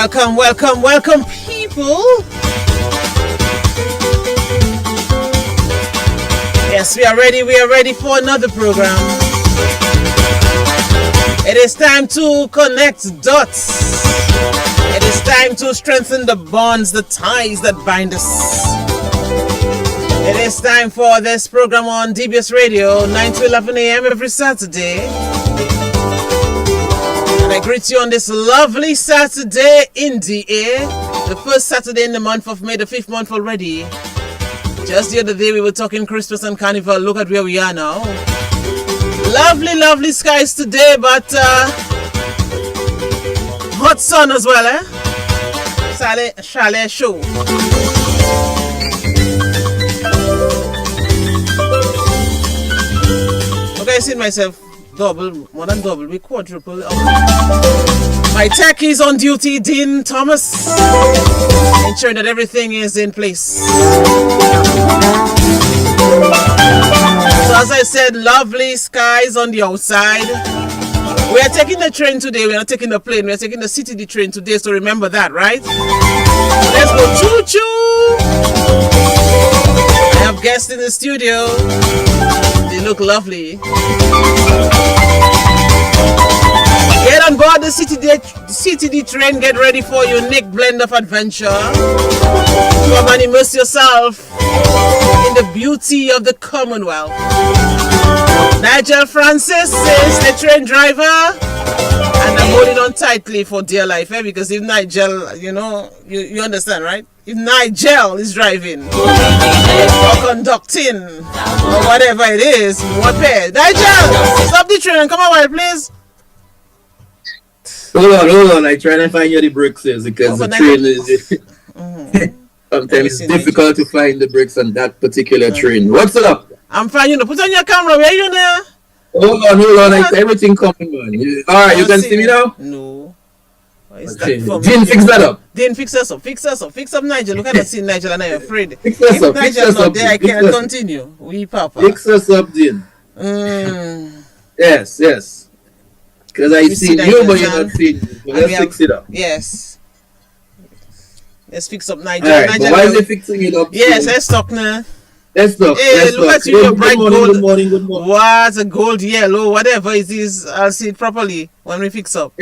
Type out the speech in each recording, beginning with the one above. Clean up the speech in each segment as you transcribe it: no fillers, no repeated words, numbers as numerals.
Welcome, welcome, welcome, people. Yes, we are ready for another program. It is time to connect dots. It is time to strengthen the bonds, the ties that bind us. It is time for this program on DBS Radio, 9 to 11 a.m. every Saturday. And I greet you on this lovely Saturday in the air. The first Saturday in the month of May, the 5th month already. Just the other day we were talking Christmas and Carnival. Look at where we are now. Lovely, lovely skies today, but hot sun as well, eh? Chalet show. Okay, I see myself double, more than double, we quadruple. My tech is on duty, Dean Thomas, ensuring that everything is in place. So as I said, lovely skies on the outside. We are taking the train today. We are not taking the plane. We are taking the CTD train today. So remember that, right? Let's go choo-choo. I have guests in the studio. They look lovely. Get on board the CTD train. Get ready for your unique blend of adventure. Come and immerse yourself in the beauty of the Commonwealth. Nigel Francis is the train driver, and I'm holding on tightly for dear life, because if Nigel, you you understand, right? If Nigel is driving or conducting or whatever it is, what pair? Nigel, stop the train and come on, please. Hold on. I try to find you the bricks because the train is. Sometimes it's difficult to find the bricks on that particular train. What's up? I'm fine, Put on your camera. Where are you now? Hold on. Everything coming, man. Alright, you can see me now? No. Dean, fix that up. Dean, fix us up. Fix up, Nigel. Look at us see Nigel and I'm afraid. Fix us up. Nigel's not there, I can't continue. We papa. Fix us up, Dean. Yes. Because I see you, but you're not seeing me. So let's fix it up. Yes. Let's fix up Nigel. Alright, Nigel, why is he fixing it up? Yes, let's talk now. Let's talk. Hey, look at you, your bright gold. Good morning. What a gold yellow, whatever it is, I'll see it properly when we fix up.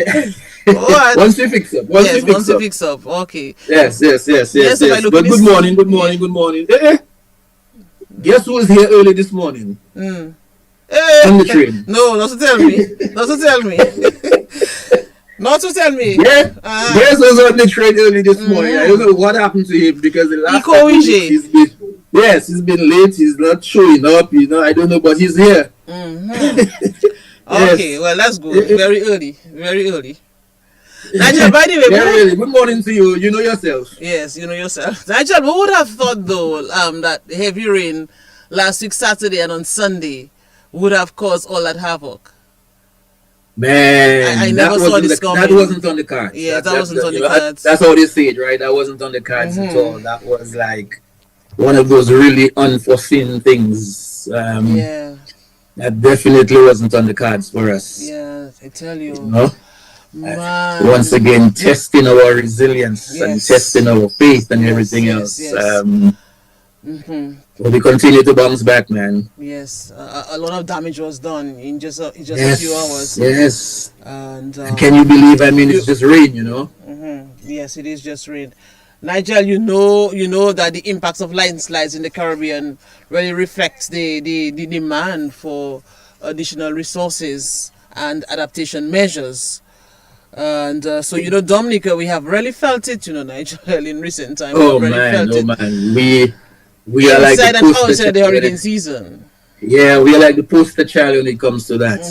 What? Once we fix up. Once we fix up. Okay. Yes. But good morning. Guess who was here early this morning? On the train. No, not to tell me. Yeah. Guess who was on the train early this morning? I don't know what happened to him because the last he's been late. He's not showing up. I don't know, but he's here. Okay, well, that's good. Very early. Nigel, by the way, very early. Good morning to you. You know yourself. Yes, you know yourself. Nigel, who would have thought though that heavy rain last week Saturday and on Sunday would have caused all that havoc? Man, I never saw this coming. That wasn't on the cards. Yeah, that wasn't on the cards. That's how they say it, right? That wasn't on the cards at all. That was like one of those really unforeseen things. That definitely wasn't on the cards for us. Yeah, I tell you. Man. Once again, testing our resilience and testing our faith and everything else. But we continue to bounce back, man. Yes, a lot of damage was done in just a few hours. Yes. And can you believe? It's just rain, Yes, it is just rain. Nigel, you know that the impacts of landslides in the Caribbean really reflects the demand for additional resources and adaptation measures. And so Dominica, we have really felt it, Nigel, in recent times. Oh man. We are like the hurricane season. Yeah, we are like the poster child when it comes to that.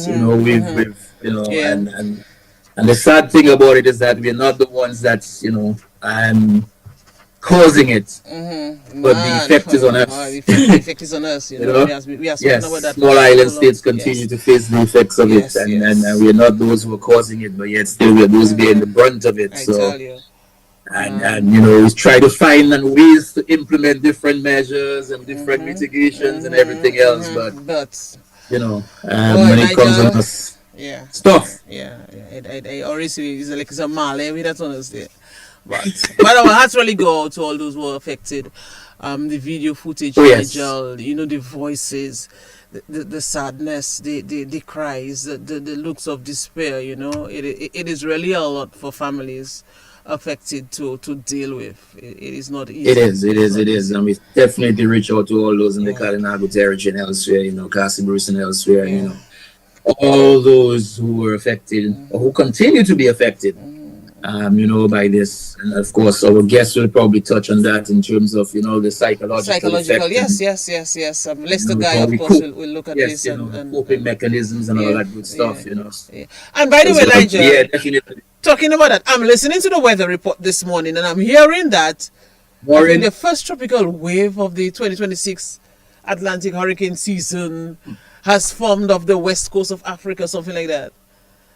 And the sad thing about it is that we're not the ones that's causing it, but the effect is on us. The effect is on us. We are about that. Small island states continue to face the effects of it, and we are not those who are causing it, but yet still we are those bearing the brunt of it. Tell you. And we try to find ways to implement different measures and different mitigations and everything else, but when it comes on us stuff. I always say it's like it's a male, that's honestly. But our hearts really go out to all those who were affected. The video footage, Nigel, you know, the voices, the sadness, the cries, the looks of despair, you know, it is really a lot for families affected to deal with. It is not easy. It is. And we definitely reach out to all those in the Kalinago territory and elsewhere, you know, Castle Bruce and elsewhere, you know, all those who were affected or who continue to be affected. You know, by this, and of course, our guests will probably touch on that in terms of, you know, the psychological effect. Yes. Lester Guy, of course, will look at this and coping mechanisms and all that good stuff, you know. Yeah. And by the way, Nigel, definitely. Talking about that, I'm listening to the weather report this morning, and I'm hearing that the first tropical wave of the 2026 Atlantic hurricane season has formed off the west coast of Africa, something like that.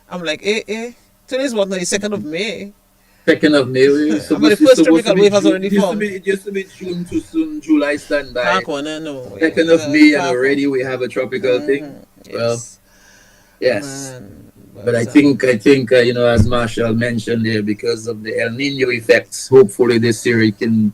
I'm like, Today's what, the 2nd of May? 2nd of May. But the first tropical wave has already formed. It used to be June to soon, July standby. 2nd of May, and already we have a tropical thing. Yes. Well, yes. Man, but I think you know, as Marshall mentioned there, because of the El Nino effects, hopefully this year it can.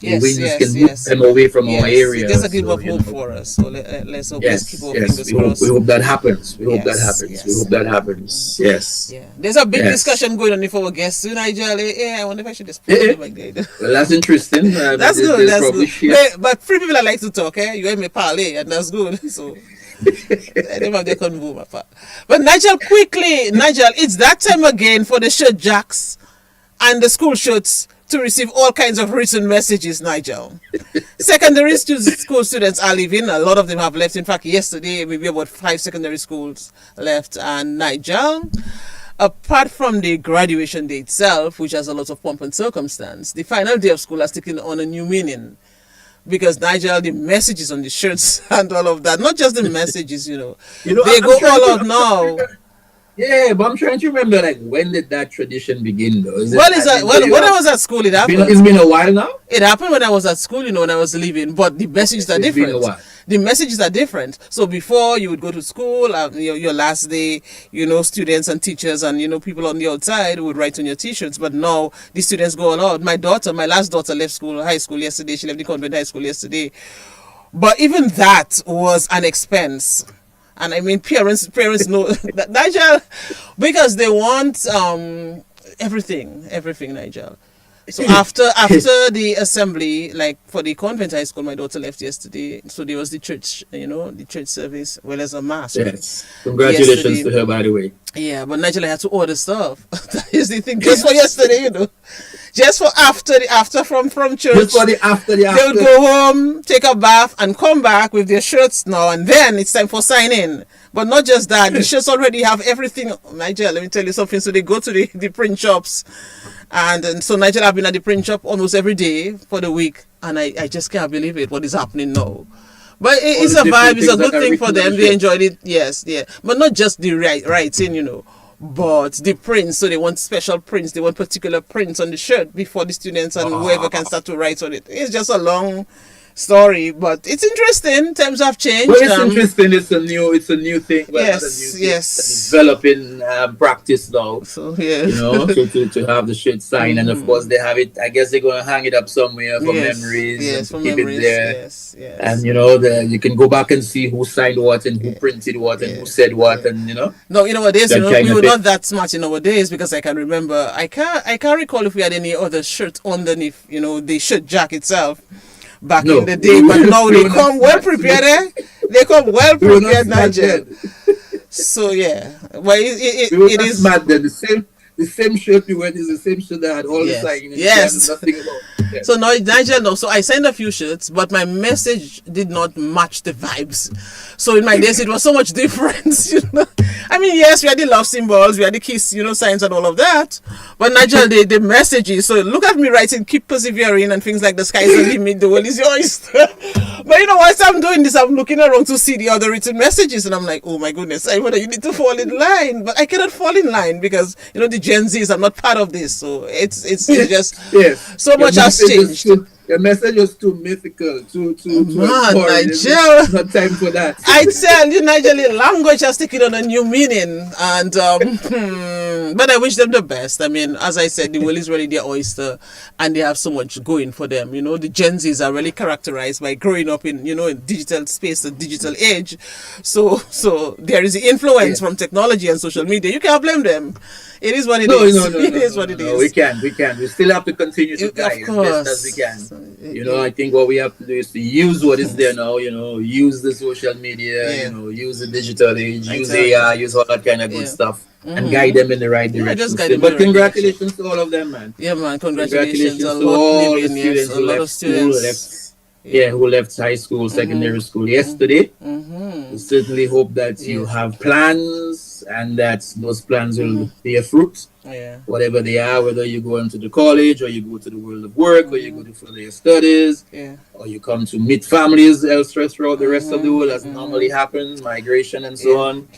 Winds can move them away from our area. There's a glimmer of hope for us. So let's hope. Let's keep our fingers crossed. We hope that happens. We hope that happens. Yes. Yeah. There's a big discussion going on with our guests soon, Nigel. I wonder if I should just put it like that. Well, that's interesting. That's good. That's good. But free people that like to talk, you and me parlay, and that's good. So I don't have the convo, my part. But Nigel, quickly, it's that time again for the shirt jacks and the school shirts to receive all kinds of written messages, Nigel. Secondary school students are leaving. A lot of them have left. In fact, yesterday, maybe about 5 secondary schools left. And Nigel, apart from the graduation day itself, which has a lot of pomp and circumstance, the final day of school has taken on a new meaning. Because, Nigel, the messages on the shirts and all of that, not just the messages, you know they go all out now. Yeah, but I'm trying to remember, like, when did that tradition begin, though? When I was at school, it happened. It's been a while now? It happened when I was at school, you know, when I was leaving, but the messages are different. Been a while. The messages are different. So before, you would go to school, your last day, you know, students and teachers and, you know, people on the outside would write on your T-shirts, but now the students go all out. My last daughter left high school yesterday. She left the convent high school yesterday. But even that was an expense. And I mean, parents know that, Nigel, because they want everything, Nigel. So after the assembly, like for the convent high school, my daughter left yesterday. So there was the church, you know, the church service, well as a mass. Yes. Congratulations to her, by the way. Yeah, but Nigel, I had to order stuff. That is the thing. Just for yesterday, you know. Just for after from church. Just for the after. They would go home, take a bath, and come back with their shirts now, and then it's time for sign-in. But not just that, the shirts already have everything. Nigel, let me tell you something. So they go to the print shops, and so Nigel, I've been at the print shop almost every day for the week, and I just can't believe it, what is happening now. But it's a vibe, it's a good thing for them. They enjoyed it, yes, yeah. But not just the writing, you know, but the prints. So they want special prints. They want particular prints on the shirt before the students and whoever can start to write on it. It's just a long story, but it's interesting. Times have changed. Well, it's interesting. It's a new thing. Well, yes. Developing practice now. So yeah, you know, to have the shit signed, and of course they have it. I guess they're gonna hang it up somewhere for memories. Yes, for keep memories. It there. Yes. And you know, you can go back and see who signed what and who printed what and who said what, and you know. No, you know what days, you know, we were not that smart in our days, because I can remember. I can't recall if we had any other shirt underneath. You know, the shirt jack itself. Back in the day, but now they come well prepared. They come well prepared, Nigel. So yeah, well, it is mad. The same shirt you wear is the same shirt that had all the signs. Yes. Nothing about. Yeah. So now, Nigel, no. So I signed a few shirts, but my message did not match the vibes. So in my days, it was so much difference. You know, I mean, yes, we had the love symbols, we had the kiss, you know, signs and all of that. But Nigel, the messages. So look at me writing, keep persevering and things like the sky is the limit, the world is your oyster. But you know, whilst I'm doing this, I'm looking around to see the other written messages, and I'm like, oh my goodness, I wonder, you need to fall in line, but I cannot fall in line because you know the Gen Zs, I'm not part of this, so it's just so much has changed. Your message was too mythical, too Man, important. Nigel. Not time for that. I tell you, Nigel, language has taken on a new meaning, and but I wish them the best. I mean, as I said, the world is really their oyster, and they have so much going for them. You know, the Gen Zs are really characterized by growing up in, you know, in digital space, the digital age. So there is the influence from technology and social media. You can't blame them. It is what it is. It is what it is. We can. We still have to continue to guide as best as we can. You know, I think what we have to do is to use what is there now. You know, use the social media. You know, use the digital age. Use AI. Use all that kind of good stuff. And guide them in the right direction. But congratulations to all of them, man. Yeah, man. Congratulations to all the students who left school, who left high school, secondary school yesterday. We certainly hope that you have plans and that those plans will bear fruit. Whatever they are, whether you go into the college or you go to the world of work or you go to further your studies or you come to meet families elsewhere throughout the rest of the world, as normally happens, migration and so on.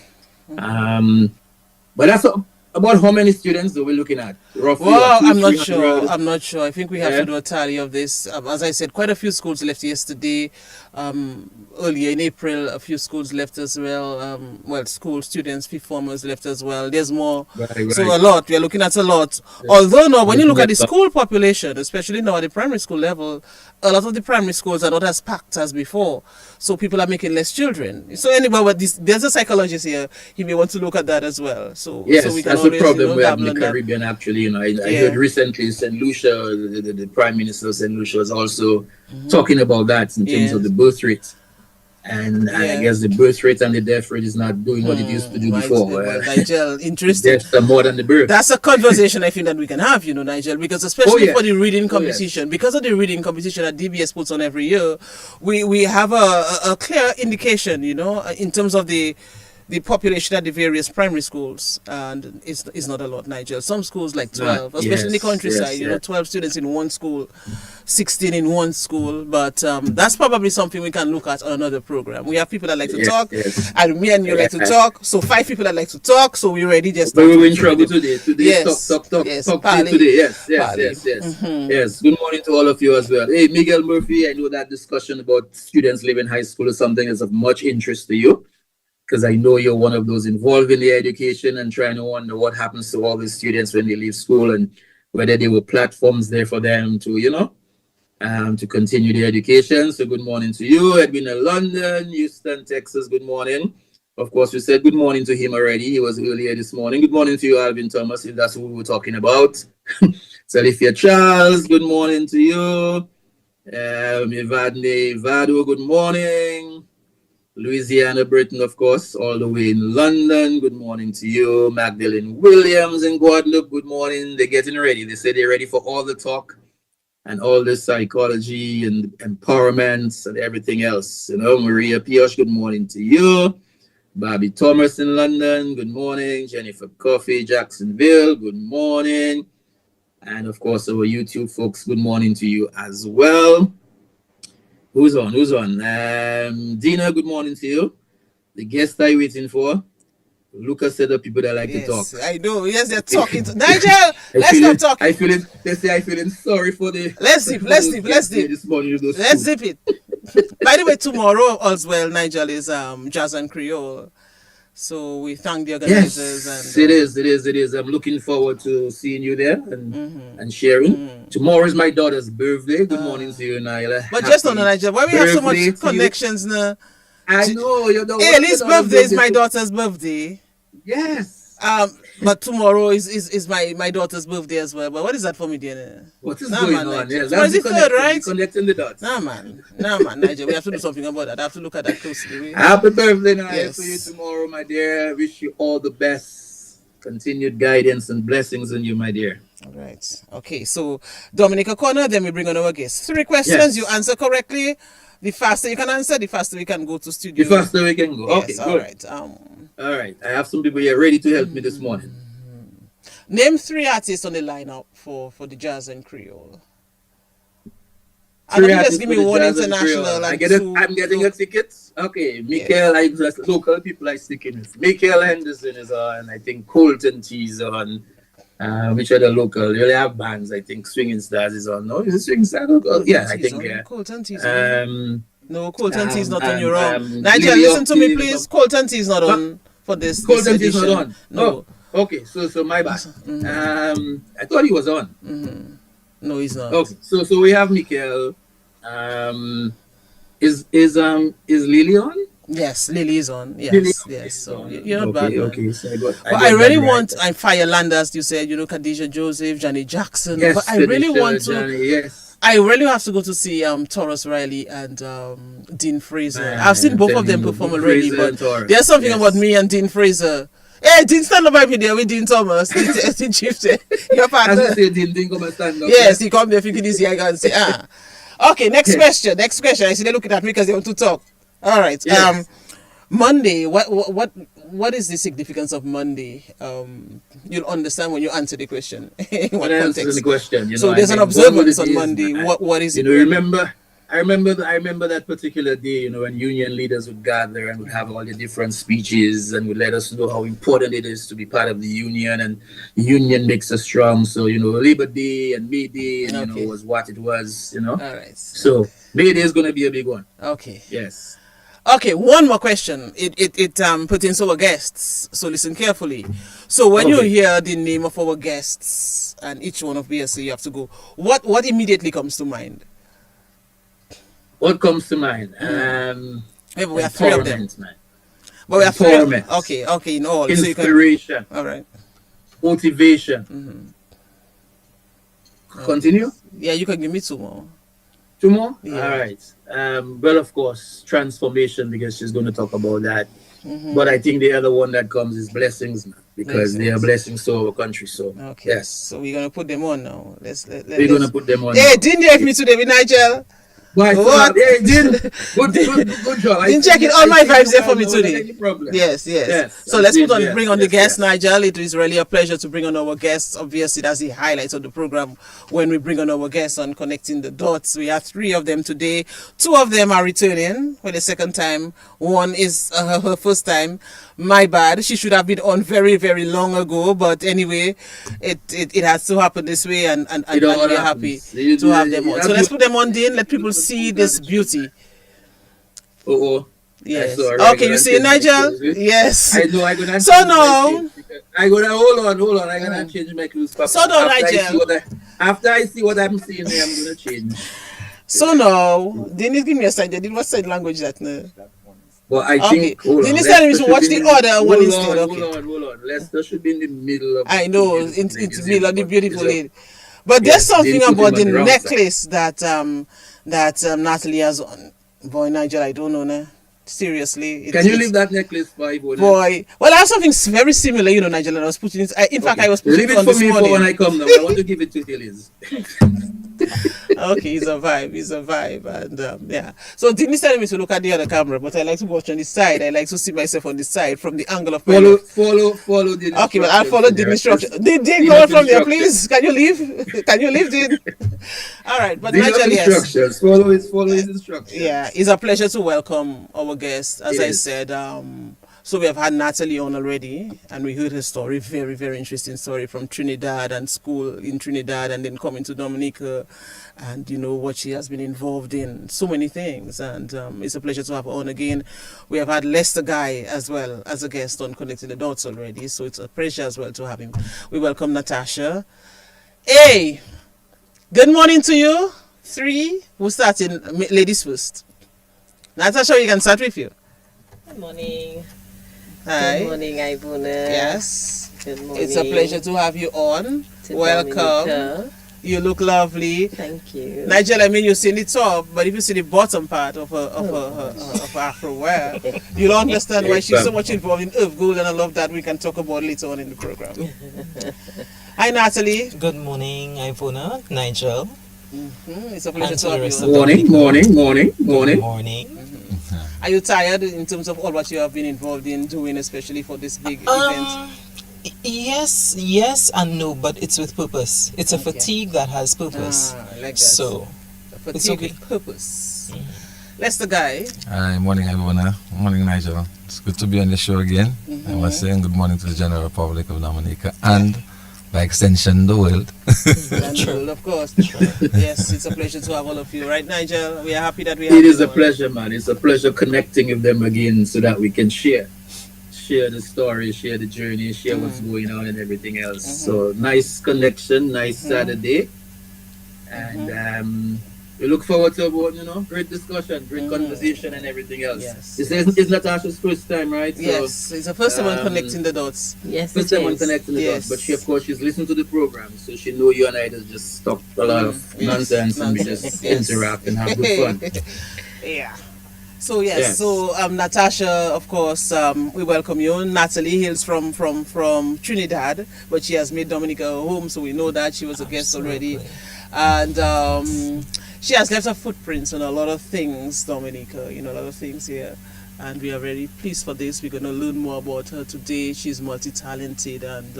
But that's about how many students are we looking at? Roughly, well, I'm not sure. I'm not sure. I think we have to do a tally of this. As I said, quite a few schools left yesterday. Earlier in April, a few schools left as well. School students, fifth formers left as well. There's more. So a lot. We're looking at a lot. Although now, when you look at the school population, especially now at the primary school level, a lot of the primary schools are not as packed as before. So people are making less children. So anyway, there's a psychologist here. He may want to look at that as well. So we can that's the problem we have in the Caribbean. Actually, you know, I heard recently St. Lucia, the Prime Minister of St. Lucia, was also talking about that in terms of the birth rate. And I guess the birth rate and the death rate is not doing what it used to do before. Nigel, interesting. Deaths are more than the birth. That's a conversation I think that we can have, you know, Nigel, because especially for the reading competition, because of the reading competition that DBS puts on every year, we have a clear indication, you know, in terms of the population at the various primary schools, and it's not a lot, Nigel. Some schools like 12, especially in the countryside, you know, 12 students in one school, 16 in one school, but that's probably something we can look at on another program. We have people that like to talk, and me and you like to talk, so 5 people that like to talk, so we're ready just to we're in trouble today. Talk today. Yes. Good morning to all of you as well. Hey, Miguel Murphy, I know that discussion about students leaving high school is something that's of much interest to you, because I know you're one of those involved in the education and trying to wonder what happens to all the students when they leave school and whether there were platforms there for them to, you know, to continue the education. So good morning to you. Edwin in London, Houston, Texas, good morning. Of course, we said good morning to him already. He was earlier this morning. Good morning to you, Alvin Thomas, if that's who we were talking about. Salifia Charles, good morning to you. Evadne Vado, good morning. Louisiana Britain, of course, all the way in London. Good morning to you. Magdalene Williams in Guadeloupe. Good morning. They're getting ready. They say they're ready for all the talk and all the psychology and empowerment and everything else. You know, Maria Pioche, good morning to you. Bobby Thomas in London. Good morning. Jennifer Coffey, Jacksonville. Good morning. And of course, our YouTube folks, good morning to you as well. Who's on? Dina, good morning to you. The guest I'm waiting for. Lucas said the people that like to talk. I know. Yes, they're talking. Nigel, let's stop talking. I'm feeling sorry for the... Let's zip. Let's zip it. By the way, tomorrow as well, Nigel, is Jazz and Creole. So we thank the organizers. Yes, it is. I'm looking forward to seeing you there and sharing. Tomorrow is my daughter's birthday. Good morning to you, Naila. But just on Nigeria, why we have so much connections now? I know. You know. Hey, Lizz's birthday is my daughter's birthday. Yes. But tomorrow is my daughter's birthday as well. But what is that for me, dear? What is going on? Yes, that's the third, right? Connecting the dots. Nah, man, Nigel. We have to do something about that. I have to look at that closely. Happy birthday, Nigel, to you tomorrow, my dear. Wish you all the best. Continued guidance and blessings on you, my dear. All right. Okay, so Dominica Corner, then we bring on our guest. 3 questions. You answer correctly. The faster you can answer, the faster we can go to studio. The faster we can go. Yes, okay, all good. right. All right. I have some people here ready to help me this morning. Name 3 artists on the lineup for the Jazz and Creole. Just give me one international. I'm getting a ticket. Okay, Michael, local people I sticking with. Michael Henderson is on. I think Colton T is on. Which are the local? You really have bands. I think Swinging Stars is on. No, is it Swinging Stars? Oh, yeah, I think. Yeah. Colton T is on. No, Colton T is not on. You're wrong. Nigel, Lily listen to me, Octave, please. Colton T is not on for this. Colton this T is not on. No. Oh, okay, so my bad. I thought he was on. No, he's not. Okay, so we have Mikel. Is Lily on? Yes, Lily is on. Yes, Lily, yes. So you're not bad. Okay, so I really want Firelanders. You said, Khadijah Joseph, Janet Jackson. Yes, but I really want to. Johnny, yes. I really have to go to see Taurus Riley and Dean Fraser. I've seen both of them perform already, but there's something about me and Dean Fraser. Hey, Dean, stand up my video with Dean Thomas. Dean Chieftain. Your partner. Dean come and stand up. Yes, he come there thinking this year and say, Okay, next question. I see they're looking at me because they want to talk. All right. Yes. Monday. What is the significance of Monday? You'll understand when you answer the question. What answer the question? So there's an observance on Monday. What is it? I remember that particular day, when union leaders would gather and would have all the different speeches and would let us know how important it is to be part of the union, and the union makes us strong. So, Labor Day and May Day and was what it was, All right. So May Day is gonna be a big one. Okay. Yes. Okay, one more question. It pertains to our guests, so listen carefully. So when you hear the name of our guests and each one of BSC, you have to go. What immediately comes to mind? What comes to mind? Maybe we have three of them. Man. But we have three. Okay, in all. Inspiration. All right. Motivation. Continue? Yeah, you can give me two more. Two more? Yeah. All right. Well, of course, transformation, because she's going to talk about that. But I think the other one that comes is blessings, because they are blessings to our country. So, yes. So we're going to put them on now. We're going to put them on. Hey, didn't you have me today with Nigel? What? Yeah, good job. Didn't check it. All my vibes there for me today. Yes. So let's bring on the guest, Nigel. It is really a pleasure to bring on our guests. Obviously, that's the highlight of the program when we bring on our guests on Connecting the Dots. We have three of them today. Two of them are returning for the second time. One is her first time. My bad. She should have been on very, very long ago. But anyway, it has to happen this way, and we're happy to have them on. So let's put them on, Dean. Let people see this beauty. Yes. Okay, you see Nigel? Yes. I know. I'm gonna. So now. Hold on. I'm gonna change my clothes. So now, Nigel. After I see what I'm seeing, I'm gonna change. So now, Dennis, give me a sign. They did what side language that? Well, I think. Dennis telling me to watch the other one instead. Hold on. Leicester should be in the middle of. I know, it's the middle of the beautiful lady. But there's something about the necklace that Natalie has on. Boy, Nigel, I don't know now. Seriously. Can you leave that necklace for Boy? Well, I have something very similar, Nigel, and I was putting it. In fact, I was putting it on this morning. Leave it for me for when I come now. I want to give it to Hillis. Okay, he's a vibe, and yeah. So Dennis telling me to look at the other camera, but I like to watch on the side. I like to see myself on the side from the angle of my follow the. Okay, but I'll follow the instruction. Dean, go from there, please. Can you leave? Dean? All right, but Nigel, yes. Follow his instructions. Yeah, it's a pleasure to welcome our guest. As I said, so we have had Natalie on already, and we heard her story, very, very interesting story from Trinidad and school in Trinidad, and then coming to Dominica, and what she has been involved in, so many things, and it's a pleasure to have her on again. We have had Lester Guy as well as a guest on Connecting the Dots already, so it's a pleasure as well to have him. We welcome Natasha. Hey, good morning to you. We'll start in ladies first. Natasha, you can start with you. Good morning. Hi. Good morning, Ivona. Yes. Good morning. It's a pleasure to have you on. Welcome. Dominica. You look lovely. Thank you. Nigel, I mean, you see the top, but if you see the bottom part of her Afro wear, you'll understand why she's so much involved in Earth Gold, and I love that. We can talk about it later on in the program. Hi, Natalie. Good morning, Ivona, Nigel. It's a pleasure to have you. Morning. Are you tired in terms of all what you have been involved in doing, especially for this big event? Yes and no, but it's with purpose. It's a fatigue that has purpose. I like that. So, a fatigue with purpose. Lester Guy. Hi, morning Ivona. Morning Nigel. It's good to be on the show again. I was saying good morning to the General Republic of Dominica and by extension, the world. And the world, of course. Yes, it's a pleasure to have all of you. Right, Nigel? We are happy that we have It is you a on. pleasure, man. It's a pleasure connecting with them again so that we can share the story, share the journey, share what's going on and everything else. So nice connection, nice Saturday. And we look forward to great discussion, great conversation and everything else. Yes, This is Natasha's first time, right? So, Yes, it's the first time on connecting the dots. Yes, first it time on is. connecting the dots, Yes. but she, of course, she's listened to the program, so she know you and I just talk a lot of nonsense and we just Yes. interact and have good fun. Yeah. So yes, Yes. so Natasha, of course, we welcome you. Natalie hails from Trinidad, but she has made Dominica her home, so we know that she was a guest already, and she has left her footprints on a lot of things, Dominica. A lot of things here, and we are very pleased for this. We're going to learn more about her today. She's multi-talented, and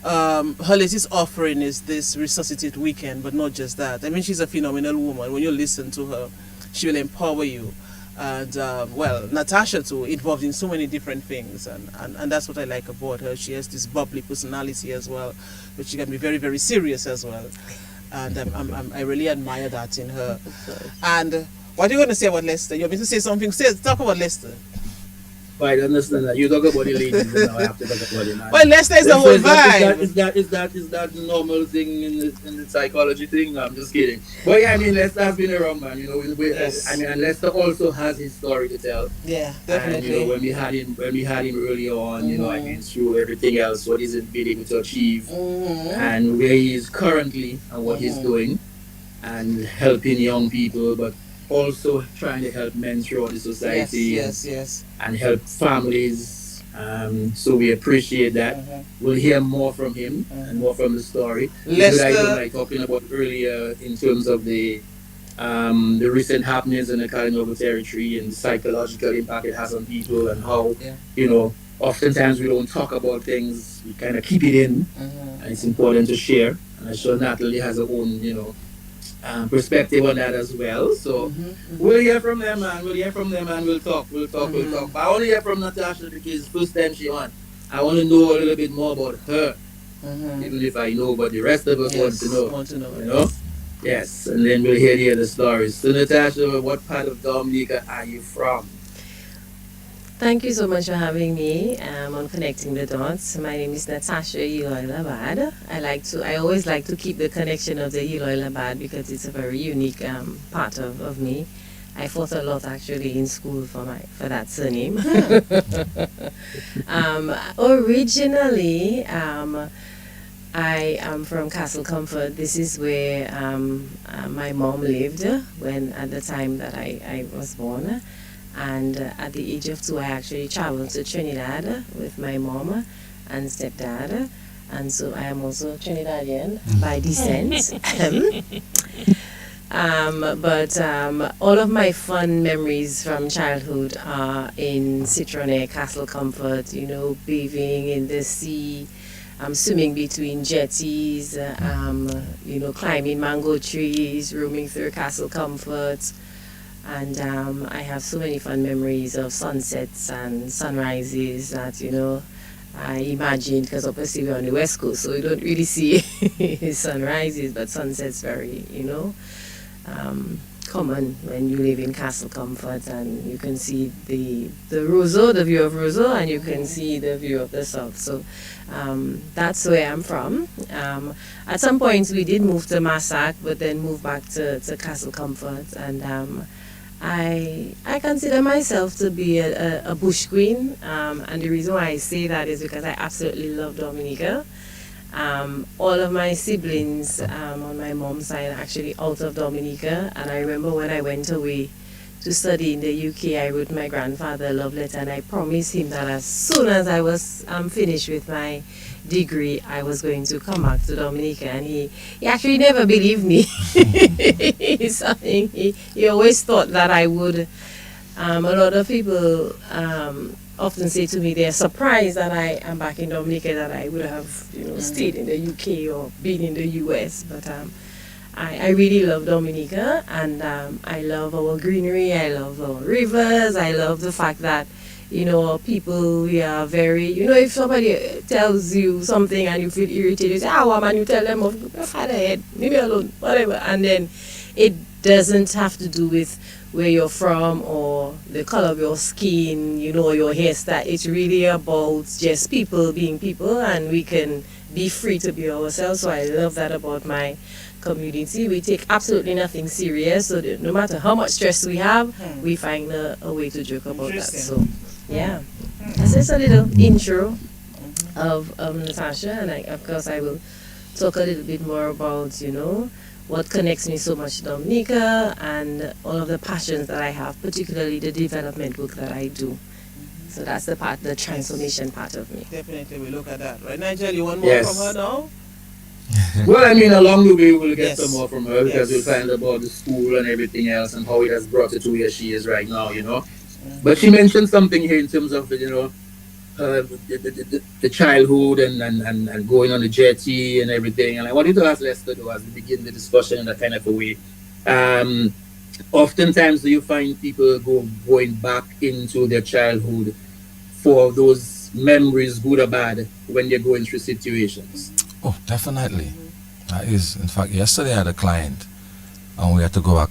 her latest offering is this Resuscitate weekend, but not just that. I mean, she's a phenomenal woman. When you listen to her, she will empower you. And Natasha too, involved in so many different things, and that's what I like about her. She has this bubbly personality as well, but she can be very, very serious as well. And I really admire that in her. And what are you going to say about Lester? You want me to say something? Talk about Lester. I understand that. You talk about the ladies, and now I have to talk about the man. Well, Lester is the whole vibe. Is that the normal thing in the psychology thing? No, I'm just kidding. But yeah, I mean, Lester has been around, man. Yes. I mean, and Lester also has his story to tell. Yeah, And definitely. when we had him early on, I mean, through everything else, what he's been able to achieve, and where he is currently and what he's doing, and helping young people, but also trying to help men throughout the society. Yes. And help families. So we appreciate that. We'll hear more from him and more from the story. Lester, Like talking about earlier in terms of the recent happenings in the Kalinogo territory and the psychological impact it has on people and how oftentimes we don't talk about things. We kind of keep it in, and it's important to share. And I'm sure Natalie has her own perspective on that as well. So we'll hear from them, man. We'll talk. But I want to hear from Natasha because first time she on. I want to know a little bit more about her. Even if I know, but the rest of us want to know. Yes, and then we'll hear the other stories. So Natasha, what part of Dominica are you from? Thank you so much for having me on Connecting the Dots. My name is Natasha Eloy Labad. I always like to keep the connection of the Eloy Labad because it's a very unique part of me. I fought a lot actually in school for that surname. Originally, I am from Castle Comfort. This is where my mom lived at the time that I was born. And at the age of 2, I actually traveled to Trinidad with my mom and stepdad. And so I am also Trinidadian by descent. But all of my fun memories from childhood are in Citronet, Castle Comfort, bathing in the sea, swimming between jetties, climbing mango trees, roaming through Castle Comfort. And I have so many fun memories of sunsets and sunrises that, I imagined, because obviously we're on the West Coast, so we don't really see sunrises, but sunsets very, common when you live in Castle Comfort, and you can see the view of Roseau, and you can see the view of the south. So that's where I'm from. At some point we did move to Massac, but then moved back to Castle Comfort, and I consider myself to be a bush queen, and the reason why I say that is because I absolutely love Dominica. All of my siblings on my mom's side are actually out of Dominica, and I remember when I went away to study in the UK, I wrote my grandfather a love letter, and I promised him that as soon as I was finished with my degree, I was going to come back to Dominica, and he actually never believed me. He always thought that I would. A lot of people often say to me they're surprised that I am back in Dominica, that I would have stayed in the UK or been in the US, but I really love Dominica, and I love our greenery, I love our rivers, I love the fact that you know, people, we are very, you know, if somebody tells you something and you feel irritated, you say, man, you tell them, father head, leave me alone, whatever. And then it doesn't have to do with where you're from or the color of your skin, you know, your hairstyle. It's really about just people being people, and we can be free to be ourselves. So I love that about my community. We take absolutely nothing serious, so that no matter how much stress we have, we find a way to joke about that. So yeah, that's just a little intro of Natasha, and of course I will talk a little bit more about, you know, what connects me so much to Dominica and all of the passions that I have, particularly the development work that I do. So that's the part, the transformation part of me. Definitely, we look at that. Right, Nigel, you want more from her now? Well, I mean, along the way, we'll get Yes. some more from her because Yes. we'll find about the school and everything else and how it has brought her to where she is right now, you know. But she mentioned something here in terms of, you know, the childhood and going on the jetty and everything. And I wanted to ask Lester, though, as we begin the discussion in that kind of a way. Oftentimes, do you find people going back into their childhood for those memories, good or bad, when they're going through situations? Oh, definitely. That is, in fact, yesterday I had a client and we had to go back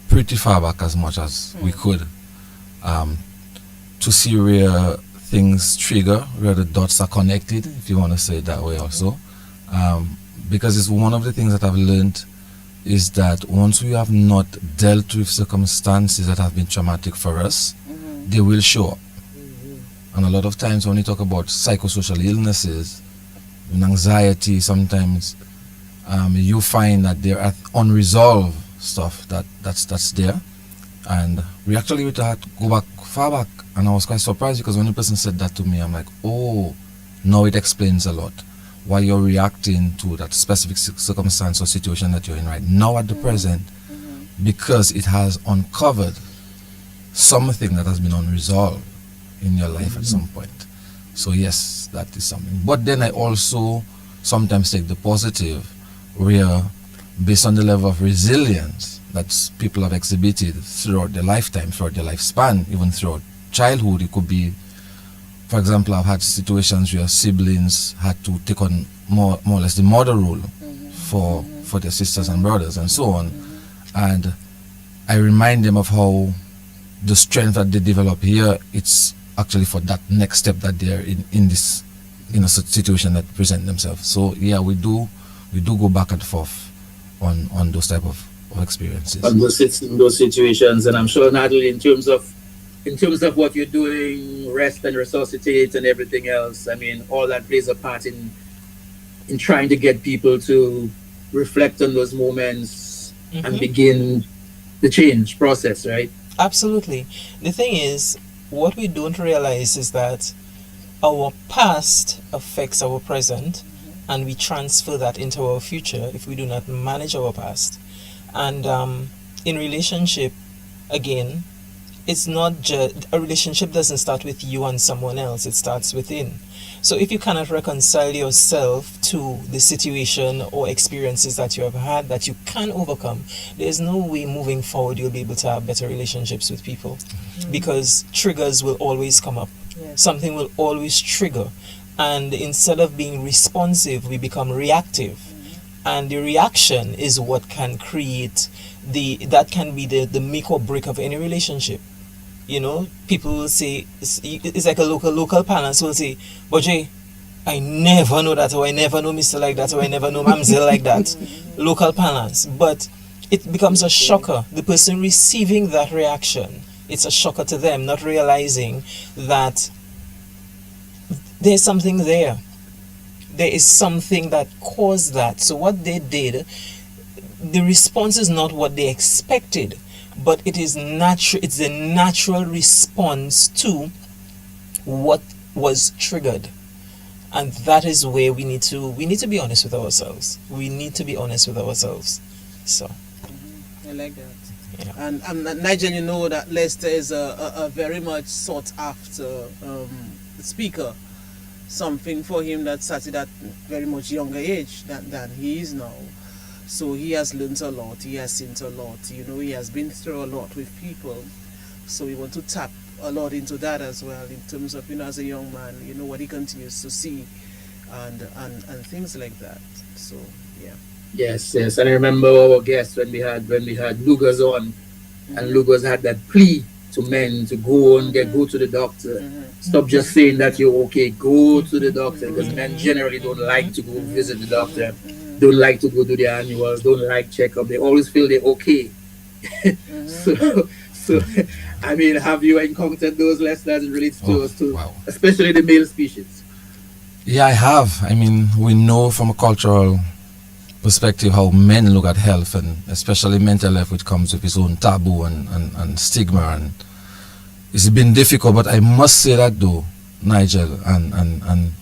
pretty far back as much as we could to see where things trigger, where the dots are connected, if you want to say it that way also. Because it's one of the things that I've learned is that once we have not dealt with circumstances that have been traumatic for us, they will show up. And a lot of times when we talk about psychosocial illnesses and anxiety, sometimes you find that there are unresolved stuff that's there. And we actually had to go back far back, and I was quite surprised because when the person said that to me, I'm like, oh, now it explains a lot why you're reacting to that specific circumstance or situation that you're in right now at the present, because it has uncovered something that has been unresolved in your life at some point. So yes, that is something. But then I also sometimes take the positive, where based on the level of resilience that people have exhibited throughout their lifetime, throughout their lifespan, even throughout childhood. It could be, for example, I've had situations where siblings had to take on more or less the mother role for their sisters and brothers and so on. And I remind them of how the strength that they develop here, it's actually for that next step that they're in this, in a situation that present themselves. So yeah, we do go back and forth on those type of experiences. On those situations, and I'm sure not only in terms of what you're doing, rest and resuscitate and everything else. I mean, all that plays a part in trying to get people to reflect on those moments and begin the change process, right? Absolutely. The thing is, what we don't realize is that our past affects our present, and we transfer that into our future if we do not manage our past. And in relationship, again, it's not just a relationship doesn't start with you and someone else, it starts within. So if you cannot reconcile yourself to the situation or experiences that you have had that you can overcome, there's no way moving forward you'll be able to have better relationships with people, because triggers will always come up. Something will always trigger, and instead of being responsive, we become reactive. And the reaction is what can create that can be the make or break of any relationship. You know, people will say, it's like a local parents will say, but Jay, I never know that, or I never know Mr. like that, or I never know Mamzelle like that. Local parents. But it becomes a shocker. The person receiving that reaction, it's a shocker to them, not realizing that there's something there. There is something that caused that. So what they did, the response is not what they expected, but it is natural. It's a natural response to what was triggered, and that is where we need to be honest with ourselves. We need to be honest with ourselves. So I like that. Yeah. And Nigel, you know that Lester is a very much sought after speaker. Something for him that started at very much younger age than he is now. So he has learned a lot, he has seen a lot, you know, he has been through a lot with people. So we want to tap a lot into that as well, in terms of, as a young man, what he continues to see, and things like that. So yeah. Yes, yes. And I remember our guests when we had Lugas on, and Lugas had that plea to men to go and go to the doctor. Stop just saying that you're okay. Go to the doctor, because men generally don't like to go visit the doctor, don't like to go do their annuals, don't like checkup. They always feel they're okay. So I mean, have you encountered those lessons related to us too, especially the male species? Yeah, I have. I mean, we know from a cultural perspective how men look at health, and especially mental health, which comes with its own taboo and stigma, and it's been difficult. But I must say that though, Nigel and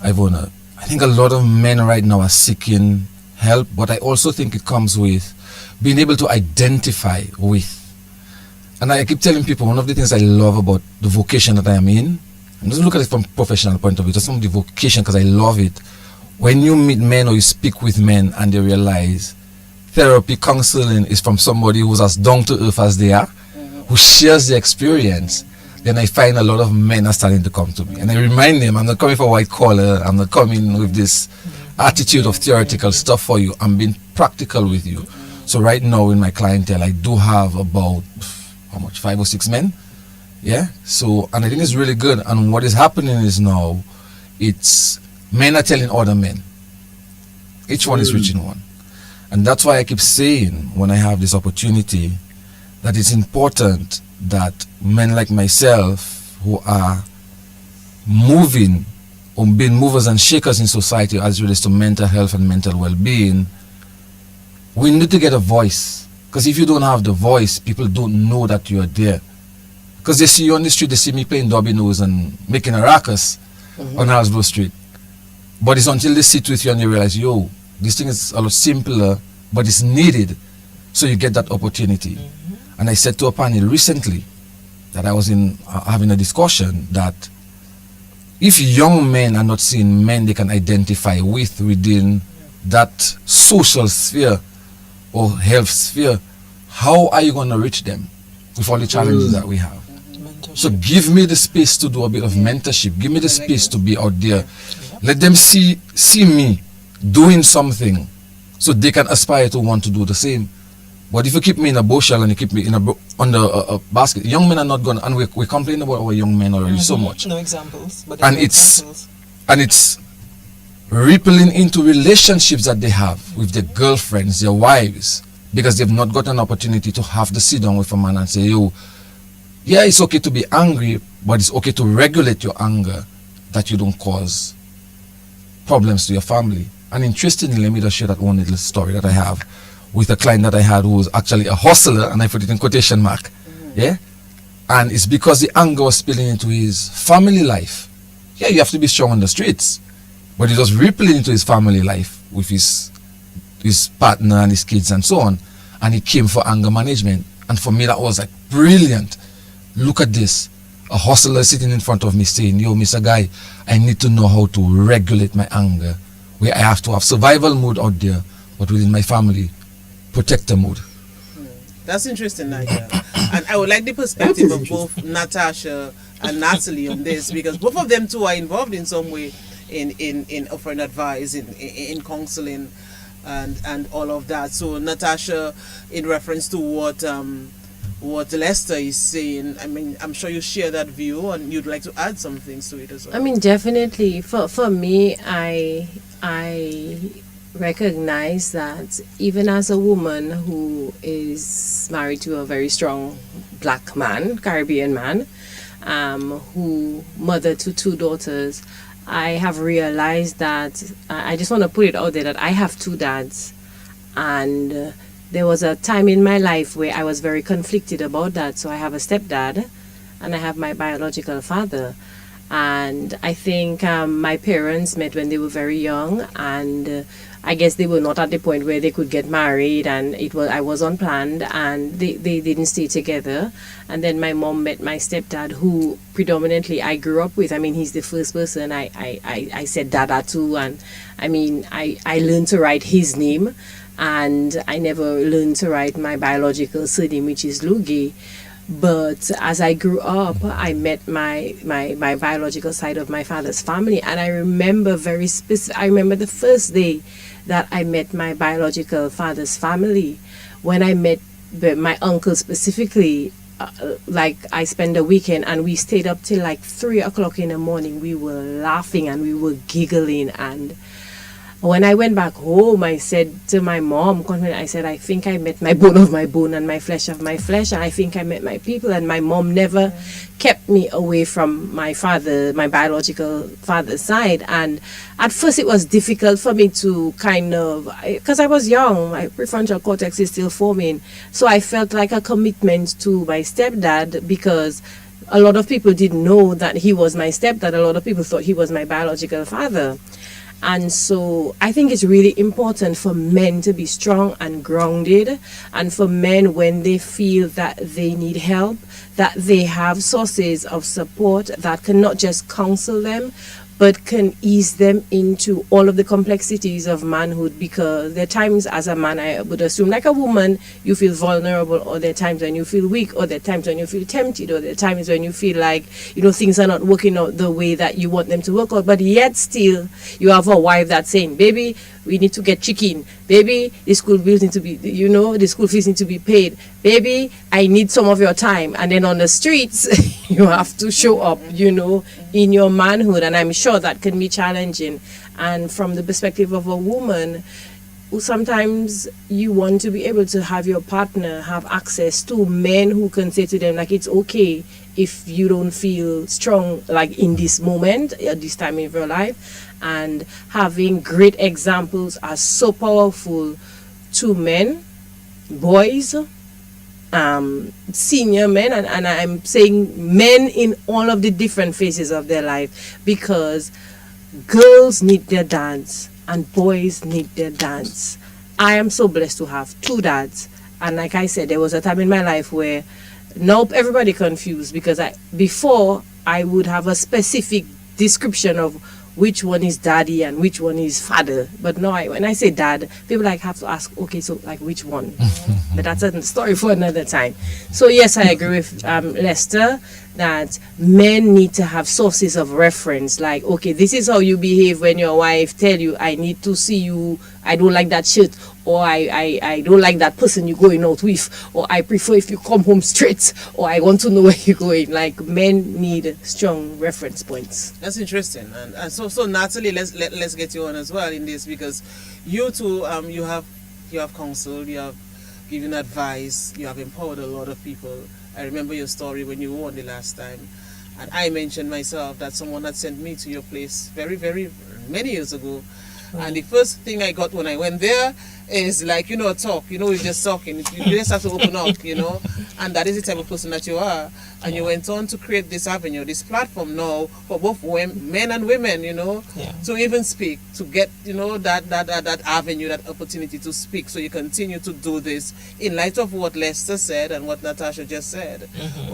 Ivona, I think a lot of men right now are seeking help, but I also think it comes with being able to identify with. And I keep telling people, one of the things I love about the vocation that I am in, and just look at it from a professional point of view, just from the vocation, because I love it. When you meet men or you speak with men and they realize therapy, counseling is from somebody who's as down to earth as they are, who shares their experience, then I find a lot of men are starting to come to me. And I remind them, I'm not coming for white collar, I'm not coming with this attitude of theoretical stuff for you, I'm being practical with you. So right now in my clientele, I do have about, 5 or 6 men? Yeah? So, and I think it's really good. And what is happening is now, it's men are telling other men. Each one is reaching one. And that's why I keep saying, when I have this opportunity, that it's important that men like myself, who are moving, or being movers and shakers in society as it relates to mental health and mental well-being, we need to get a voice. Because if you don't have the voice, people don't know that you're there. Because they see you on the street, they see me playing dominoes and making a ruckus on Halsborough Street. But it's until they sit with you and they realize, yo, this thing is a lot simpler, but it's needed. So you get that opportunity. And I said to a panel recently that I was in having a discussion that if young men are not seeing men they can identify with within that social sphere or health sphere, how are you going to reach them with all the challenges that we have? So give me the space to do a bit of mentorship. Give me the space to be out there. Let them see me doing something so they can aspire to want to do the same. But if you keep me in a bushel and you keep me in under a basket, young men are not going to, and we complain about our young men already so much. No examples. But it's rippling into relationships that they have with their girlfriends, their wives, because they've not got an opportunity to have to sit down with a man and say, yo, yeah, it's okay to be angry, but it's okay to regulate your anger, that you don't cause problems to your family. And interestingly, let me just share that one little story that I have with a client that I had who was actually a hustler, and I put it in quotation mark. Yeah? And it's because the anger was spilling into his family life. Yeah, you have to be strong on the streets, but it was rippling into his family life with his partner and his kids and so on. And he came for anger management. And for me, that was like brilliant. Look at this. A hustler sitting in front of me saying, yo, Mr. Guy, I need to know how to regulate my anger, where I have to have survival mode out there, but within my family, protector mode. That's interesting, Nigel. And I would like the perspective of both Natasha and Natalie on this, because both of them too are involved in some way in offering advice, in counseling and all of that. So Natasha, in reference to what Lester is saying, I mean, I'm sure you share that view and you'd like to add some things to it as well. I mean, definitely. For me, I recognize that even as a woman who is married to a very strong black man, Caribbean man, who mother to 2 daughters, I have realized that I just want to put it out there that I have 2 dads, and there was a time in my life where I was very conflicted about that. So I have a stepdad and I have my biological father. And I think my parents met when they were very young, and I guess they were not at the point where they could get married, and I was unplanned, and they didn't stay together. And then my mom met my stepdad, who predominantly I grew up with. I mean, he's the first person I said dada to, and I mean, I learned to write his name, and I never learned to write my biological surname, which is Lugi. But as I grew up, I met my biological side of my father's family, and I remember very specific. I remember the first day that I met my biological father's family. When I met my uncle specifically, like I spent the weekend and we stayed up till like 3 o'clock in the morning. We were laughing and we were giggling, and when I went back home, I said to my mom, I said, I think I met my bone of my bone and my flesh of my flesh, and I think I met my people. And my mom never kept me away from my father, my biological father's side. And at first it was difficult for me to kind of, because I was young, my prefrontal cortex is still forming. So I felt like a commitment to my stepdad, because a lot of people didn't know that he was my stepdad. A lot of people thought he was my biological father. And so I think it's really important for men to be strong and grounded, and for men, when they feel that they need help, that they have sources of support that can not just counsel them, but can ease them into all of the complexities of manhood. Because there are times as a man, I would assume, like a woman, you feel vulnerable, or there are times when you feel weak, or there are times when you feel tempted, or there are times when you feel like, things are not working out the way that you want them to work out, but yet still you have a wife that's saying, baby, we need to get chicken. Baby, the school bills need to be, the school fees need to be paid. Baby, I need some of your time. And then on the streets, you have to show up, in your manhood. And I'm sure that can be challenging. And from the perspective of a woman, sometimes you want to be able to have your partner have access to men who can say to them, like, it's okay if you don't feel strong, like in this moment, at this time of your life. And having great examples are so powerful to men, boys, senior men, and I'm saying men in all of the different phases of their life, because girls need their dads and boys need their dads. I am so blessed to have two dads, and like I said, there was a time in my life where everybody confused, because before I would have a specific description of which one is daddy and which one is father. But now when I say dad, people have to ask, okay, so which one? But that's a story for another time. So yes, I agree with Lester that men need to have sources of reference. Like, okay, this is how you behave when your wife tell you, I need to see you, I don't like that shirt, or I don't like that person you're going out with, or I prefer if you come home straight, or I want to know where you're going. Like, men need strong reference points. That's interesting. And so Natalie, let's get you on as well in this, because you too, you have counseled, you have given advice, you have empowered a lot of people. I remember your story when you were on the last time, and I mentioned myself that someone had sent me to your place very, very many years ago. And the first thing I got when I went there is talk. We're just talking. You just have to open up, And that is the type of person that you are. And you went on to create this avenue, this platform now for both men and women, to even speak, to get, that avenue, that opportunity to speak. So you continue to do this in light of what Lester said and what Natasha just said.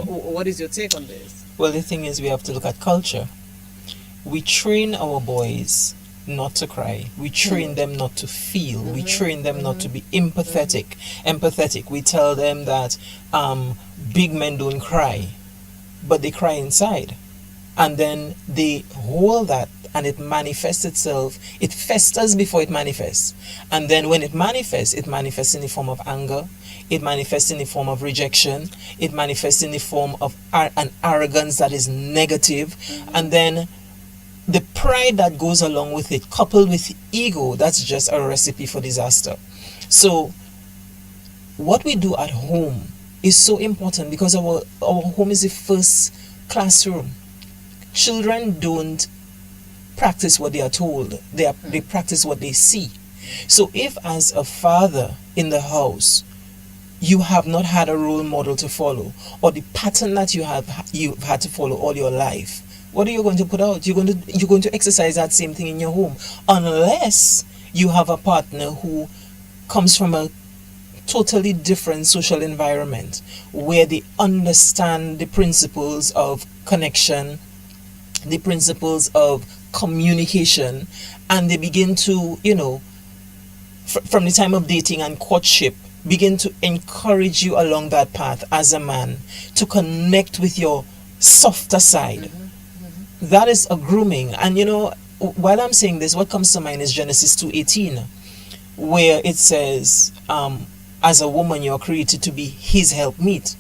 What is your take on this? Well, the thing is, we have to look at culture. We train our boys not to cry. We train them not to feel. We train them not to be empathetic. We tell them that big men don't cry, but they cry inside, and then they hold that, and it manifests itself. It festers before it manifests, and then when it manifests in the form of anger. It manifests in the form of rejection. It manifests in the form of an arrogance that is negative, and then the pride that goes along with it, coupled with ego, that's just a recipe for disaster. So what we do at home is so important, because our home is the first classroom. Children don't practice what they are told. They practice what they see. So if as a father in the house, you have not had a role model to follow, or the pattern that you've had to follow all your life, what are you going to put out? You're going to exercise that same thing in your home, unless you have a partner who comes from a totally different social environment, where they understand the principles of connection, the principles of communication, and they begin to, from the time of dating and courtship, begin to encourage you along that path as a man to connect with your softer side. That is a grooming. And you know, while I'm saying this, what comes to mind is Genesis 2:18, where it says, as a woman you are created to be his helpmeet.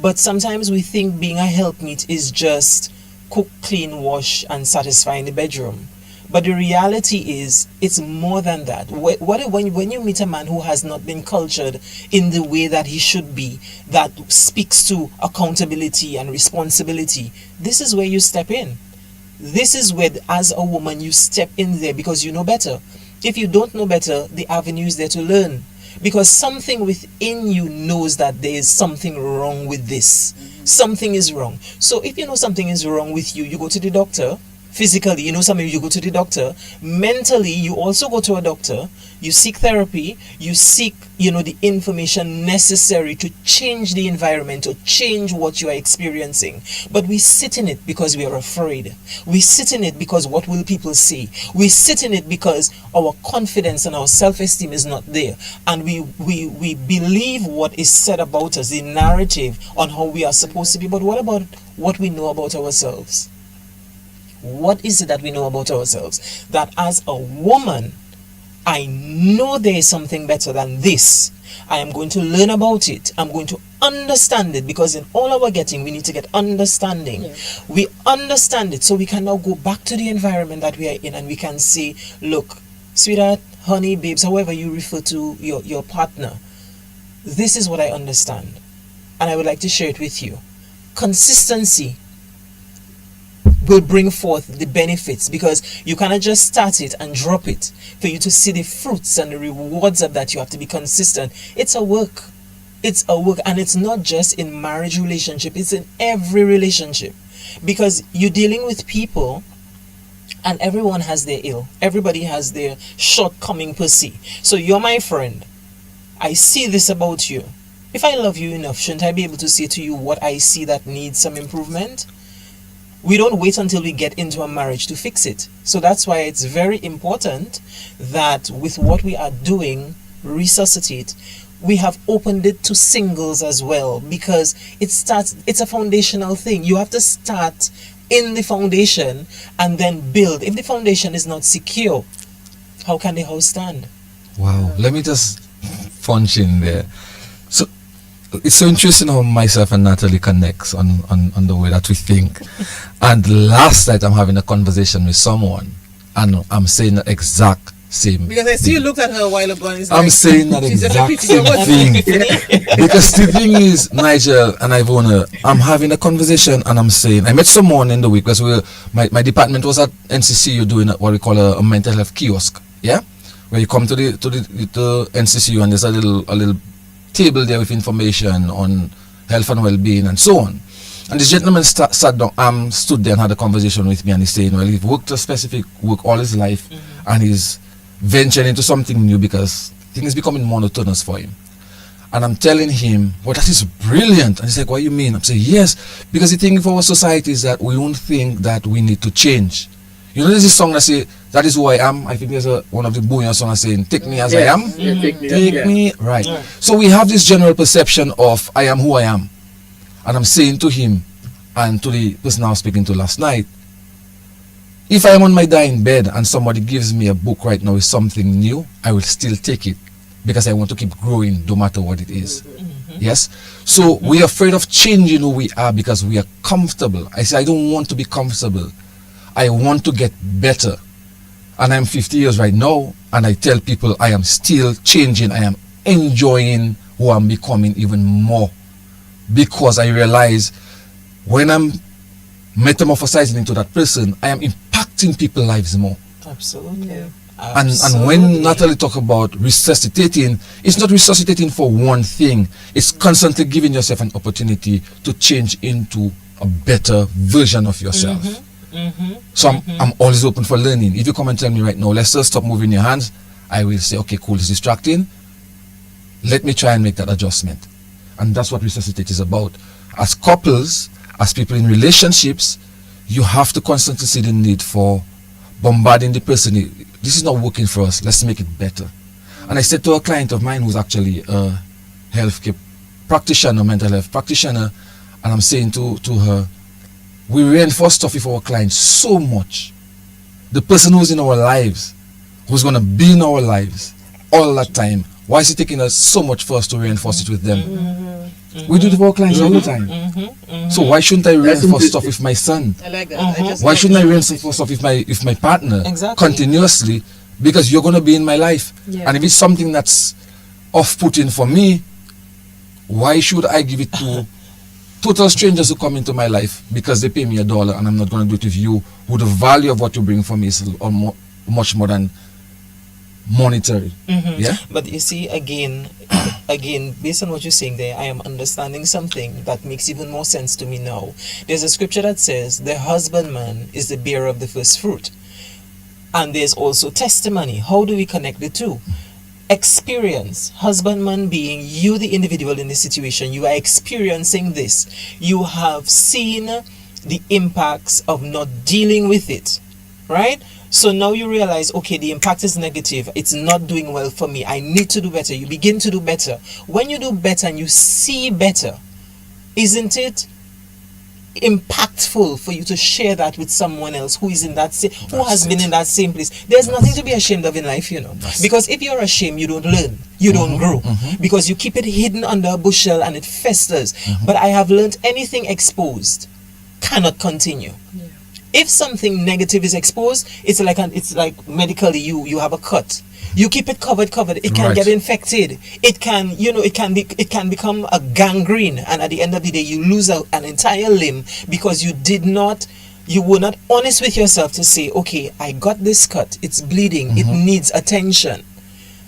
But sometimes we think being a helpmeet is just cook, clean, wash, and satisfy in the bedroom. But the reality is, it's more than that. When you meet a man who has not been cultured in the way that he should be, that speaks to accountability and responsibility, this is where you step in. This is where, as a woman, you step in there because you know better. If you don't know better, the avenue is there to learn. Because something within you knows that there is something wrong with this. Something is wrong. So if you know something is wrong with you, you go to the doctor. Physically, you know something, you go to the doctor. Mentally, you also go to a doctor. You seek therapy. You seek, the information necessary to change the environment, to change what you are experiencing. But we sit in it because we are afraid. We sit in it because what will people say? We sit in it because our confidence and our self-esteem is not there. And we believe what is said about us, the narrative on how we are supposed to be. But what about what we know about ourselves? What is it that we know about ourselves? That as a woman, I know there is something better than this. I am going to learn about it. I'm going to understand it, because in all our getting, we need to get understanding. Yeah. We understand it so we can now go back to the environment that we are in and we can say, look, sweetheart, honey, babes, however you refer to your partner, this is what I understand. And I would like to share it with you. Consistency will bring forth the benefits, because you cannot just start it and drop it. For you to see the fruits and the rewards of that, you have to be consistent. It's a work. It's a work, and it's not just in marriage relationship, it's in every relationship. Because you're dealing with people and everyone has their ill. Everybody has their shortcoming per se. So you're my friend. I see this about you. If I love you enough, shouldn't I be able to say to you what I see that needs some improvement? We don't wait until we get into a marriage to fix it. So that's why it's very important that with what we are doing, Resuscitate, we have opened it to singles as well, because it's a foundational thing. You have to start in the foundation and then build. If the foundation is not secure, how can the house stand? Wow. Let me just punch in there. So it's so interesting how myself and Natalie connects on the way that we think. And last night I'm having a conversation with someone and I'm saying the exact same because I see thing. you looked at her a while ago and it's I'm saying that exact same thing. Because the thing is, Nigel and Ivona, I'm having a conversation and I'm saying, I met someone in the week because my department was at NCCU doing what we call a mental health kiosk, yeah, where you come to the NCCU and there's a little table there with information on health and well-being and so on. And this gentleman sat down, stood there and had a conversation with me, and he's saying, well, he's worked a specific work all his life, and he's venturing into something new because things is becoming monotonous for him. And I'm telling him, well, that is brilliant. And he's like, what do you mean? I'm saying, yes, because the thing for our society is that we don't think that we need to change. You know, there's this song that say, that is who I am. I think there's one of the Booyah songs saying, take me as I am. Yeah, take me, right. Yeah. So we have this general perception of I am who I am. And I'm saying to him and to the person I was speaking to last night, if I am on my dying bed and somebody gives me a book right now with something new, I will still take it because I want to keep growing no matter what it is. Yes? So we're afraid of changing who we are because we are comfortable. I say I don't want to be comfortable. I want to get better. And I'm 50 years right now, and I tell people I am still changing. I am enjoying who I'm becoming even more, because I realize when I'm metamorphosizing into that person, I am impacting people's lives more. Absolutely. Yeah. And when Natalie talk about resuscitating, it's not resuscitating for one thing. It's constantly giving yourself an opportunity to change into a better version of yourself. So I'm always open for learning. If you come and tell me right now, let's just stop moving your hands, I will say, okay, cool, it's distracting. Let me try and make that adjustment. And that's what Resuscitate is about. As couples, as people in relationships, you have to constantly see the need for bombarding the person. This is not working for us, let's make it better. And I said to a client of mine who's actually a healthcare practitioner, mental health practitioner, and I'm saying to her, we reinforce stuff with our clients so much. The person who's in our lives, who's going to be in our lives all that time, why is it taking us so much for us to reinforce it with them? We do it with our clients all the time. So why shouldn't I reinforce stuff with my son? I like that. Why shouldn't I reinforce stuff with my partner continuously? Because you're going to be in my life. Yeah. And if it's something that's off-putting for me, why should I give it to total strangers who come into my life because they pay me $1 and I'm not going to do it with you, who the value of what you bring for me is much more than monetary. Yeah. But you see, again, based on what you're saying there, I am understanding something that makes even more sense to me now. There's a scripture that says the husbandman is the bearer of the first fruit, and there's also testimony. How do we connect the two? Experience, husbandman being you, the individual in this situation. You are experiencing this. You have seen the impacts of not dealing with it, right? So now you realize, okay, the impact is negative. It's not doing well for me. I need to do better. You begin to do better. When you do better and you see better, isn't it impactful for you to share that with someone else who is in that who has been in that same place? There's nothing to be ashamed of in life, you know. Because if you're ashamed, you don't learn, you don't grow, because you keep it hidden under a bushel and it festers. But I have learned anything exposed cannot continue. If something negative is exposed, it's like medically you have a cut. You keep it covered, it can get infected. It can, it can become a gangrene, and at the end of the day you lose an entire limb because you were not honest with yourself to say, okay, I got this cut, it's bleeding, it needs attention.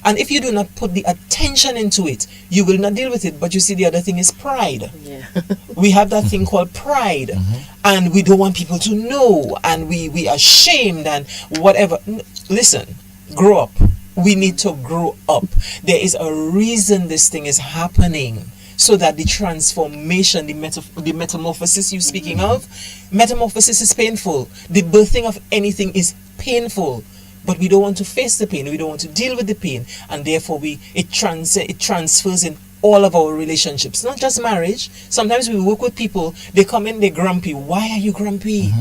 And if you do not put the attention into it, you will not deal with it. But you see, the other thing is pride. Yeah. We have that thing called pride. And we don't want people to know. And we are ashamed and whatever. Listen, grow up. We need to grow up. There is a reason this thing is happening. So that the transformation, the metamorphosis you're speaking of, metamorphosis is painful. The birthing of anything is painful. But we don't want to face the pain. We don't want to deal with the pain. And therefore, it transfers in all of our relationships. Not just marriage. Sometimes we work with people. They come in, they're grumpy. Why are you grumpy?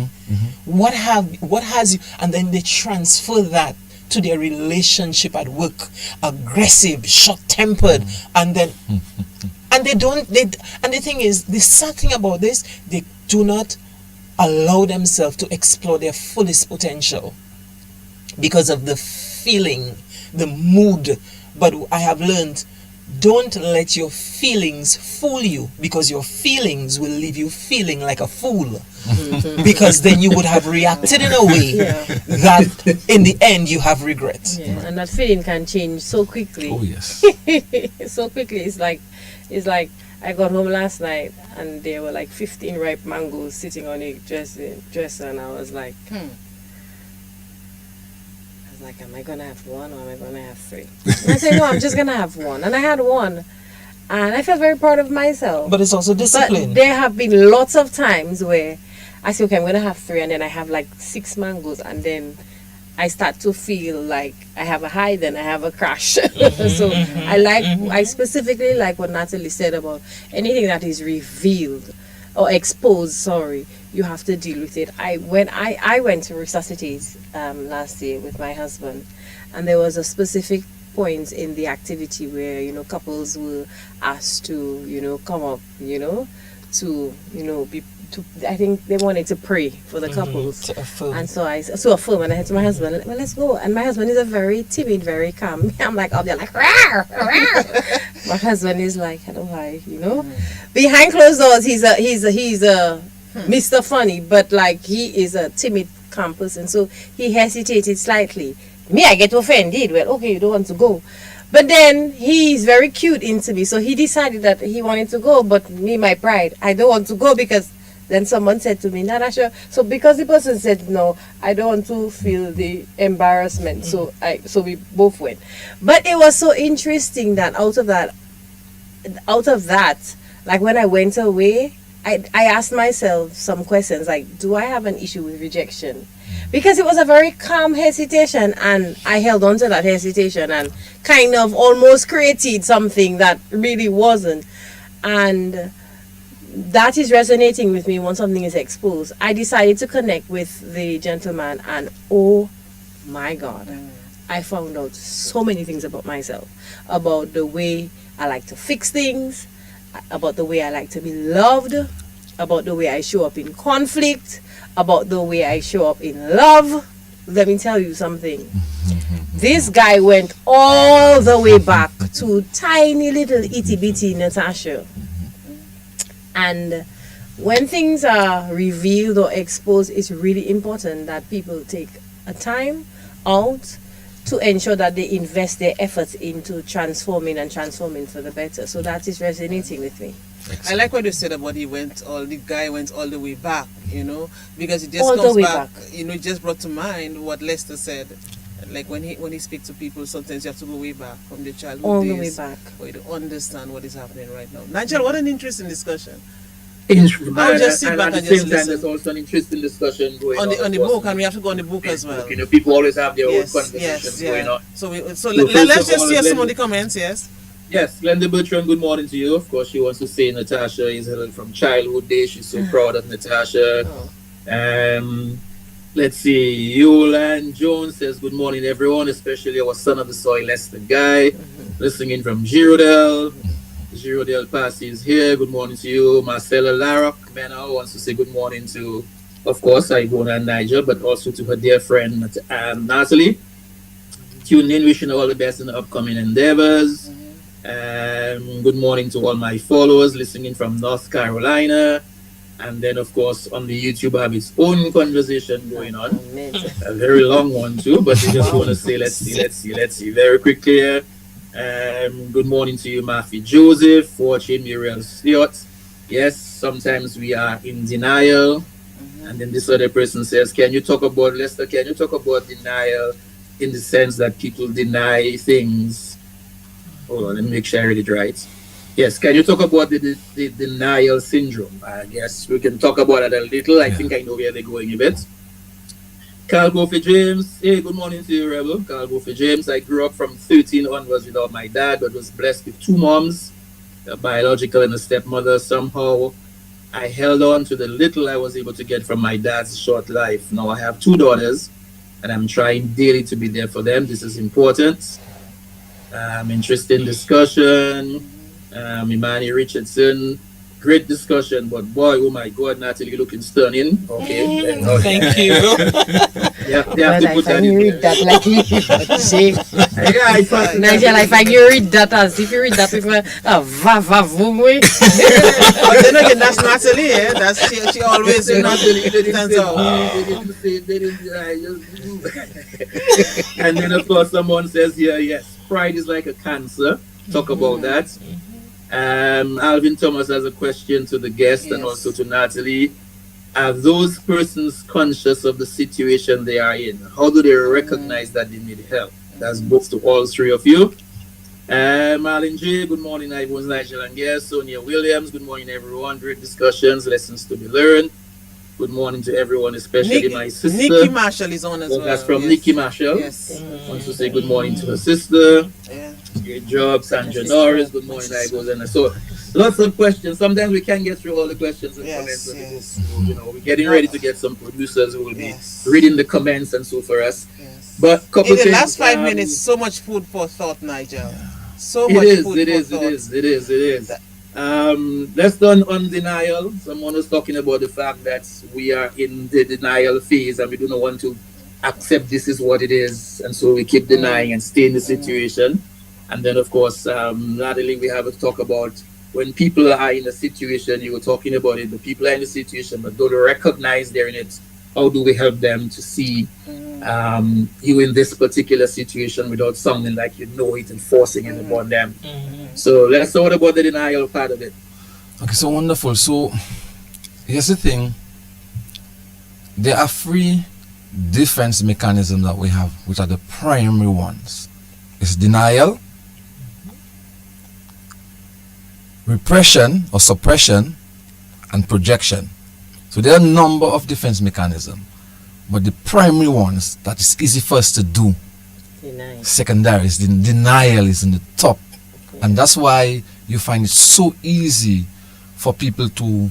What has you? And then they transfer that to their relationship at work. Aggressive, short-tempered. And then... and and the thing is, the sad thing about this, they do not allow themselves to explore their fullest potential. Because of the feeling, the mood. But I have learned, don't let your feelings fool you, because your feelings will leave you feeling like a fool. Because then you would have reacted in a way that in the end you have regret. Yeah, and that feeling can change so quickly. Oh yes. So quickly. It's like I got home last night and there were like 15 ripe mangoes sitting on a dresser, and I was like, am I gonna have one or am I gonna have three? And I said, no, I'm just gonna have one. And I had one, and I felt very proud of myself. But it's also discipline. But there have been lots of times where I say, okay, I'm gonna have three, and then I have like 6 mangoes, and then I start to feel like I have a high, then I have a crash. So I specifically like what Natalie said about anything that is revealed or exposed, you have to deal with it. I went to Resuscitate last year with my husband, and there was a specific point in the activity where couples were asked to come up I think they wanted to pray for the couples to affirm. And so I affirm, and I said to my husband, well, let's go. And my husband is a very timid, very calm. I'm like up there like rawr, rawr. My husband is like, hello, hi, behind closed doors he's a Mr. Funny, but like he is a timid, calm person. So he hesitated slightly. Me, I get offended. Well, okay, you don't want to go. But then he's very cute into me. So he decided that he wanted to go. But me, my pride, I don't want to go, because then someone said to me, Natasha, so because the person said no, I don't want to feel the embarrassment. So we both went. But it was so interesting that out of that, like when I went away, I asked myself some questions like, do I have an issue with rejection? Because it was a very calm hesitation, and I held on to that hesitation and kind of almost created something that really wasn't. And that is resonating with me when something is exposed. I decided to connect with the gentleman, and oh my God, I found out so many things about myself, about the way I like to fix things, about the way I like to be loved, about the way I show up in conflict, about the way I show up in love. Let me tell you something. This guy went all the way back to tiny little itty bitty Natasha. And when things are revealed or exposed, it's really important that people take a time out to ensure that they invest their efforts into transforming for the better. So that is resonating with me. I like what you said about the guy went all the way back, because it just All the comes way back, back. it just brought to mind what Lester said. Like when he speaks to people, sometimes you have to go way back from the childhood All the days way back. for you to understand what is happening right now. Nigel, what an interesting discussion. I'll just sit back at the and same just time, listen. there's also an interesting discussion going On the of course, book, and we have to go on the book as well. People always have their own Yes, conversations going on. So first let's of just all, hear some Glenda- of the comments. Yes. Yes, Glenda Bertrand, good morning to you. Of course, she wants to say Natasha is from childhood days. She's so proud of Natasha. Let's see. Yolan Jones says, good morning, everyone, especially our son of the soil, Lester Guy. Listening in from Girodel. Girodel Passy is here. Good morning to you. Marcella Larrock Mena wants to say good morning to, of course, Ibona and Nigel, but also to her dear friend Natalie. Tune in, wishing her all the best in the upcoming endeavors. Good morning to all my followers listening from North Carolina. And then, of course, on the YouTube, I have its own conversation going on. A very long one, too, but I just want to say, let's see. Very quickly here. Good morning to you, Matthew Joseph, watching Muriel Stewart. Yes, sometimes we are in denial. And then this other person says, Lester, can you talk about denial in the sense that people deny things? Hold on, let me make sure I read it right. Yes, can you talk about the denial syndrome? I guess we can talk about it a little. I think I know where they're going a bit. Carl Goffey James, hey, good morning to you, Rebel. Carl Goffey James, I grew up from 13 onwards without my dad, but was blessed with two moms, a biological and a stepmother. Somehow, I held on to the little I was able to get from my dad's short life. Now I have two daughters, and I'm trying daily to be there for them. This is important. Interesting discussion. Imani Richardson, great discussion, but boy, oh my God, Natalie, you're looking stunning. Okay. Thank you. They have to put that in read that like there. Nigel, I find you read that as if you read that with a va-va-voom. But then again, that's Natalie, eh? That's she always Natalie, stands out. And then, of course, someone says here, yes, pride is like a cancer. Talk about that. Alvin Thomas has a question to the guest and also to Natalie. Are those persons conscious of the situation they are in? How do they recognize that they need help? That's both to all three of you. Marlon J, good morning. I was Nigel and guest. Sonia Williams, good morning, everyone. Great discussions, lessons to be learned. Good morning to everyone, especially my sister. Nikki Marshall is on as well. That's from Nikki Marshall. Yes. Wants to say good morning to her sister. Yeah. Great job, Sandra Norris. Good morning, Igos. And so, lots of questions. Sometimes we can't get through all the questions and comments. We're getting ready to get some producers who will be reading the comments and so for us. Yes. But couple in the things, last 5 minutes, so much food for thought, Nigel. So it much is, food it for is, thought. it is. Let's done on denial. Someone was talking about the fact that we are in the denial phase and we do not want to accept this is what it is, and so we keep denying and stay in the situation. And then, of course, Natalie, we have to talk about when people are in a situation. You were talking about it. The people are in the situation, but don't recognize they're in it. How do we help them to see you in this particular situation without sounding like you know it and forcing it upon them? So let's talk about the denial part of it. Okay, so wonderful. So here's the thing. There are three defense mechanisms that we have, which are the primary ones. It's denial, repression or suppression, and projection. So there are a number of defense mechanisms, but the primary ones that is easy for us to do, secondary, is the denial is in the top. And that's why you find it so easy for people to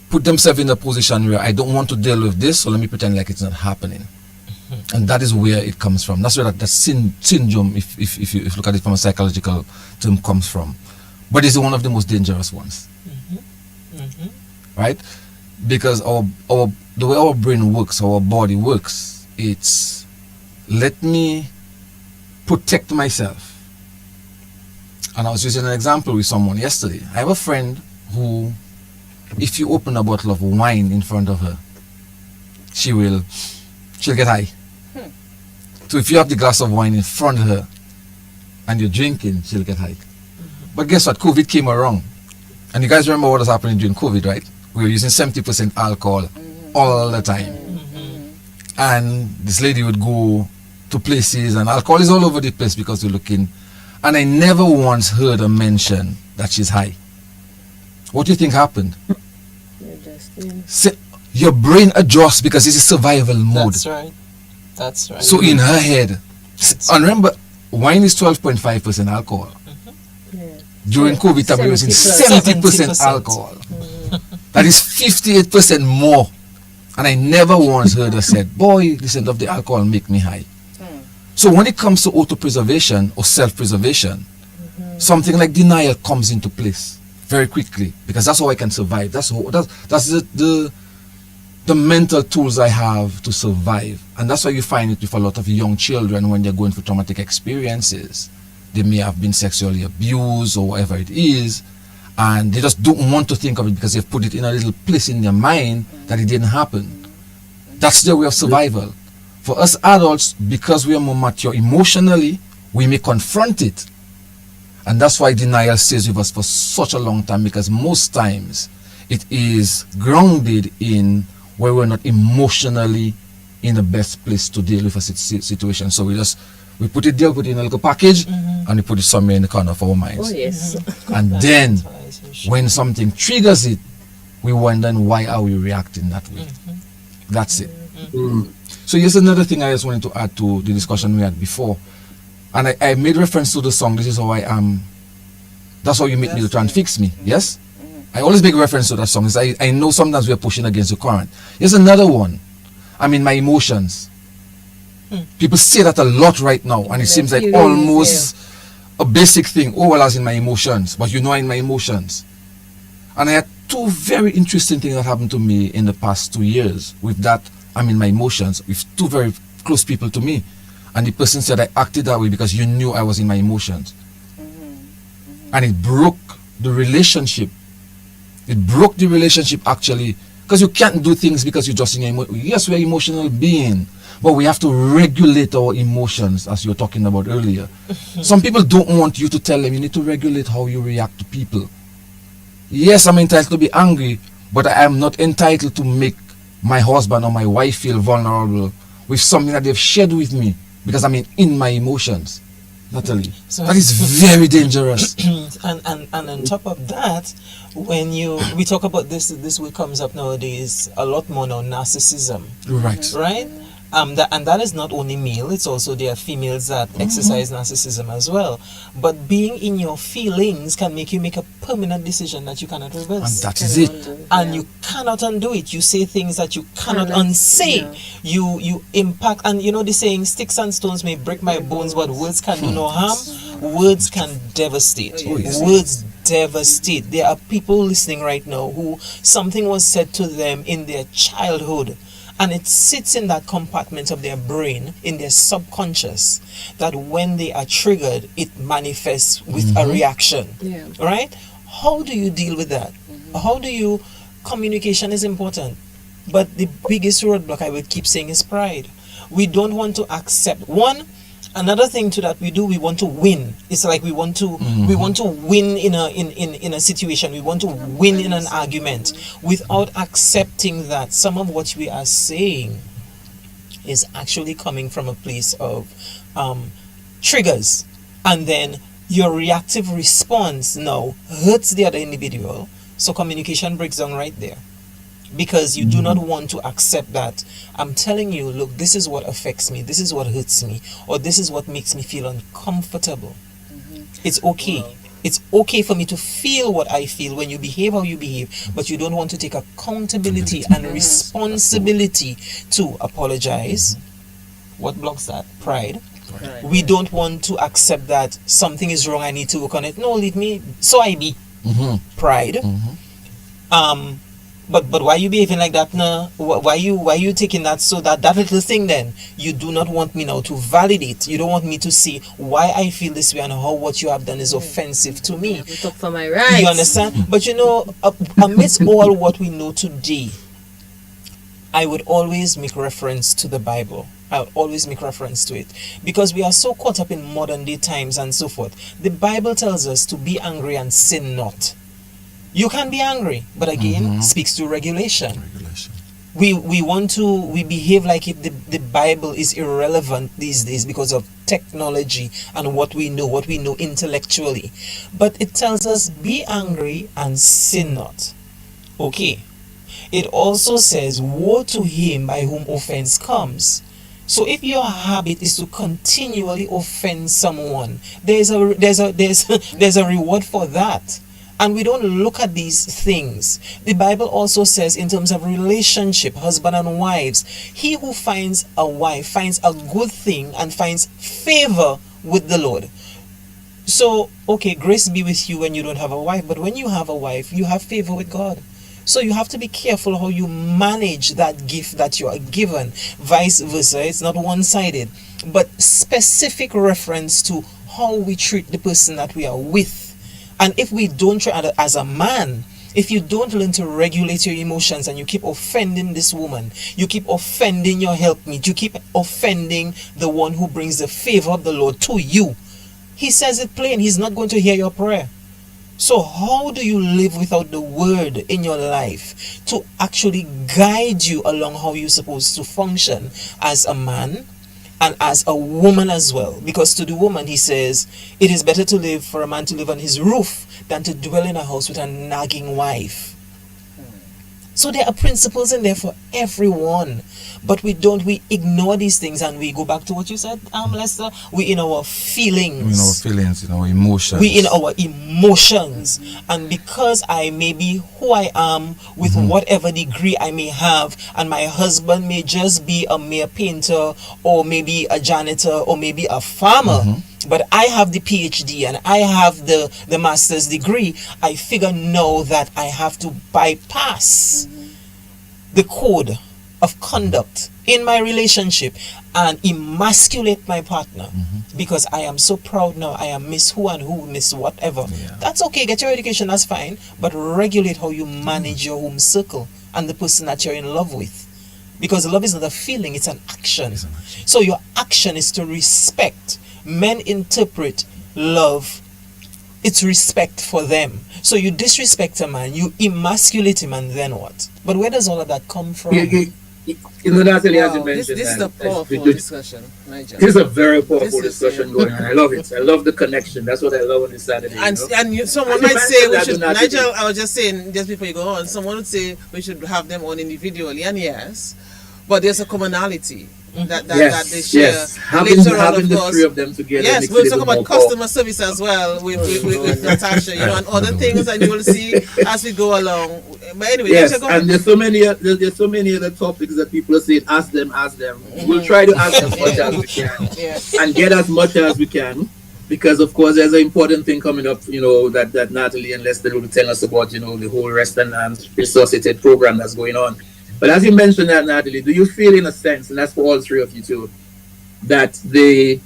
put themselves in a position where I don't want to deal with this, so let me pretend like it's not happening. And that is where it comes from. That's where that syndrome, if you look at it from a psychological term, comes from. But it's one of the most dangerous ones. Right? Because the way our brain works, our body works, it's let me protect myself. And I was using an example with someone yesterday. I have a friend who, if you open a bottle of wine in front of her, she'll get high. So if you have the glass of wine in front of her and you're drinking, she'll get high. But guess what? COVID came around. And you guys remember what was happening during COVID, right? We were using 70% alcohol all the time. And this lady would go to places and alcohol is all over the place because we're looking. And I never once heard her mention that she's high. What do you think happened? Your brain adjusts because it's a survival mode. That's right. That's right. So in her head, and remember, wine is 12.5% alcohol. During COVID time, we was in 70% alcohol. That is 58% more. And I never once heard her said, boy, listen, of the alcohol make me high. So when it comes to auto-preservation or self-preservation, something like denial comes into place very quickly, because that's how I can survive. That's the mental tools I have to survive. And that's why you find it with a lot of young children when they're going through traumatic experiences. They may have been sexually abused or whatever it is, and they just don't want to think of it because they've put it in a little place in their mind that it didn't happen. That's their way of survival. For us adults, because we are more mature emotionally, we may confront it. And that's why denial stays with us for such a long time, because most times it is grounded in where we're not emotionally in the best place to deal with a situation. So we put it there, put it in a little package, and we put it somewhere in the corner of our minds. Oh, yes. And then when something triggers it, we wonder why are we reacting that way. That's it. So here's another thing I just wanted to add to the discussion we had before. And I made reference to the song, This Is How I Am. That's how you make me to try and fix me. Yes? I always make reference to that song. I know sometimes we're pushing against the current. Here's another one. I'm in my emotions. People say that a lot right now, and it seems like almost a basic thing. Oh, well, I was in my emotions, but you know I'm in my emotions. And I had two very interesting things that happened to me in the past 2 years with that I'm in my emotions, with two very close people to me. And the person said I acted that way because you knew I was in my emotions. And it broke the relationship. It broke the relationship actually, because you can't do things because you're just in your emotions. Yes, we're emotional being, but we have to regulate our emotions, as you were talking about earlier. Some people don't want you to tell them you need to regulate how you react to people. Yes, I'm entitled to be angry, but I am not entitled to make my husband or my wife feel vulnerable with something that they've shared with me because I'm in my emotions. Natalie, so that is very dangerous. and on top of that, when we talk about this word comes up nowadays a lot more now, narcissism. Right? That is not only male, it's also there are females that exercise narcissism as well. But being in your feelings can make you make a permanent decision that you cannot reverse. And that is it. And you cannot undo it. You say things that you cannot unsay. You impact, and you know the saying, sticks and stones may break my bones, but words can do no harm. Words can devastate. Words devastate. There are people listening right now who something was said to them in their childhood, and it sits in that compartment of their brain, in their subconscious, that when they are triggered, it manifests with a reaction. Right? How do you deal with that? How do you... Communication is important. But the biggest roadblock I would keep saying is pride. We don't want to accept. Another thing to that we do, we want to win. It's like we want to win in a situation. We want to win in an argument without accepting that some of what we are saying is actually coming from a place of triggers, and then your reactive response now hurts the other individual. So communication breaks down right there. Because you do not want to accept that. I'm telling you, look, this is what affects me, this is what hurts me, or this is what makes me feel uncomfortable. It's okay. Wow. It's okay for me to feel what I feel when you behave how you behave, but you don't want to take accountability and responsibility to apologize. What blocks that? Pride. We don't want to accept that something is wrong, I need to work on it. No, leave me, so I be. Pride. But why you behaving like that now? Why you taking that so that little thing then? You do not want me now to validate. You don't want me to see why I feel this way and how what you have done is offensive to me. We talk for my rights. You understand? But you know, amidst all what we know today, I would always make reference to the Bible. I would always make reference to it. Because we are so caught up in modern day times and so forth. The Bible tells us to be angry and sin not. You can be angry, but again, speaks to regulation. We behave like if the Bible is irrelevant these days because of technology and what we know intellectually. But it tells us, be angry and sin not. Okay. It also says, woe to him by whom offense comes. So if your habit is to continually offend someone, there's a reward for that. And we don't look at these things. The Bible also says in terms of relationship, husband and wives, he who finds a wife finds a good thing and finds favor with the Lord. So, okay, grace be with you when you don't have a wife, but when you have a wife, you have favor with God. So you have to be careful how you manage that gift that you are given. Vice versa, it's not one-sided, but specific reference to how we treat the person that we are with. And if we don't try, as a man, if you don't learn to regulate your emotions and you keep offending this woman, you keep offending your helpmeet, you keep offending the one who brings the favor of the Lord to you, he says it plain, he's not going to hear your prayer. So how do you live without the word in your life to actually guide you along how you're supposed to function as a man and as a woman as well? Because to the woman, he says, it is better to live for a man to live on his roof than to dwell in a house with a nagging wife. So there are principles in there for everyone. But we ignore these things and we go back to what you said, Lester. We in our feelings. In our emotions. We in our emotions. And because I may be who I am with whatever degree I may have, and my husband may just be a mere painter or maybe a janitor or maybe a farmer, but I have the PhD and I have the master's degree, I figure now that I have to bypass the code of conduct in my relationship and emasculate my partner because I am so proud now. I am Miss Who and Who, Miss whatever. Yeah. That's okay. Get your education. That's fine. But regulate how you manage your home circle and the person that you're in love with. Because love is not a feeling. It's an action. So your action is to respect. Men interpret love, it's respect for them. So you disrespect a man, you emasculate him, and then what? But where does all of that come from? You know, Natalie, as you mentioned, this is a powerful discussion, Nigel. This is a very powerful discussion going on. I love it. I love the connection. That's what I love on this Saturday. Someone might say we should, Nigel, I was just saying, just before you go on, someone would say we should have them on individually, and yes, but there's a commonality. That they share. Yes. Having the three of them together. Yes, we'll talk about customer service as well with Natasha, and other things, and you will see as we go along. But anyway, yes, and there's so many other topics that people are saying, ask them. We'll try to ask as much as we can and get as much as we can, because of course there's an important thing coming up, that Natalie and Lester will tell us about, the whole Rest and Resuscitate program that's going on. But as you mentioned that, Natalie, do you feel in a sense, and that's for all three of you too, that the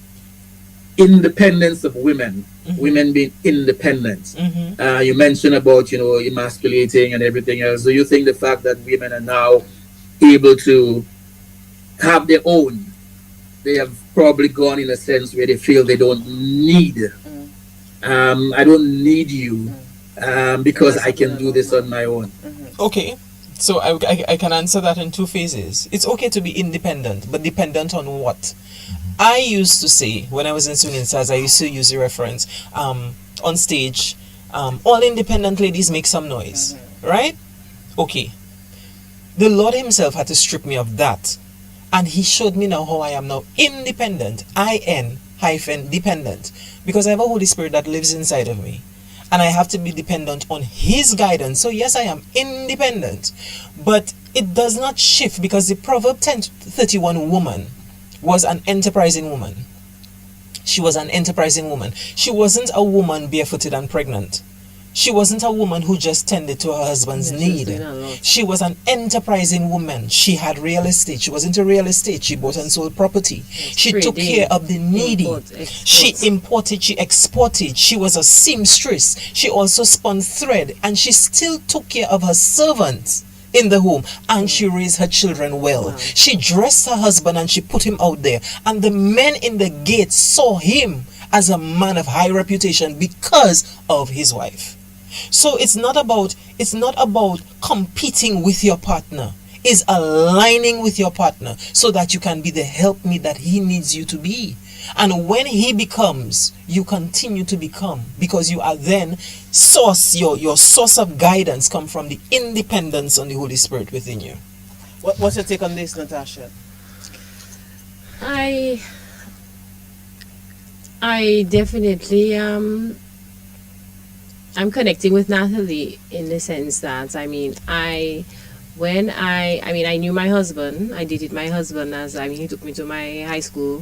independence of women, women being independent, you mentioned about, emasculating and everything else. Do you think the fact that women are now able to have their own, they have probably gone in a sense where they feel they don't need, I don't need you because I can do this on my own? Okay. So I can answer that in two phases. It's okay to be independent, but dependent on what? I used to say, when I was in swinging stars, I used to use the reference on stage, all independent ladies make some noise, right? Okay. The Lord himself had to strip me of that. And he showed me now how I am now independent, IN-dependent, because I have a Holy Spirit that lives inside of me. And I have to be dependent on his guidance. So yes, I am independent. But it does not shift, because the Proverb 10:31 woman was an enterprising woman. She was an enterprising woman. She wasn't a woman barefooted and pregnant. She wasn't a woman who just tended to her husband's need. She was an enterprising woman. She had real estate. She was into real estate. She bought and sold property. She took care of the needy. She imported, she exported. She was a seamstress. She also spun thread, and she still took care of her servants in the home, and she raised her children well. Wow. She dressed her husband and she put him out there, and the men in the gate saw him as a man of high reputation because of his wife. So it's not about competing with your partner. It's aligning with your partner so that you can be the helpmeet that he needs you to be. And when he becomes, you continue to become, because you are then your source of guidance come from the independence on the Holy Spirit within you. What's your take on this, Natasha? I definitely I'm connecting with Natalie in the sense that I knew my husband. I dated my husband he took me to my high school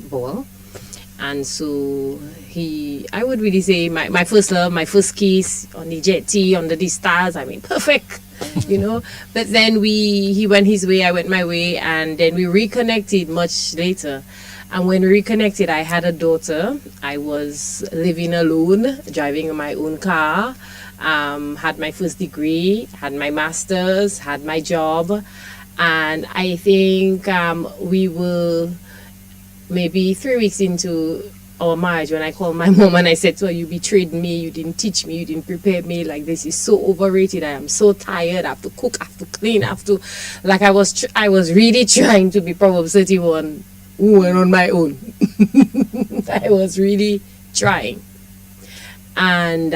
ball, and so I would really say my first love, my first kiss on the jetty under the stars. Perfect, But then he went his way, I went my way, and then we reconnected much later. And when we reconnected, I had a daughter. I was living alone, driving my own car, had my first degree, had my master's, had my job. And I think we were maybe 3 weeks into our marriage when I called my mom and I said to her, "You betrayed me, you didn't teach me, you didn't prepare me. Like, this is so overrated. I am so tired. I have to cook, I have to clean, I have to..." Like, I was really trying to be Proverbs 31 woman on my own. I was really trying. And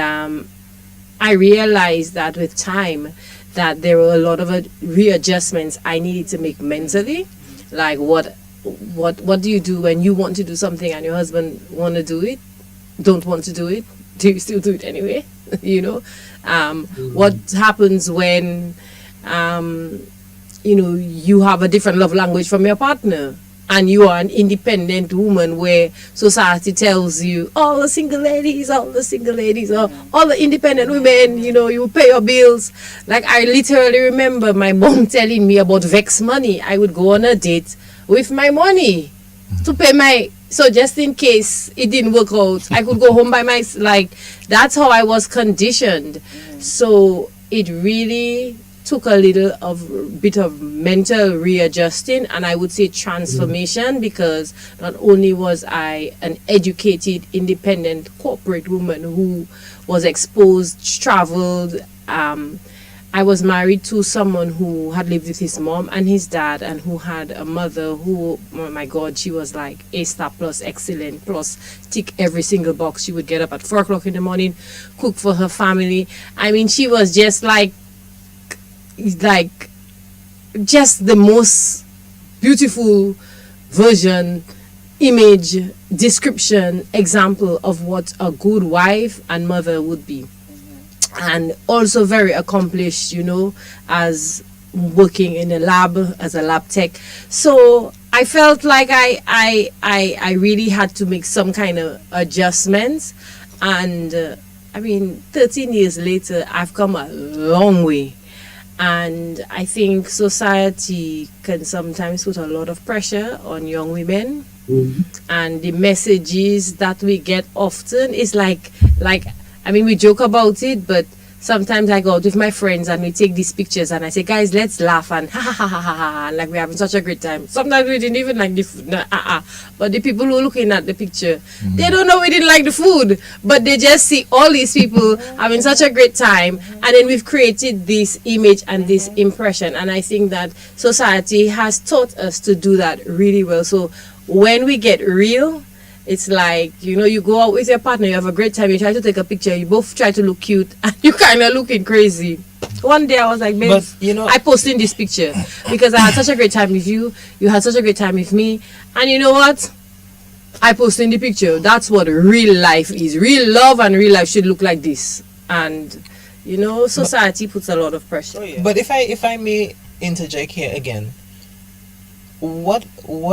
I realized that with time that there were a lot of readjustments I needed to make mentally. Like, what do you do when you want to do something and your husband don't want to do it? Do you still do it anyway? What happens when you have a different love language from your partner? And you are an independent woman where society tells you, all the single ladies, or all the independent women, you pay your bills. Like, I literally remember my mom telling me about Vex money. I would go on a date with my money to pay so just in case it didn't work out, I could go home by that's how I was conditioned. So it really took a bit of mental readjusting, and I would say transformation, because not only was I an educated, independent corporate woman who was exposed, traveled, I was married to someone who had lived with his mom and his dad, and who had a mother who, oh my God, she was like A-star plus, excellent plus, tick every single box. She would get up at 4 o'clock in the morning, cook for her family. She was just just the most beautiful version, image, description, example of what a good wife and mother would be. And also very accomplished, as working in a lab, as a lab tech. So I felt like I really had to make some kind of adjustments. And 13 years later, I've come a long way. And I think society can sometimes put a lot of pressure on young women. And the messages that we get often is we joke about it, but sometimes I go out with my friends and we take these pictures and I say, guys, let's laugh and ha ha ha ha ha, ha, like we're having such a great time. Sometimes we didn't even like the food, but the people who are looking at the picture, they don't know we didn't like the food, but they just see all these people having such a great time, and then we've created this image and this impression. And I think that society has taught us to do that really well. So when we get real, it's like, you know, you go out with your partner, you have a great time, you try to take a picture, you both try to look cute, and you kind of looking crazy. One day I was like, babe, But, you know, I posted this picture because I had such a great time with you, you had such a great time with me, and you know what? I posted the picture. That's what real life is. Real love and real life should look like this. And, you know, society puts a lot of pressure. Oh, yeah. But if I may interject here again, what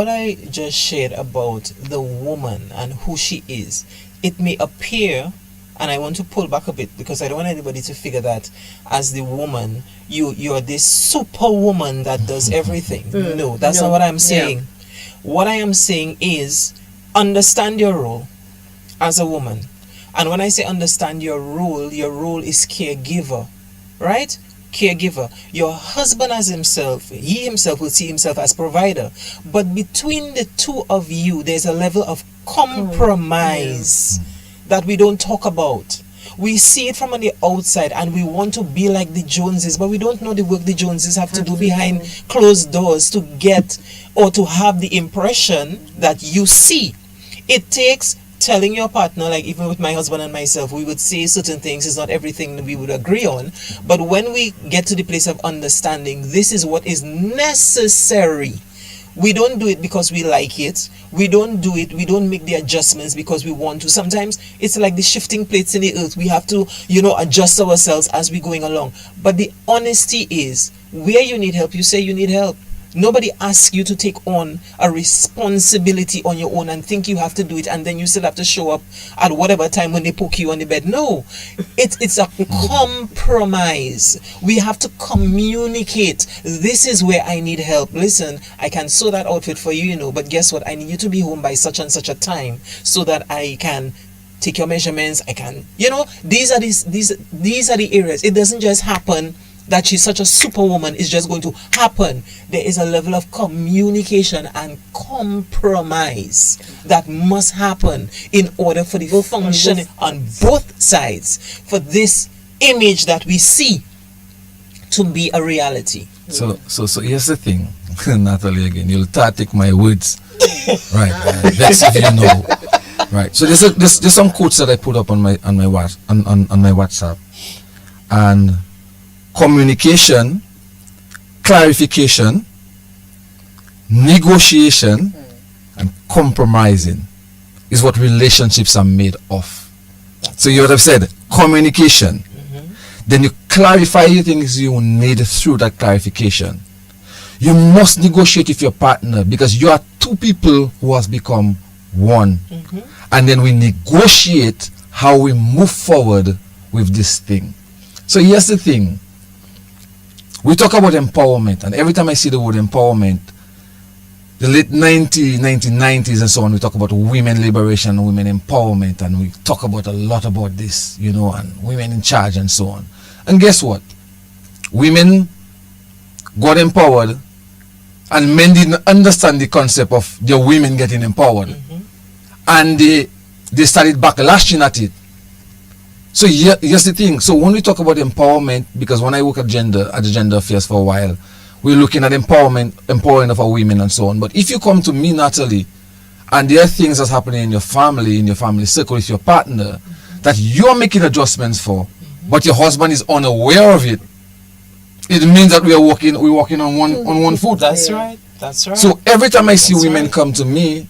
I just shared about the woman and who she is, it may appear, and I want to pull back a bit because I don't want anybody to figure that as the woman you're this superwoman that does everything. No, that's not what I'm saying. Yeah. What I am saying is understand your role as a woman. And when I say understand your role is caregiver, right? Caregiver. Your husband as himself, he himself will see himself as provider. But between the two of you, there's a level of compromise that we don't talk about. We see it from on the outside and we want to be like the Joneses, but we don't know the work the Joneses have to do behind closed doors to get or to have the impression that you see. It takes telling your partner, like even with my husband and myself, we would say certain things, it's not everything that we would agree on, but when we get to the place of understanding, this is what is necessary. We don't do it because we like it. We don't do it, we don't make the adjustments because we want to. Sometimes it's like the shifting plates in the earth. We have to, you know, adjust ourselves as we're going along. But the honesty is, where you need help, you say you need help. Nobody asks you to take on a responsibility on your own and think you have to do it, and then you still have to show up at whatever time when they poke you on the bed. No, it's a compromise. We have to communicate. This is where I need help. Listen, I can sew that outfit for you, you know, but guess what? I need you to be home by such and such a time so that I can take your measurements. I can, you know, these are the areas. It doesn't just happen that she's such a superwoman is just going to happen. There is a level of communication and compromise that must happen in order for the function on both sides for this image that we see to be a reality. So here's the thing, Natalie, again, you'll take my words, right? That's if you know, right? So there's some quotes that I put up on my WhatsApp, and communication, clarification, negotiation, and compromising is what relationships are made of. So you would have said communication. Then you clarify the things you need through that clarification. You must negotiate with your partner because you are two people who has become one. And then we negotiate how we move forward with this thing. So here's the thing. We talk about empowerment, and every time I see the word empowerment, the late 1990s and so on, we talk about women liberation and women empowerment, and we talk about a lot about this, you know, and women in charge and so on. And guess what? Women got empowered, and men didn't understand the concept of the women getting empowered. And they started backlashing at it. So here's the thing. So when we talk about empowerment, because when I work at the gender affairs for a while, we're looking at empowering of our women and so on. But if you come to me, Natalie, and there are things that's happening in your family circle with your partner that you're making adjustments for, but your husband is unaware of it, it means that we're walking on one foot. That's right. That's right. So every time I see women come to me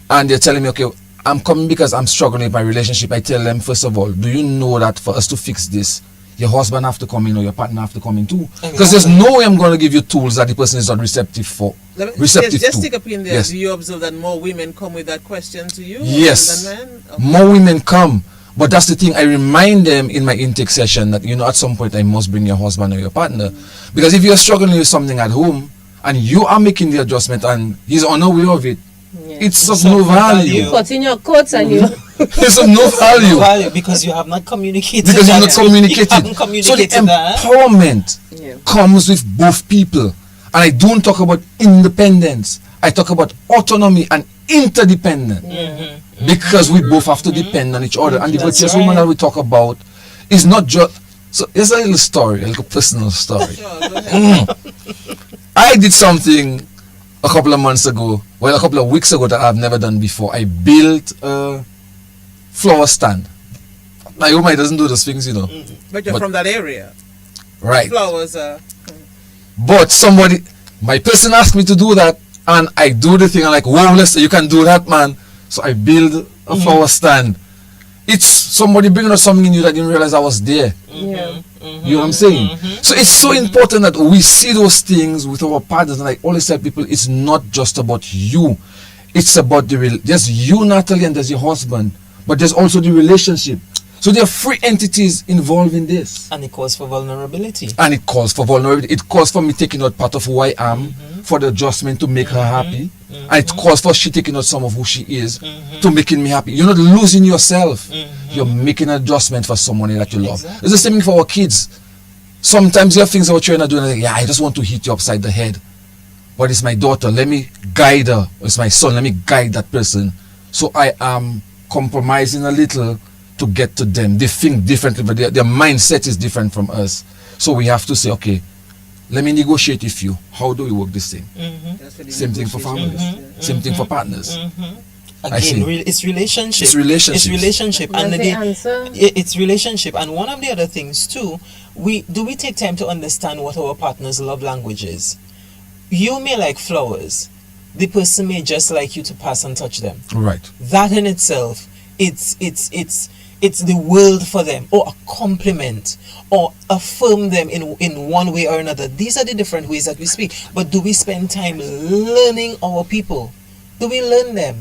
and they're telling me, okay, I'm coming because I'm struggling with my relationship, I tell them, first of all, do you know that for us to fix this, your husband have to come in or your partner have to come in too? Because there's no way I'm going to give you tools that the person is not receptive for. Just take a pin there. Yes. Do you observe that more women come with that question to you yes. than men? Okay. More women come. But that's the thing, I remind them in my intake session that, you know, at some point I must bring your husband or your partner. Because if you're struggling with something at home and you are making the adjustment and he's unaware of it, it's of no value. You cut in your coats and you. It's of no value. Because you have not communicated. Because you have not communicated. You haven't communicated so the empowerment comes with both people. And I don't talk about independence. I talk about autonomy and interdependence. Because we both have to depend on each other. And the virtuous woman that we talk about is not just... So here's a little story, a little personal story. I did something a couple of months ago, well, a couple of weeks ago that I've never done before. I built a flower stand. Now, you might doesn't do those things, you know. But you're from that area. Right. Flowers But somebody, my person asked me to do that, and I do the thing. I'm like, wow, listen, you can do that, man. So I build a flower stand. It's somebody bringing out something in you that didn't realize I was there. You know what I'm saying? So it's so important that we see those things with our partners. And I always tell people, it's not just about you. It's about there's you, Natalie, and there's your husband. But there's also the relationship. So there are three entities involved in this. And it calls for vulnerability. And it calls for vulnerability. It calls for me taking out part of who I am for the adjustment to make her happy. And it calls for she taking out some of who she is to making me happy. You're not losing yourself. You're making an adjustment for someone that you love. Exactly. It's the same thing for our kids. Sometimes you have things our children are doing and I just want to hit you upside the head. But it's my daughter. Let me guide her. It's my son. Let me guide that person. So I am compromising a little to get to them. They think differently, but their mindset is different from us. So we have to say, okay, let me negotiate with you. How do we work this thing? Same thing for families. Same thing for partners. Again, it's relationship. It's relationship. It's relationship. That's the answer. It's relationship. And one of the other things too, we take time to understand what our partner's love language is. You may like flowers. The person may just like you to pass and touch them. Right. That in itself, it's the world for them, or a compliment, or affirm them in one way or another. These are the different ways that we speak. But do we spend time learning our people? Do we learn them?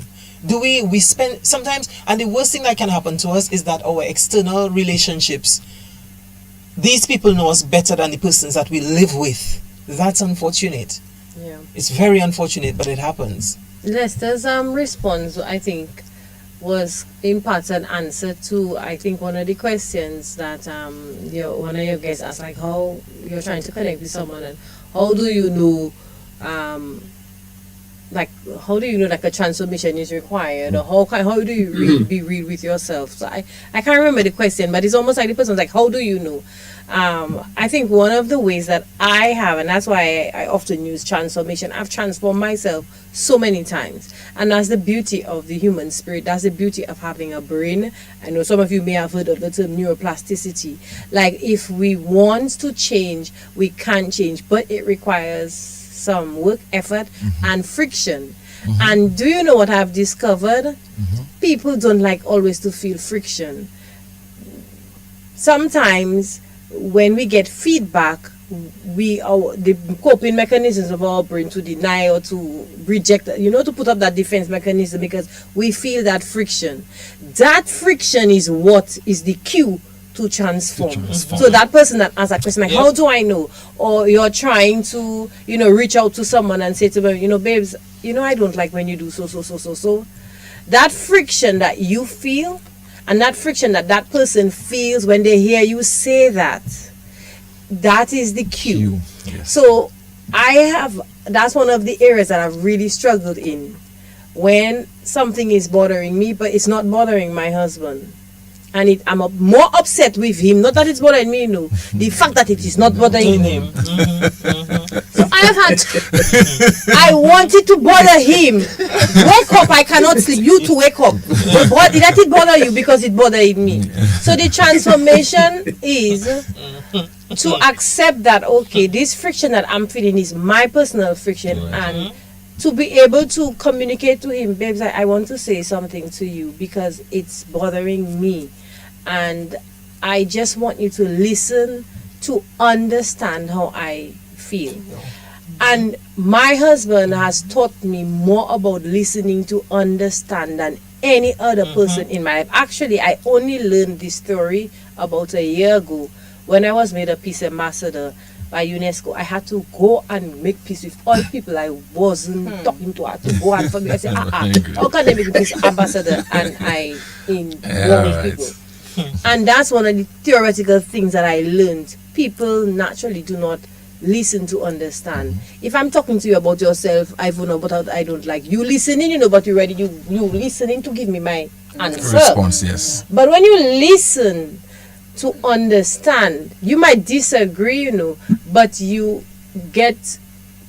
Do we spend sometimes? And the worst thing that can happen to us is that our external relationships, these people know us better than the persons that we live with. That's unfortunate. Yeah. It's very unfortunate, but it happens. Lester's response, I think, was in part an answer to, I think, one of the questions that one of your guests asked, like how you're trying to connect with someone and how do you know like a transformation is required, or how do you be real with yourself? So I can't remember the question, but it's almost like the person's like, how do you know? I think one of the ways that I have, and that's why I often use transformation, I've transformed myself so many times, and that's the beauty of the human spirit. That's the beauty of having a brain. I know some of you may have heard of the term neuroplasticity. Like, if we want to change, we can change, but it requires some work, effort, and friction. And do you know what I've discovered? People don't like always to feel friction. Sometimes when we get feedback, the coping mechanisms of our brain to deny or to reject, to put up that defense mechanism, because we feel that friction. That friction is what is the cue to transform. So that person that asks that question, like, how do I know? Or you're trying to, reach out to someone and say to them, babes, I don't like when you do so. That friction that you feel, and that friction that person feels when they hear you say that is the cue. Yes. So that's one of the areas that I've really struggled in. When something is bothering me, but it's not bothering my husband. And I'm more upset with him, not that it's bothering me, the fact that it is not bothering him. So I wanted to bother him. Wake up, I cannot sleep. You to wake up. Let it bother you because it bothered me. So the transformation is to accept that, okay, this friction that I'm feeling is my personal friction, and to be able to communicate to him, babes, I want to say something to you because it's bothering me. And I just want you to listen to understand how I feel. And my husband has taught me more about listening to understand than any other person in my life. Actually, I only learned this story about a year ago when I was made a peace ambassador. by UNESCO, I had to go and make peace with all people I wasn't talking to. I had to go and for me. I said, how can I make peace ambassador and I in war with people? And that's one of the theoretical things that I learned. People naturally do not listen to understand. If I'm talking to you about yourself, I don't know, but I don't like you listening, but you're ready. You listening to give me my answer. Response, yes. But when you listen to understand, you might disagree, but you get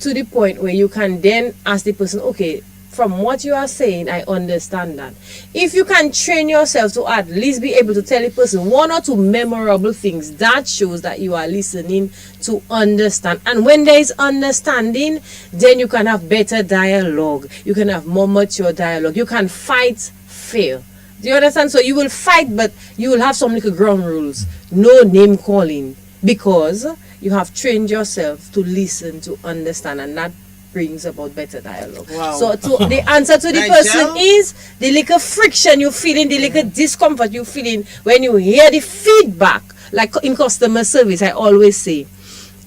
to the point where you can then ask the person, okay, from what you are saying, I understand that. If you can train yourself to at least be able to tell a person one or two memorable things, that shows that you are listening to understand. And when there is understanding, then you can have better dialogue. You can have more mature dialogue. You can fight fair. Do you understand? So you will fight, but you will have some little ground rules. No name calling, because you have trained yourself to listen, to understand, and that brings about better dialogue. Wow. So the answer to the person is the little friction you feeling, the little discomfort you feeling when you hear the feedback. Like in customer service, I always say,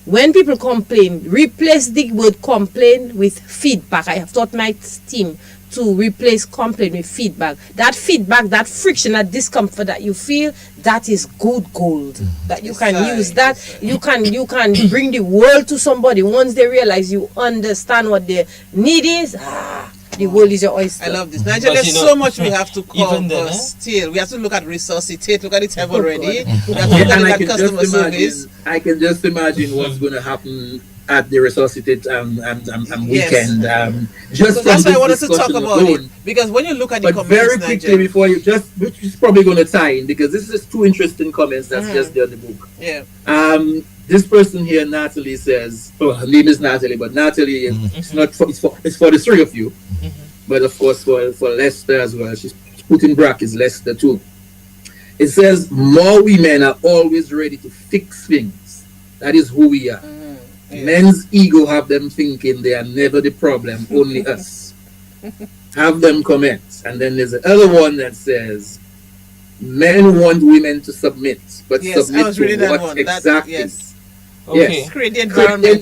when people complain, replace the word complain with feedback. I have taught my team to replace complaint with feedback. That feedback, that friction, that discomfort that you feel, that is good gold. That you can use that. You can bring the world to somebody once they realize you understand what their need is. The world is your oyster. I love this. Nigel, there's so much we have to cover still. We have to look at Resuscitate, look at it have already. We have to look at customer service. I can just imagine what's going to happen at the Resuscitate weekend. Just so that's why I wanted to talk about it. Because when you look at the comments, very quickly before you which is probably going to tie in, because this is two interesting comments that's just there in the book. Yeah. This person here, Natalie, says, her name is Natalie, but Natalie, it's for the three of you, but of course for Lester as well. She's put in brackets Lester too. It says, more women are always ready to fix things. That is who we are. Men's ego have them thinking they are never the problem, only us. Have them comment. And then there's the other one that says, men want women to submit, but submit to what exactly? Yes. Okay. Yes. Create the environment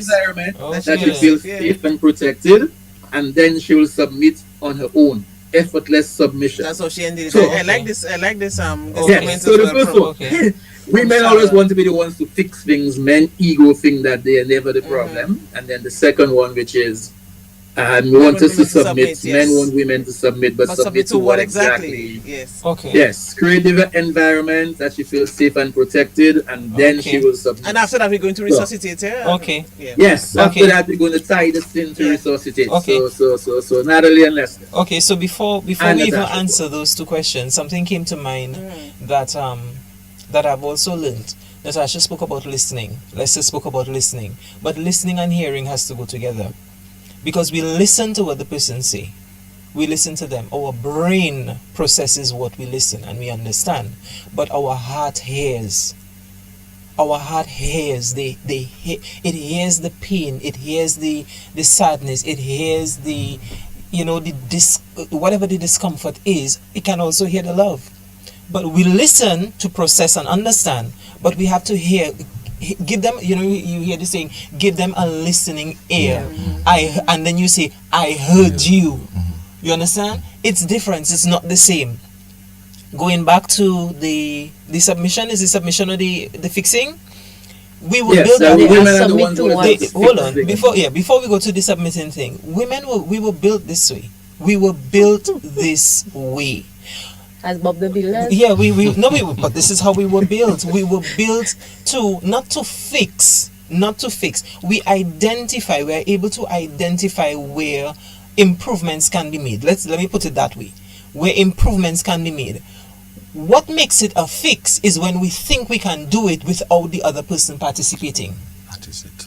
that she feels safe and protected, and then she will submit on her own. Effortless submission. That's how she ended it. So, I like this. So the first one. Women always want to be the ones to fix things. Men ego think that they are never the problem. And then the second one, which is we want us to submit. Men want women to submit, but submit to what exactly? Yes. Okay. Yes. Create the environment that she feels safe and protected, and then she will submit. And after that, we're going to resuscitate her. Okay. Yeah. Yes. After that, we're going to tie this in to resuscitate. Okay. So Natalie and Lester. Okay. So before we even answer those two questions, something came to mind that I've also learned. Natasha spoke about listening. Lester spoke about listening. But listening and hearing has to go together. Because we listen to what the person say. We listen to them. Our brain processes what we listen and we understand. But our heart hears. Our heart hears. It hears the pain. It hears the sadness. It hears the whatever the discomfort is. It can also hear the love. But we listen to process and understand, but we have to give them, you hear the saying, give them a listening ear. And then you say, I heard you. You understand? It's different. It's not the same. Going back to the submission, is the submission or the fixing? We will build that. Hold on. Before we go to the submitting thing, we were built this way. We were built this way. As Bob the Builder? Yeah, but this is how we were built. We were built not to fix. We are able to identify where improvements can be made. Let me put it that way. Where improvements can be made. What makes it a fix is when we think we can do it without the other person participating. That is it.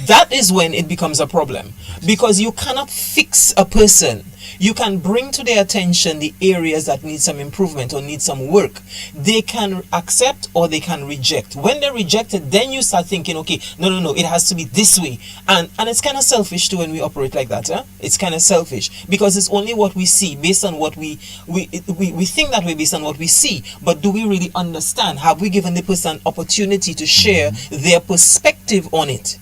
That is when it becomes a problem. Because you cannot fix a person You can bring to their attention the areas that need some improvement or need some work. They can accept or they can reject. When they reject it, then you start thinking, okay, no, it has to be this way. And it's kind of selfish too when we operate like that. It's kind of selfish because it's only what we see based on what we think that way based on what we see. But do we really understand? Have we given the person opportunity to share their perspective on it?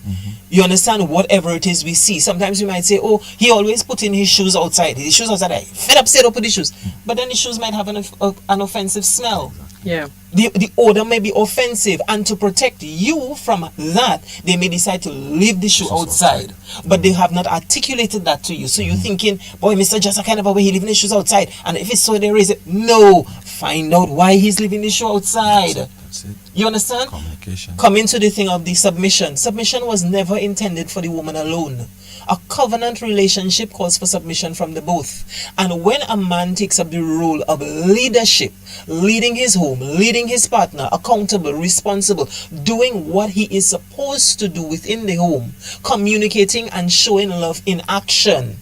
You understand? Whatever it is we see. Sometimes you might say, oh, he always put in his shoes outside. His shoes outside. I fed up, said up with the shoes. But then the shoes might have an offensive smell. Yeah. The odor may be offensive, and to protect you from that, they may decide to leave the shoe outside. But they have not articulated that to you. So you're thinking, boy, Mr. Just a kind of a way he leaving his shoes outside. And if it's so, they raise it. No. Find out why he's leaving the shoe outside. That's it. You understand? Communication. Come into the thing of the submission. Submission was never intended for the woman alone. A covenant relationship calls for submission from the both. And when a man takes up the role of leadership, leading his home, leading his partner, accountable, responsible, doing what he is supposed to do within the home, communicating and showing love in action,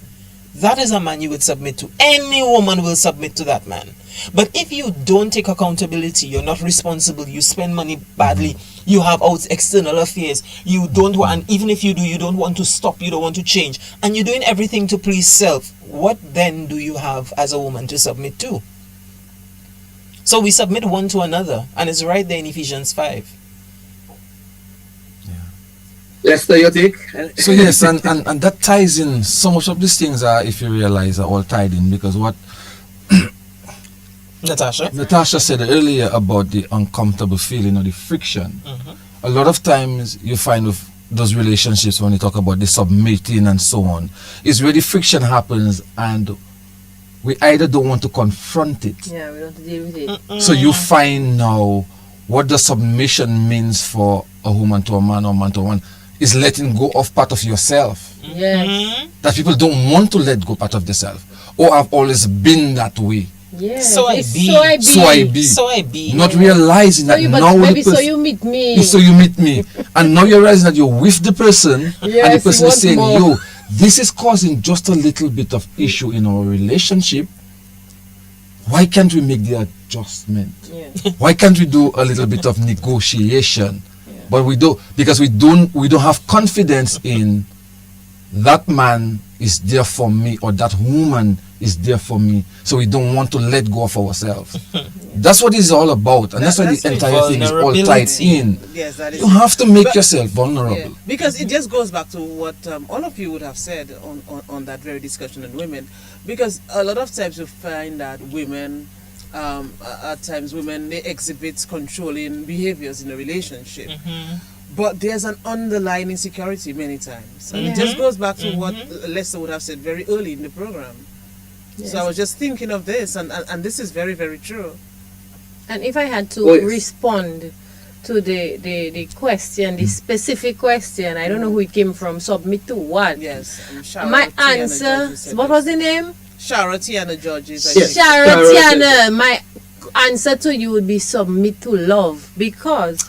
that is a man you would submit to. Any woman will submit to that man. But if you don't take accountability, you're not responsible, you spend money badly, you have out external affairs, you don't want, and even if you do, you don't want to stop, you don't want to change, and you're doing everything to please self, what then do you have as a woman to submit to? So we submit one to another, and it's right there in Ephesians 5. Lester, your take? So yes, and that ties in. So much of these things are, if you realize, are all tied in, because what Natasha said earlier about the uncomfortable feeling or the friction. A lot of times you find with those relationships, when you talk about the submitting and so on, is where the friction happens and we either don't want to confront it. Yeah, we don't want to deal with it. So you find now what the submission means for a woman to a man or man to a woman is letting go of part of yourself. Yes. That people don't want to let go part of themselves, or have always been that way. Yes. So I be. Not realizing that now so you meet me. So you meet me. And now you're realizing that you're with the person, and the person is saying, yo, this is causing just a little bit of issue in our relationship. Why can't we make the adjustment? Yeah. Why can't we do a little bit of negotiation? Yeah. But we don't, because we don't have confidence in that man is there for me, or that woman is there for me, so we don't want to let go of ourselves. That's what it's all about, and that's why the entire thing is all tied in. Yes, that is. You have to make yourself vulnerable. Yeah, because it just goes back to what all of you would have said on that very discussion on women, because a lot of times you find that women, at times women, they exhibit controlling behaviors in a relationship. But there's an underlying insecurity many times. And it just goes back to what Lester would have said very early in the program. Yes. So I was just thinking of this, and this is very, very true. And if I had to respond to the question, the specific question, I don't know who it came from, submit to what? Yes. My answer, what was the name? Shara Tiana Georges. Shara Tiana, my answer to you would be submit to love, because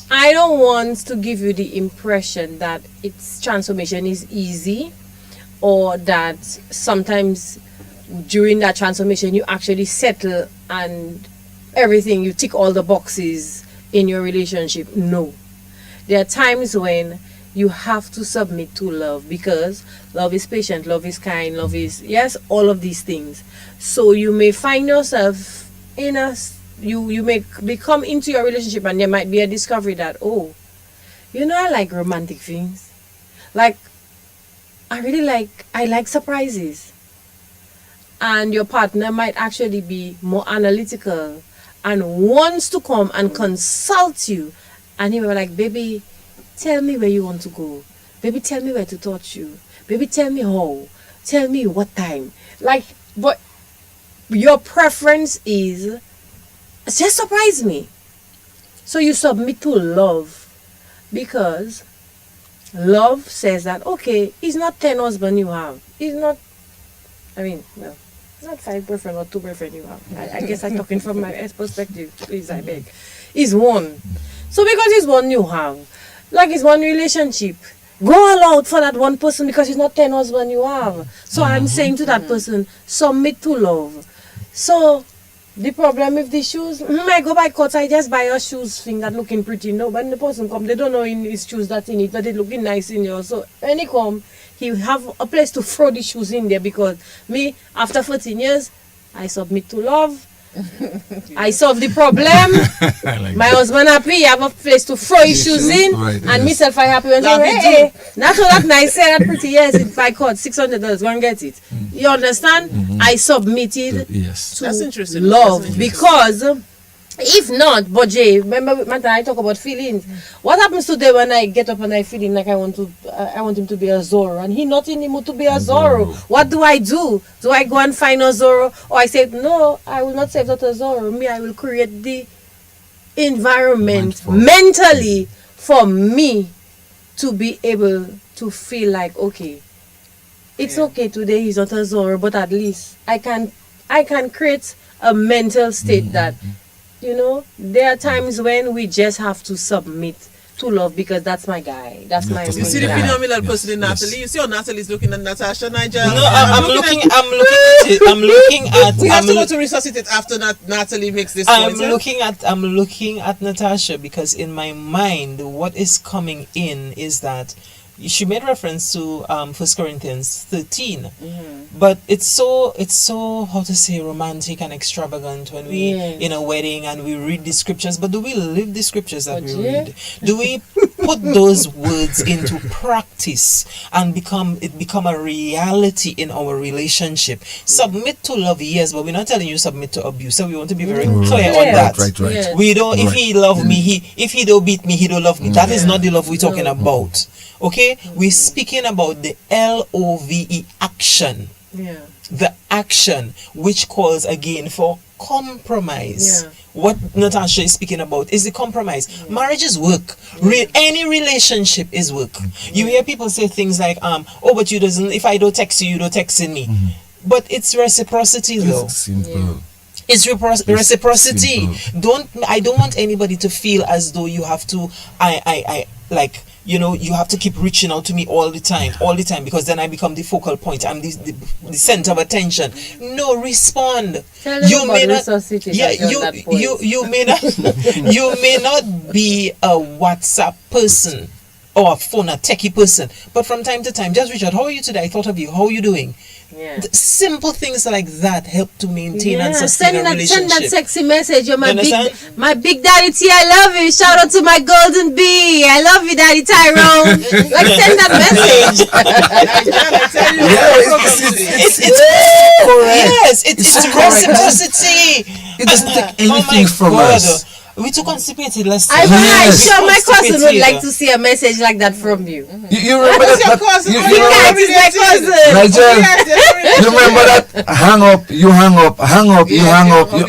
I don't want to give you the impression that its transformation is easy, or that sometimes during that transformation you actually settle and everything, you tick all the boxes in your relationship. No. There are times when you have to submit to love, because love is patient, love is kind, love is, yes, all of these things. So you may find yourself in a, you may become into your relationship, and there might be a discovery that, oh, you know, I like romantic things. Like, I like surprises. And your partner might actually be more analytical and wants to come and consult you. And he will be like, baby, tell me where you want to go. Baby, tell me where to touch you. Baby, tell me how. Tell me what time. Like, but your preference is, just surprise me. So you submit to love, because love says that, okay, it's not 10 husbands you have. It's not, well, it's not 5 boyfriends or 2 boyfriends you have. I guess I'm talking from my perspective, please, I beg. It's one. So because it's one you have, like it's one relationship, go all out for that one person because it's not 10 husbands you have. So I'm saying to that person, submit to love. So the problem with the shoes, I go buy cuts, I just buy your shoes thing that looking pretty. No, when the person come, they don't know in his shoes that in it, but they looking nice in yours. So when he come, he have a place to throw the shoes in there because me, after 14 years, I submit to love. I solve the problem. My husband happy, I have a place to throw his shoes in, and myself I happy when say, hey, that's all that nice, say that pretty, yes, if I cut $600, go and get it. You understand? I submitted to That's interesting. love That's because if not, but Jay, remember Manta, I talk about feelings. What happens today when I get up and I feeling like I want him to be a Zorro and he not in the mood to be a Zorro? What do I do? Do I go and find a Zorro, or I say no? I will not save that a Zorro. Me, I will create the environment mentally for me to be able to feel like okay, it's okay today he's not a Zorro, but at least I can create a mental state that. You know, there are times when we just have to submit to love because that's my guy. That's my. You see the phenomenal person in Natalie. You see how Natalie is looking at Natasha, Nigel. No, I'm looking at it. I'm looking at. We have to go to Resuscitate after Natalie makes this. I'm looking at Natasha because in my mind, what is coming in is that she made reference to 1 Corinthians 13, but it's so how to say romantic and extravagant when we in a wedding and we read the scriptures. But do we live the scriptures that we read? Do we put those words into practice and become a reality in our relationship? Submit to love, yes, but we're not telling you submit to abuse. So we want to be very clear on that. Right. We don't. If he love me, if he don't beat me, he don't love me. That is not the love we're talking about. Okay, we're speaking about the LOVE action. The action which calls again for compromise. What Natasha is speaking about is the compromise. Marriage is work. Any relationship is work. You hear people say things like, oh, but you doesn't, if I don't text you, you don't texting me. But it's reciprocity though. Simple. It's reciprocity. I don't want anybody to feel as though you have to you have to keep reaching out to me all the time, because then I become the focal point. I'm the center of attention. No, respond. You may not. You may not. You may not be a WhatsApp person or a techie person, but from time to time, just reach out. How are you today? I thought of you. How are you doing? Simple things like that help to maintain and sustain a relationship. Send that sexy message. You're my big daddy T. I love you. Shout out to my golden bee. I love you, Daddy Tyrone. Like send that message. It's reciprocity. It doesn't take anything from us. We too constipated. I'm sure my cousin would like to see a message like that from you. You remember that? My cousin. Nigel, you remember that? Hang up, you hang up, hang up, you hang up. I'm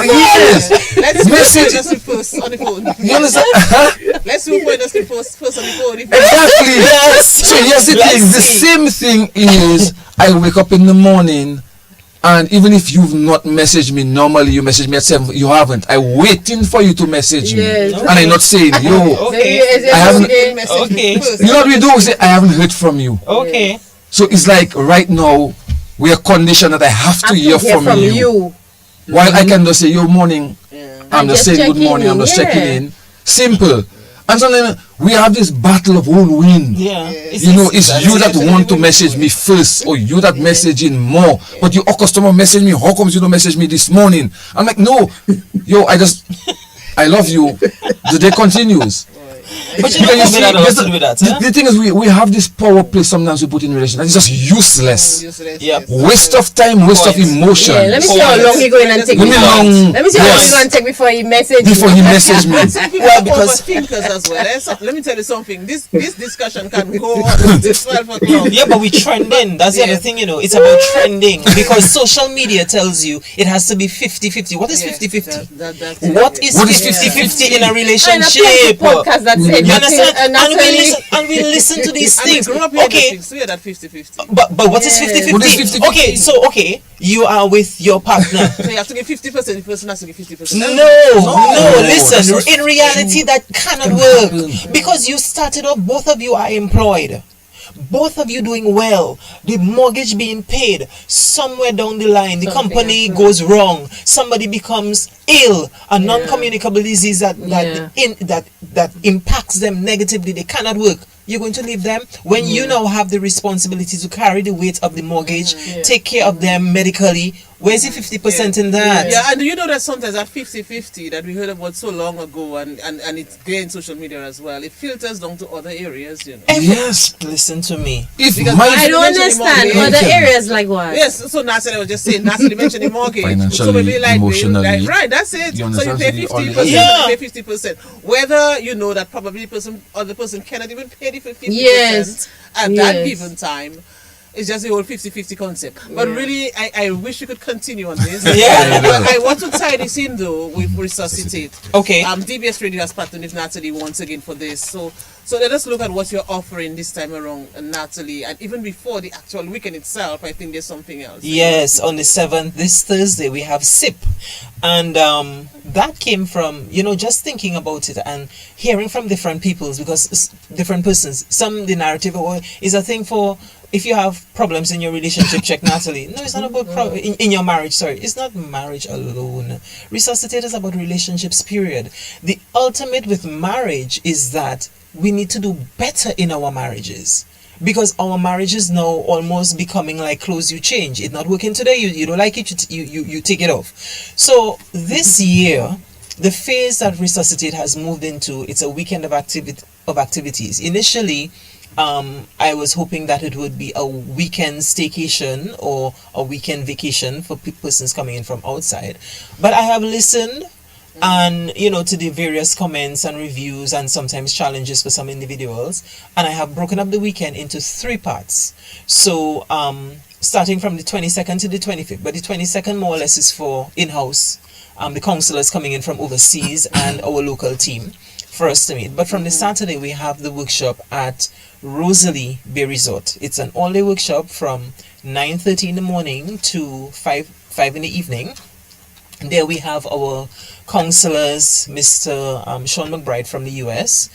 Yes. Let's message first on the phone. You understand? Let's move on us first on the phone. Exactly. So here's the thing. The same thing is I wake up in the morning. And even if you've not messaged me, normally you message me at 7, you haven't. I'm waiting for you to message me. And I'm not saying, I haven't. Okay. You know what we do? We say, I haven't heard from you. Okay. So it's like right now, we are conditioned that I have to hear from you. While I can just say, yo, morning. I'm just saying good morning. I'm just checking in. Simple. And sometimes we have this battle of who will win. It's you that want to message me first, or you that messaging more. But your customer message me, how come you don't message me this morning? I'm like, no, I love you. The day continues. But you don't have that a lot to do with that. The thing is, we have this power play sometimes we put in relation. It's just useless. Waste of time, waste of emotion. Let me see how long he going and take me. Let me see how long he going to take before he message me. Well, because thinkers as well. Let me tell you something. This discussion can go on till 12 o'clock. Yeah, but we trending. That's the other thing, It's about trending, because social media tells you it has to be 50-50. What is 50-50? What is 50-50 in a relationship? Podcast that said You understand? And we listen to these And we things. grew up here Okay, so we are that 50-50. but what is Yes. 50-50? What is 50-50? Okay, so you are with your partner. So you have to give 50%, the person has to give 50%. No, listen, that's in reality that cannot work because you started off, both of you are employed. Both of you doing well, the mortgage being paid. Somewhere down the line, the Something company happens. goes wrong. Somebody becomes ill, a non-communicable disease that impacts them negatively. They cannot work. You're going to leave them when you now have the responsibility to carry the weight of the mortgage, take care of them medically. Where's the 50% in that? Yeah, and do you know that sometimes that 50-50 that we heard about so long ago and it's there in social media as well, it filters down to other areas, you know. Yes. Listen to me. If Because my I don't understand. mortgage. Other areas like what? Yes, so Natalie was just saying, Natalie mentioned the mortgage. Financially, so maybe like, emotionally, right, that's it. you So you understand? pay So you 50%, only- Yeah. you pay 50%. Whether you know that probably other person cannot even pay the 50% Yes. at that Yes. given time. It's just the whole 50-50 concept. But Yeah. really, I wish you could continue on this. Yeah. But I want to tie this in though with Resuscitate. Okay. DBS Radio has partnered with Natalie once again for this. So let us look at what you're offering this time around, Natalie. And even before the actual weekend itself, I think there's something else. Yes, on the 7th, this Thursday, we have SIP. And that came from, just thinking about it and hearing from different peoples, because different persons, the narrative is a thing for, if you have problems in your relationship, check Natalie. No, it's not about in your marriage, sorry. It's not marriage alone. Resuscitate is about relationships, period. The ultimate with marriage is that we need to do better in our marriages. Because our marriage is now almost becoming like clothes you change. It's not working today, you don't like it, you take it off. So this year, the phase that Resuscitate has moved into, it's a weekend of activities. Initially, I was hoping that it would be a weekend staycation or a weekend vacation for persons coming in from outside. But I have listened and to the various comments and reviews and sometimes challenges for some individuals, and I have broken up the weekend into 3 parts. So starting from the 22nd to the 25th, but the 22nd more or less is for in-house, the counselors coming in from overseas and our local team for us to meet. But from the Saturday, we have the workshop at Rosalie Bay Resort. It's an all-day workshop from 9:30 in the morning to 5 in the evening. There we have our counselors, Mr. Sean McBride from the US,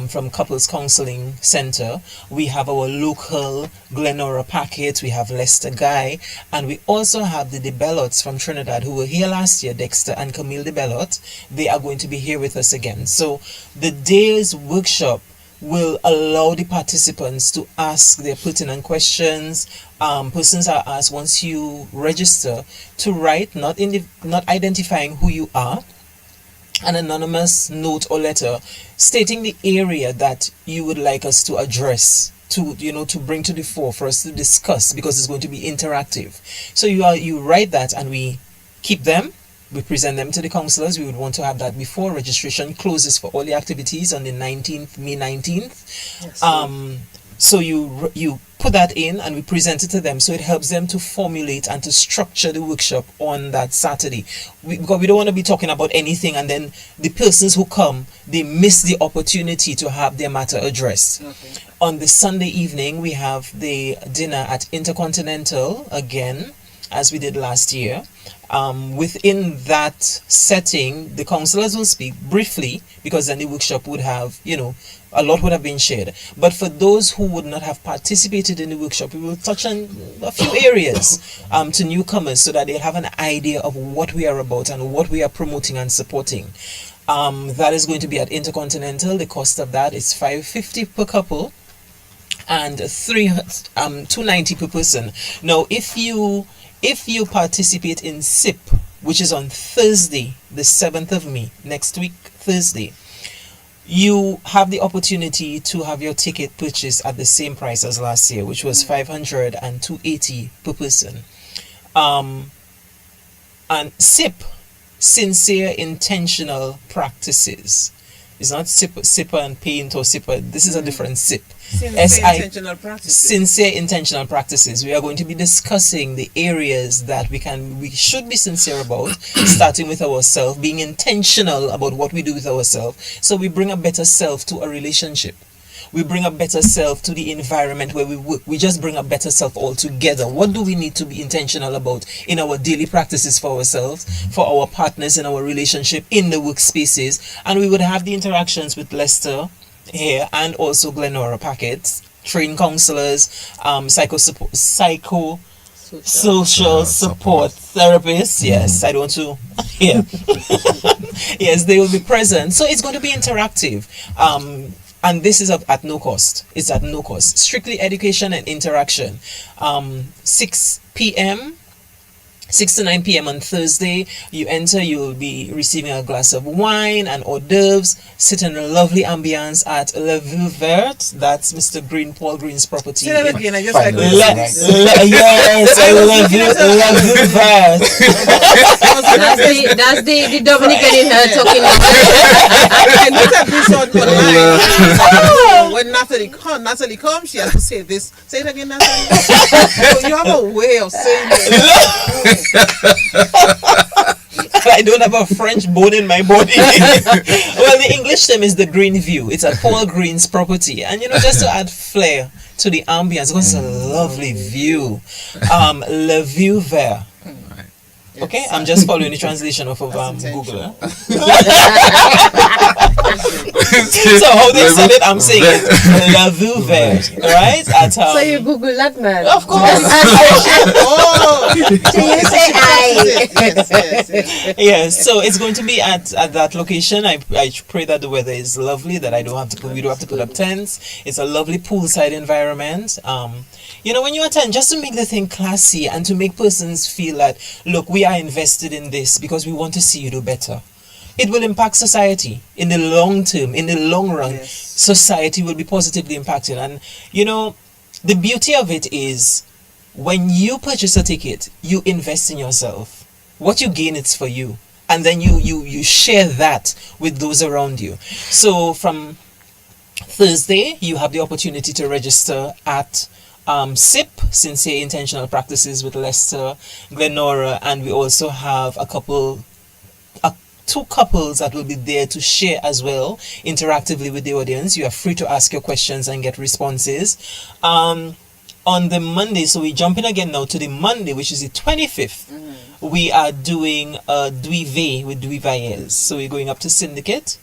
from Couples Counseling Center. We have our local Glenora Packet. We have Lester Guy. And we also have the DeBellots from Trinidad who were here last year, Dexter and Camille DeBellot. They are going to be here with us again. So the day's workshop will allow the participants to ask their pertinent questions. Persons are asked, once you register, to write, not identifying who you are, an anonymous note or letter stating the area that you would like us to address, to bring to the fore for us to discuss, because it's going to be interactive. So you write that and we keep them. We present them to the counselors. We would want to have that before registration closes for all the activities on the 19th, May 19th. Yes, so you put that in and we present it to them. So it helps them to formulate and to structure the workshop on that Saturday. Because we don't want to be talking about anything and then the persons who come, they miss the opportunity to have their matter addressed. Okay. On the Sunday evening, we have the dinner at Intercontinental again, as we did last year. Within that setting, the counselors will speak briefly, because then the workshop would have, a lot would have been shared. But for those who would not have participated in the workshop, we will touch on a few areas to newcomers, so that they'll have an idea of what we are about and what we are promoting and supporting. That is going to be at Intercontinental. The cost of that is $550 per couple and $290 per person. Now, if you participate in SIP, which is on Thursday, the 7th of May, next week, Thursday, you have the opportunity to have your ticket purchased at the same price as last year, which was $500 and $280 per person. And SIP, Sincere Intentional Practices. It's not sipper and paint or sipper. This is a different sip. Sincere intentional practices. Sincere intentional practices. We are going to be discussing the areas that we should be sincere about, starting with ourselves, being intentional about what we do with ourselves. So we bring a better self to a relationship. We bring a better self to the environment where we work. We just bring a better self altogether. What do we need to be intentional about in our daily practices for ourselves, for our partners in our relationship, in the workspaces? And we would have the interactions with Lester here and also Glenora Packets, trained counselors, social support therapists. Yes, I don't want to. Yeah. Yes, they will be present. So it's going to be interactive. And this is at no cost. It's at no cost. Strictly education and interaction. 6 p.m., 6 to 9 p.m. on Thursday, you enter, you'll be receiving a glass of wine and hors d'oeuvres, sit in a lovely ambiance at La Vue Verte. That's Mr. Paul Green's property. Say that again, I just like Yes, La Vue Verte. That's the Dominican in her talking. I look at this on online. When Natalie comes, she has to say this. Say it again, Natalie. So you have a way of saying it. I don't have a French bone in my body. Well, the English term is the Green View. It's at Paul Green's property. And, just to add flair to the ambience, because it's a lovely view. Le Vue Vert. Okay, I'm just following the translation of Google. So how they said it, I'm saying it. La Vue Verte, right? So you Google that, man? Of course. So you say I. Yes, so it's going to be at that location. I pray that the weather is lovely, that we don't have to put up tents. It's a lovely poolside environment. When you attend, just to make the thing classy and to make persons feel that, look, we are invested in this because we want to see you do better. It will impact society in the long term, in the long run. Yes. Society will be positively impacted. And, the beauty of it is when you purchase a ticket, you invest in yourself. What you gain, it's for you. And then you share that with those around you. So from Thursday, you have the opportunity to register at SIP, Sincere Intentional Practices with Lester, Glenora, and we also have two couples that will be there to share as well interactively with the audience. You are free to ask your questions and get responses. On the Monday, so we're jumping again now to the Monday, which is the 25th. We are doing a Duive with Duivayels. So we're going up to Syndicate.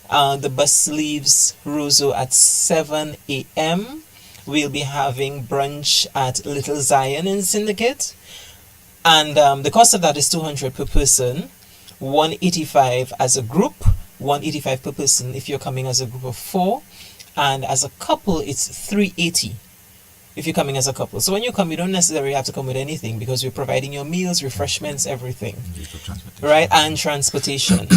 The bus leaves Roseau at 7 a.m. We'll be having brunch at Little Zion in Syndicate. And the cost of that is $200 per person, $185 as a group, $185 per person if you're coming as a group of 4. And as a couple, it's $380 if you're coming as a couple. So when you come, you don't necessarily have to come with anything because we're providing your meals, refreshments, everything. Right? And transportation.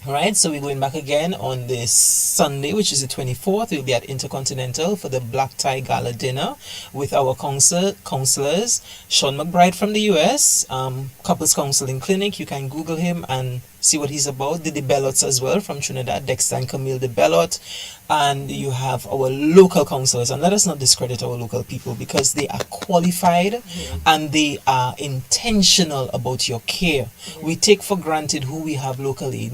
Right, so we're going back again on this Sunday, which is the 24th. We'll be at Intercontinental for the Black Tie Gala dinner with our counselors, Sean McBride from the US, Couples Counseling Clinic. You can Google him and see what he's about. The Bellots as well from Trinidad, Dexter and Camille de Bellot. And you have our local counselors. And let us not discredit our local people because they are qualified and they are intentional about your care. We take for granted who we have locally.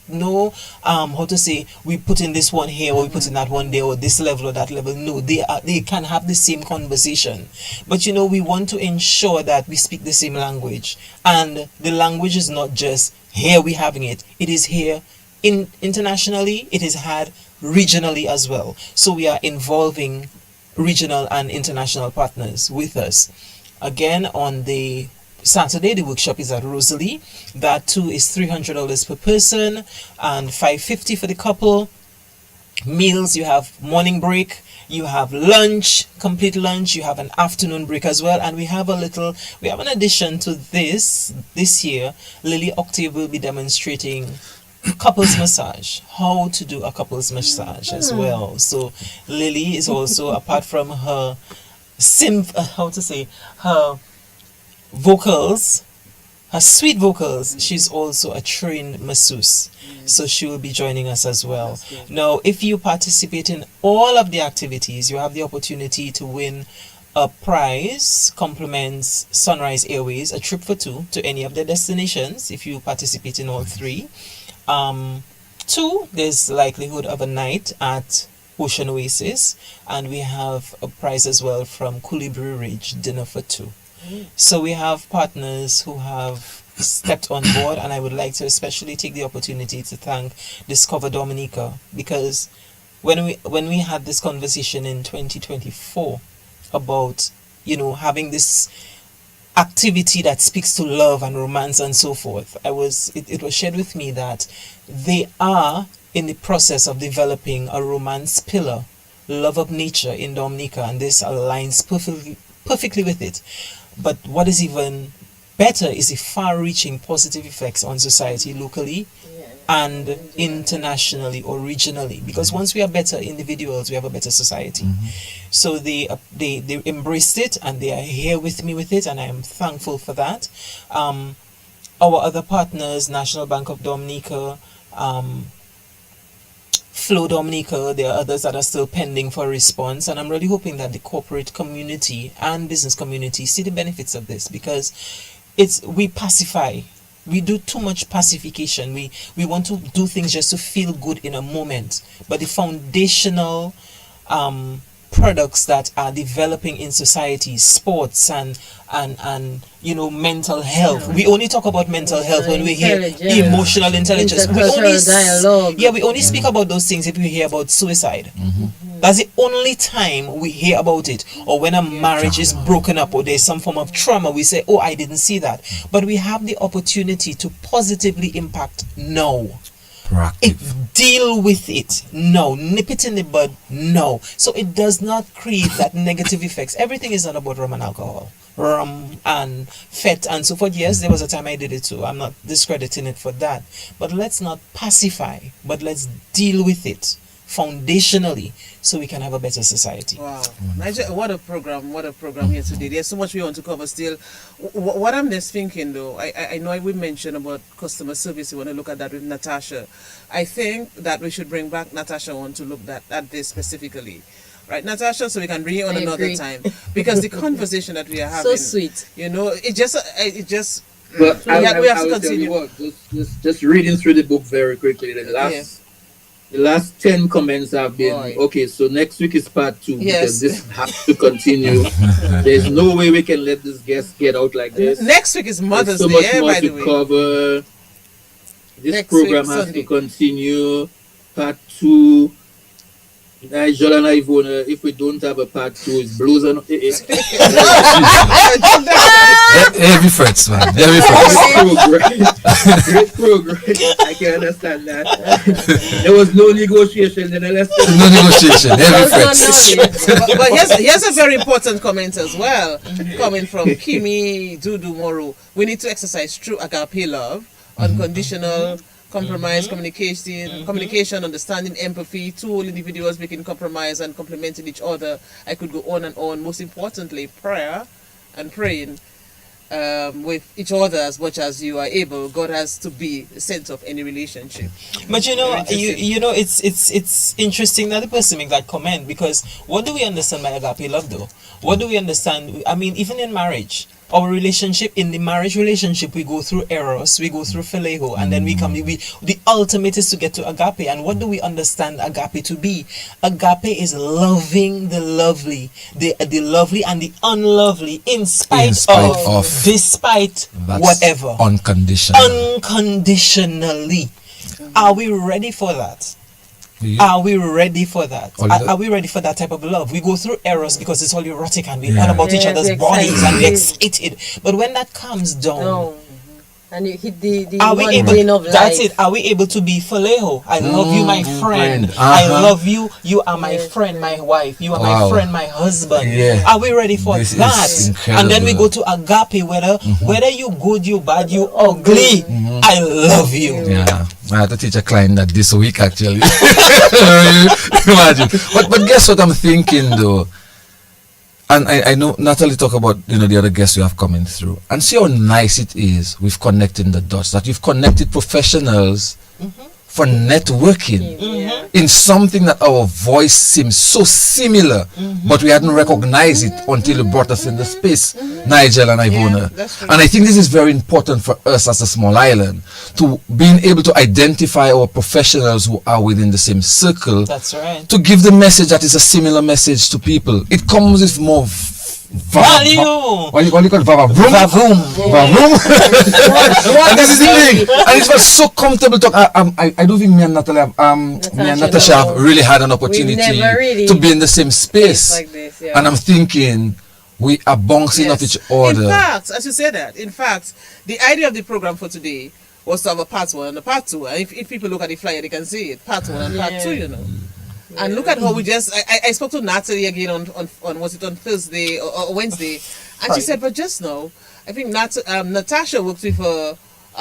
No, how to say, we put in this one here or we put in that one there or this level or that level. No, they can have the same conversation. But we want to ensure that we speak the same language. And the language is not just here we having it. It is here internationally. It is had regionally as well. So we are involving regional and international partners with us. Again, on the Saturday, the workshop is at Rosalie. That too is $300 per person and $550 for the couple. Meals, you have morning break, you have lunch, complete lunch, you have an afternoon break as well. And we have an addition to this year. Lily Octave will be demonstrating couples massage, how to do a couples massage as well. So Lily is also, apart from her her vocals, her sweet vocals. She's also a trained masseuse, so she will be joining us as well. Now, if you participate in all of the activities, you have the opportunity to win a prize, compliments Sunrise Airways, a trip for two to any of their destinations if you participate in all three. Two, there's likelihood of a night at Ocean Oasis, and we have a prize as well from Culibri Ridge, dinner for two. So we have partners who have stepped on board, and I would like to especially take the opportunity to thank Discover Dominica, because when we had this conversation in 2024 about, you know, having this activity that speaks to love and romance and so forth, it was shared with me that they are in the process of developing a romance pillar, love of nature, in Dominica, and this aligns perfectly with it. But what is even better is the far-reaching positive effects on society locally and internationally or regionally, because once we are better individuals, we have a better society. So they embraced it, and they are here with me with it, and I am thankful for that. Our other partners, National Bank of Dominica, Flow Dominica, there are others that are still pending for a response, and I'm really hoping that the corporate community and business community see the benefits of this, because we pacify. We do too much pacification. We want to do things just to feel good in a moment, but the foundational products that are developing in society, sports and you know, mental health. We only talk about mental health when we hear emotional intelligence. We only speak about those things if we hear about suicide. That's the only time we hear about it. Or when a marriage is broken up or there's some form of trauma, we say, oh, I didn't see that. But we have the opportunity to positively impact now. Deal with it. No. Nip it in the bud. No. So it does not create that negative effects. Everything is not about rum and alcohol. Rum and fet and so forth. Yes, there was a time I did it too. I'm not discrediting it for that. But let's not pacify, but let's deal with it foundationally so we can have a better society. Wow. Nigeria, what a program here today. There's so much we want to cover still. What I'm just thinking though, I know we mentioned about customer service. We want to look at that with Natasha. I think that we should bring back Natasha on to look at this specifically. Right, Natasha, so we can bring it on another time, because the conversation that we are having, so sweet. You know, it just. But we have to continue. Just reading through the book very quickly. The last 10 comments have been okay. So next week is part 2 because this has to continue. There's no way we can let this guest get out like this. Next week is Mother's Day. There's so much more to cover. This next program has to continue. Part 2. Nigel and Ivona, if we don't have a part 2, it's blues and heavy frets, man. Heavy frets. Great progress. I can understand that. There was no negotiation. Then no negotiation. Heavy frets. But here's a very important comment as well, coming from Kimi Dudu Moro. We need to exercise true agape love, unconditional. Compromise, communication, understanding, empathy, two individuals making compromise and complementing each other. I could go on and on. Most importantly, prayer and praying with each other as much as you are able. God has to be the center of any relationship. But you know, it's interesting that the person make that comment, because what do we understand by agape love though? What do we understand? I mean, even in marriage, our relationship, in the marriage relationship, we go through eros, we go through phileo, and then the ultimate is to get to agape. And what do we understand agape to be? Agape is loving the lovely, the lovely and the unlovely, in spite of despite whatever. Unconditionally. Are we ready for that? Yeah. Are we ready for that? Are we ready for that type of love? We go through eros because it's all erotic and we learn about each other's bodies and we're excited. But when that comes down, and you hit the mundane of life. That's it. Are we able to be phileo? I love you, my friend. I love you. You are my friend, my wife. You are my friend, my husband. Yeah. Are we ready for that? And then we go to agape, whether you good, you bad, you ugly. I love you. Yeah. I had to teach a client that this week actually. Imagine. But guess what I'm thinking though? And I know Natalie talk about, you know, the other guests you have coming through, and see how nice it is with connecting the dots, that you've connected professionals for networking in something that our voice seems so similar, but we hadn't recognized it until you brought us in the space, Nigel and Ivona. And I think this is very important for us as a small island, to being able to identify our professionals who are within the same circle. That's right. To give the message that is a similar message to people. It comes with more value. What do you call it? Vavoom. And this is the thing. And it was so comfortable to I don't think me and Natalia, me and Natasha have really had an opportunity to be in the same space. Like this, yeah. And I'm thinking we are bouncing off each other. In fact, as you say that, in fact, the idea of the program for today was to have a part 1 and a part 2. And if people look at the flyer, they can see it. Part 1 and part 2, you know. And look at how we just, I spoke to Natalie again on was it on Thursday or Wednesday, and she said, but just now, I think Natasha worked with her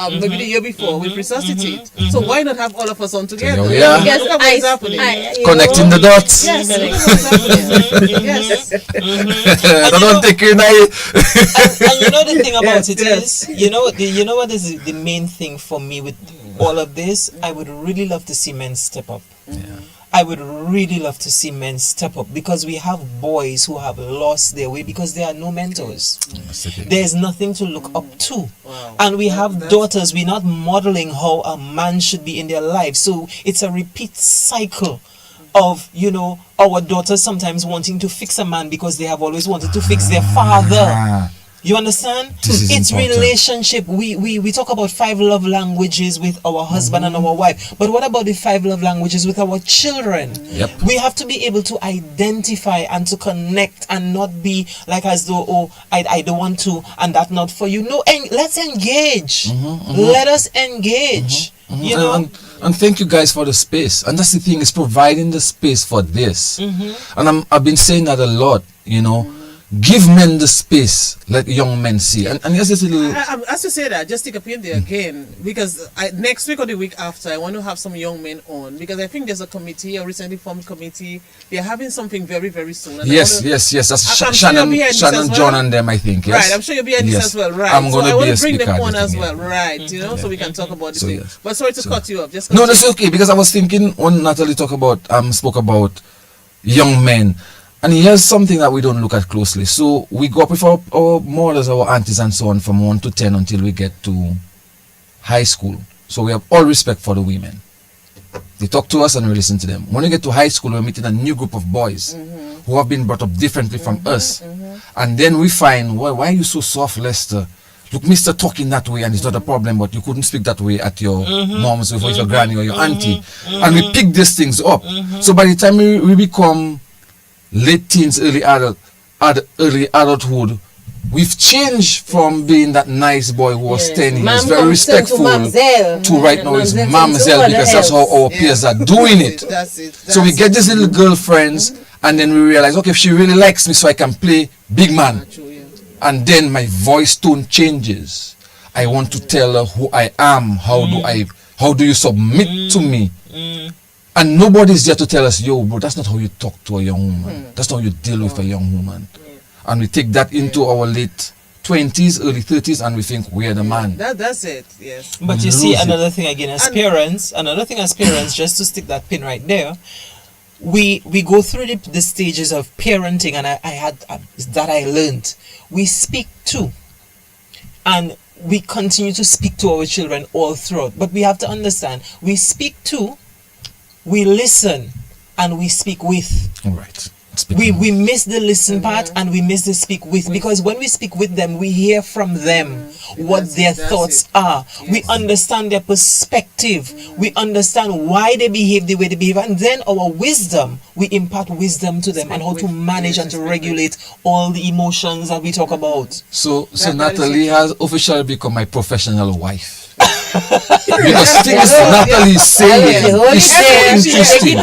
maybe the year before with Resuscitate. So why not have all of us on together? Yeah. Yes, look at what is happening. Connecting the dots. Yes, yes. I don't take it now. And you know the thing about it is, you know what is the main thing for me with all of this? I would really love to see men step up. I would really love to see men step up, because we have boys who have lost their way because there are no mentors. There's nothing to look up to. Wow. And we have daughters, we're not modeling how a man should be in their life. So it's a repeat cycle of, you know, our daughters sometimes wanting to fix a man because they have always wanted to fix their father. You understand? It's important. Relationship. We talk about 5 love languages with our husband and our wife. But what about the 5 love languages with our children? Yep. We have to be able to identify and to connect and not be like as though, oh, I don't want to and that not for you. No, let's engage. Let us engage. You know? And thank you guys for the space. And that's the thing, is providing the space for this. And I've been saying that a lot, you know. Give men the space, let young men see. And here's this little... As you say that, just take a pin there again, because next week or the week after, I want to have some young men on, because I think there's a committee, a recently formed committee. They're having something very, very soon. And yes. That's Shannon, John, and them, I think. Yes? Right, I'm sure you'll be at this as well, right? I'm going to be a bring speaker them on as well, right? You know, so we can talk about this thing. Yes. But sorry to cut you off. Just no, that's okay, because I was thinking when Natalie spoke about young men. And here's something that we don't look at closely. So we go up with our mothers, our aunties and so on from 1 to 10 until we get to high school. So we have all respect for the women. They talk to us and we listen to them. When we get to high school, we're meeting a new group of boys who have been brought up differently from us. And then we find, why are you so soft, Lester? Look, Mr. talking that way and it's not a problem, but you couldn't speak that way at your mom's or your granny or your auntie. And we pick these things up. So by the time we become late teens, early adulthood, we've changed from being that nice boy who was 10 years, very respectful, to right now is mamzelle, because that's how our peers are doing it. So we get these little girlfriends, and then we realize, okay, if she really likes me, so I can play big man. And then my voice tone changes. I want to tell her who I am. How do you submit to me? And nobody's there to tell us, yo, bro, that's not how you talk to a young woman. That's not how you deal with a young woman. And we take that into our late 20s, early 30s, and we think we're the man. That's it, yes. But you see, another thing again, as parents, just to stick that pin right there, we go through the stages of parenting, and I learned. We speak to, and we continue to speak to our children all throughout. But we have to understand, we speak to, we listen, and we speak with. All right. We miss the listen part and we miss the speak with, because when we speak with them, we hear from them what their thoughts are. Yes. We understand their perspective. We understand why they behave the way they behave, and then our wisdom, we impart wisdom to them and how to manage and to regulate all the emotions that we talk about. So Natalie has officially become my professional wife. Because things Natalie is saying is so interesting.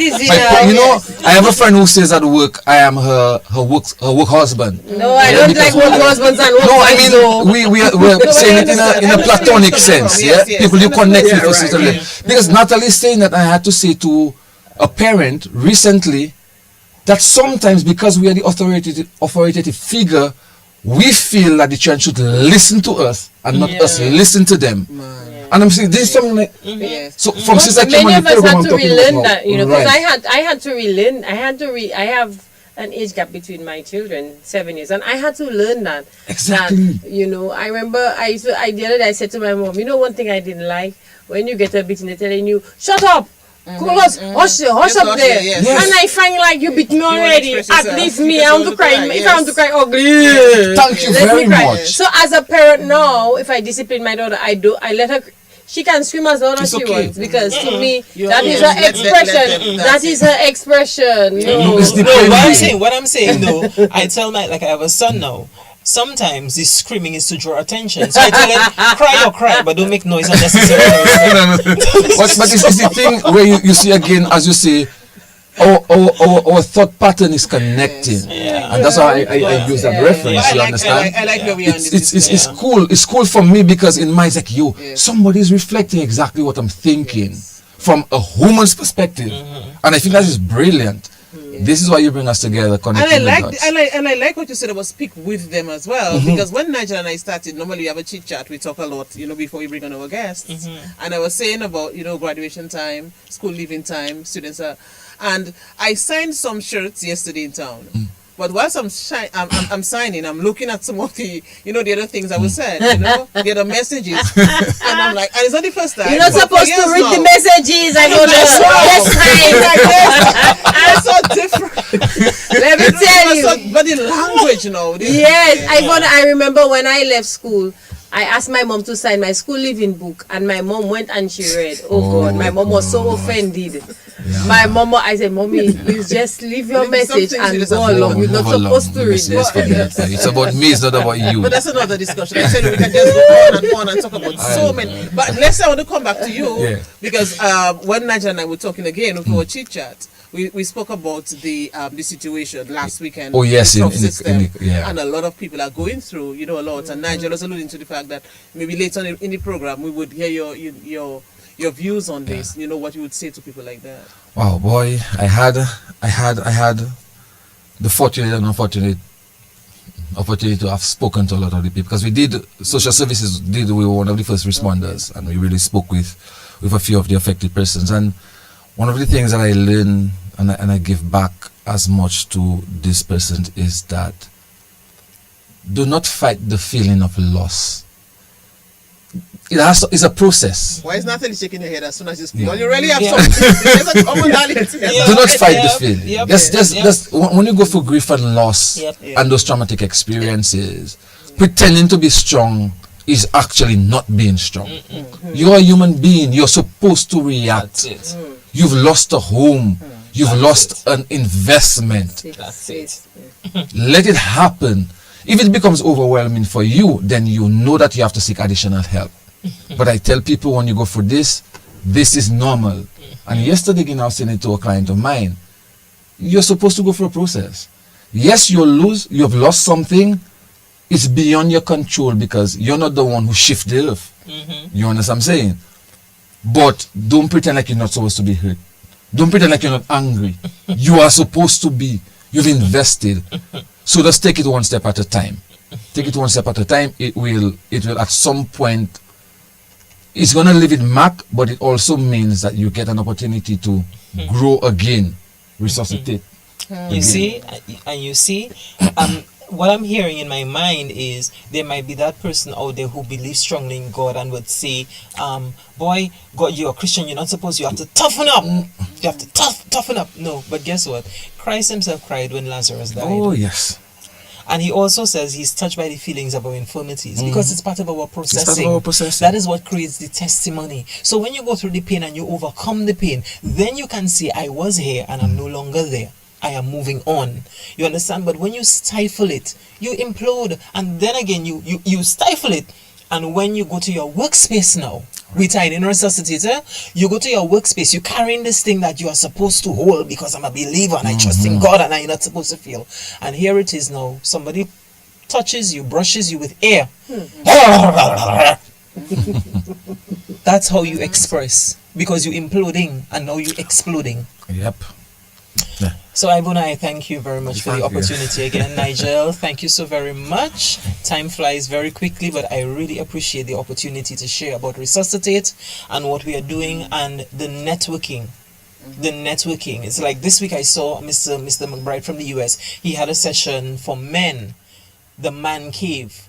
You know, I have a friend who says at work, I am her work husband. No, I don't like work husbands and work. No, I mean we're saying it in a platonic sense. Yeah, people you connect with us. Because Natalie is saying that I had to say to a parent recently that sometimes because we are the authoritative figure, we feel that the children should listen to us and not us listen to them. And I'm saying this is something like so from Sister Kim many on of the us program had to I'm talking relearn about. that, you know, because Right. I had to relearn. I have an age gap between my children, 7 years, and I had to learn that. Exactly. That, you know, I remember the other day I said to my mom, you know, one thing I didn't like when you get a beating, they're telling you, shut up. Hush up there. Yes. And I find like you beat me already. express At yourself least me, because I you want to want to cry. cry, If I want to yes. cry ugly. Thank you Let very me cry. much. So as a parent now, if I discipline my daughter, I let her. She can scream as loud as It's she okay. wants because to me You that is have her to let expression. them- That is her expression. No, It's the No, pain. what I'm saying though, I tell I have a son now. Sometimes the screaming is to draw attention. So I tell him, cry or cry, but don't make noise unnecessarily. But it's the thing where you see again, as you say, our thought pattern is connecting, and that's how I use that reference. But You understand? I like where we are on this. It's cool. It's cool for me because in my like somebody's reflecting exactly what I'm thinking from a woman's perspective, and I think that is brilliant. This is why you bring us together, And connecting the dots. I like what you said about speak with them as well, because when Nigel and I started, normally we have a chit chat, we talk a lot, you know, before we bring on our guests. And I was saying about, you know, graduation time, school leaving time, students are, and I signed some shirts yesterday in town. But whilst I'm signing, I'm looking at some of the, you know, the other things that were said, you know, the other messages, and I'm like, and it's not the first time. you're not but for supposed to years read now. the messages. I know Yes, that. It's so different. Let me tell you. But the language, you know. Yes, I remember when I left school, I asked my mom to sign my school leaving book, and my mom went and she read. Oh God, my mom was so offended. My mom, I said, Mommy, you just leave your Maybe some message things you and just go have to along. You're not Move along. supposed to read. Let's forget that. It's about me, it's not about you. But that's another discussion. I said we can just go on and talk about so many. But next I want to come back to you because when Nigel and I were talking again with our chit chat, we spoke about the situation last weekend. Oh, yes, the in tough the- system, yeah. and a lot of people are going through, you know, a lot. And Nigel was alluding to the fact that maybe later on in the program we would hear your views on this. You know what you would say to people like that. Wow, boy, I had the fortunate and unfortunate opportunity to have spoken to a lot of the people because we did social services. We were one of the first responders, and we really spoke with a few of the affected persons. And one of the things that I learned and I give back as much to this person is that do not fight the feeling of loss. It's a process. Why is Natalie shaking your head as soon as you speak? Well, you really have something. There's a commonality. Do not fight the feeling. Yep. Just when you go through grief and loss and those traumatic experiences, pretending to be strong is actually not being strong. You're a human being. You're supposed to react. That's it. You've lost a home. You've lost an investment. That's it. Let it happen. If it becomes overwhelming for you, then you know that you have to seek additional help. But I tell people when you go through this is normal. And yesterday again I was saying it to a client of mine, you're supposed to go through a process. Yes, you've lost something. It's beyond your control because you're not the one who shifted the earth. You understand what I'm saying? But don't pretend like you're not supposed to be hurt. Don't pretend like you're not angry. You are supposed to be. You've invested. So just take it one step at a time. Take it one step at a time. It will at some point, it's going to leave it mark, but it also means that you get an opportunity to grow again, resuscitate. You see, what I'm hearing in my mind is there might be that person out there who believes strongly in God and would say, boy, God, you're a Christian, you have to toughen up. You have to toughen up. No, but guess what? Christ himself cried when Lazarus died. Oh, yes. And he also says he's touched by the feelings of our infirmities because it's part of our processing. It's part of our processing. That is what creates the testimony. So when you go through the pain and you overcome the pain, then you can say, I was here and I'm no longer there. I am moving on. You understand? But when you stifle it, you implode. And then again, you stifle it. And when you go to your workspace now, we tied in Resuscitate, you go to your workspace, you're carrying this thing that you are supposed to hold because I'm a believer and I trust in God and I'm not supposed to feel. And here it is now. Somebody touches you, brushes you with air. That's how you express. Because you're imploding and now you're exploding. Yep. So, Ibuna, I thank you very much for the Thank you. opportunity again. Nigel, thank you so very much. Time flies very quickly, but I really appreciate the opportunity to share about Resuscitate and what we are doing and the networking. The networking. It's like this week I saw Mr. McBride from the US. He had a session for men, the man cave.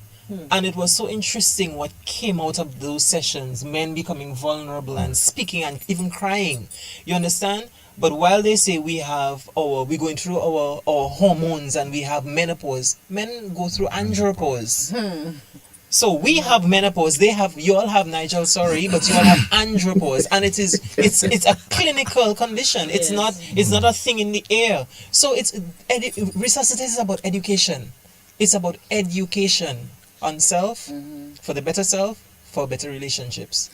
And it was so interesting what came out of those sessions, men becoming vulnerable and speaking and even crying. You understand? But while they say we're going through our hormones and we have menopause, men go through andropause. So we have menopause, you all have, Nigel, sorry, but you all have andropause, and it's a clinical condition. It's not a thing in the air. So Resuscitate is about education. It's about education on self, for the better self, for better relationships.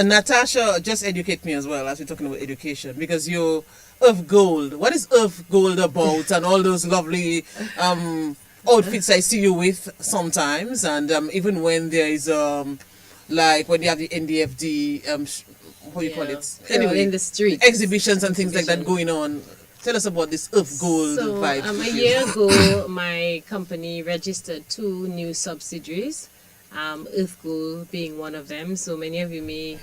Natasha, just educate me as well as we're talking about education, because you're Earth Gold. What is Earth Gold about, and all those lovely outfits I see you with sometimes, and even when there is like when you have the NDFD how you call it, anyway, in the street exhibitions and things like that going on. Tell us about this Earth Gold vibe. A year ago, my company registered 2 new subsidiaries, Earth Gold being one of them. So many of you may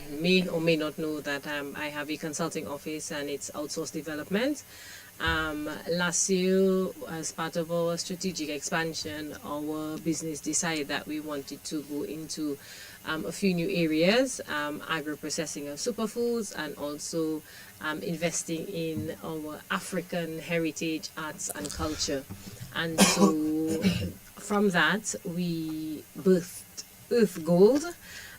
or may not know that I have a consulting office and it's outsourced development. Last year, as part of our strategic expansion, our business decided that we wanted to go into a few new areas, agro-processing of superfoods, and also investing in our African heritage, arts and culture. And so from that, we birthed Earth Gold,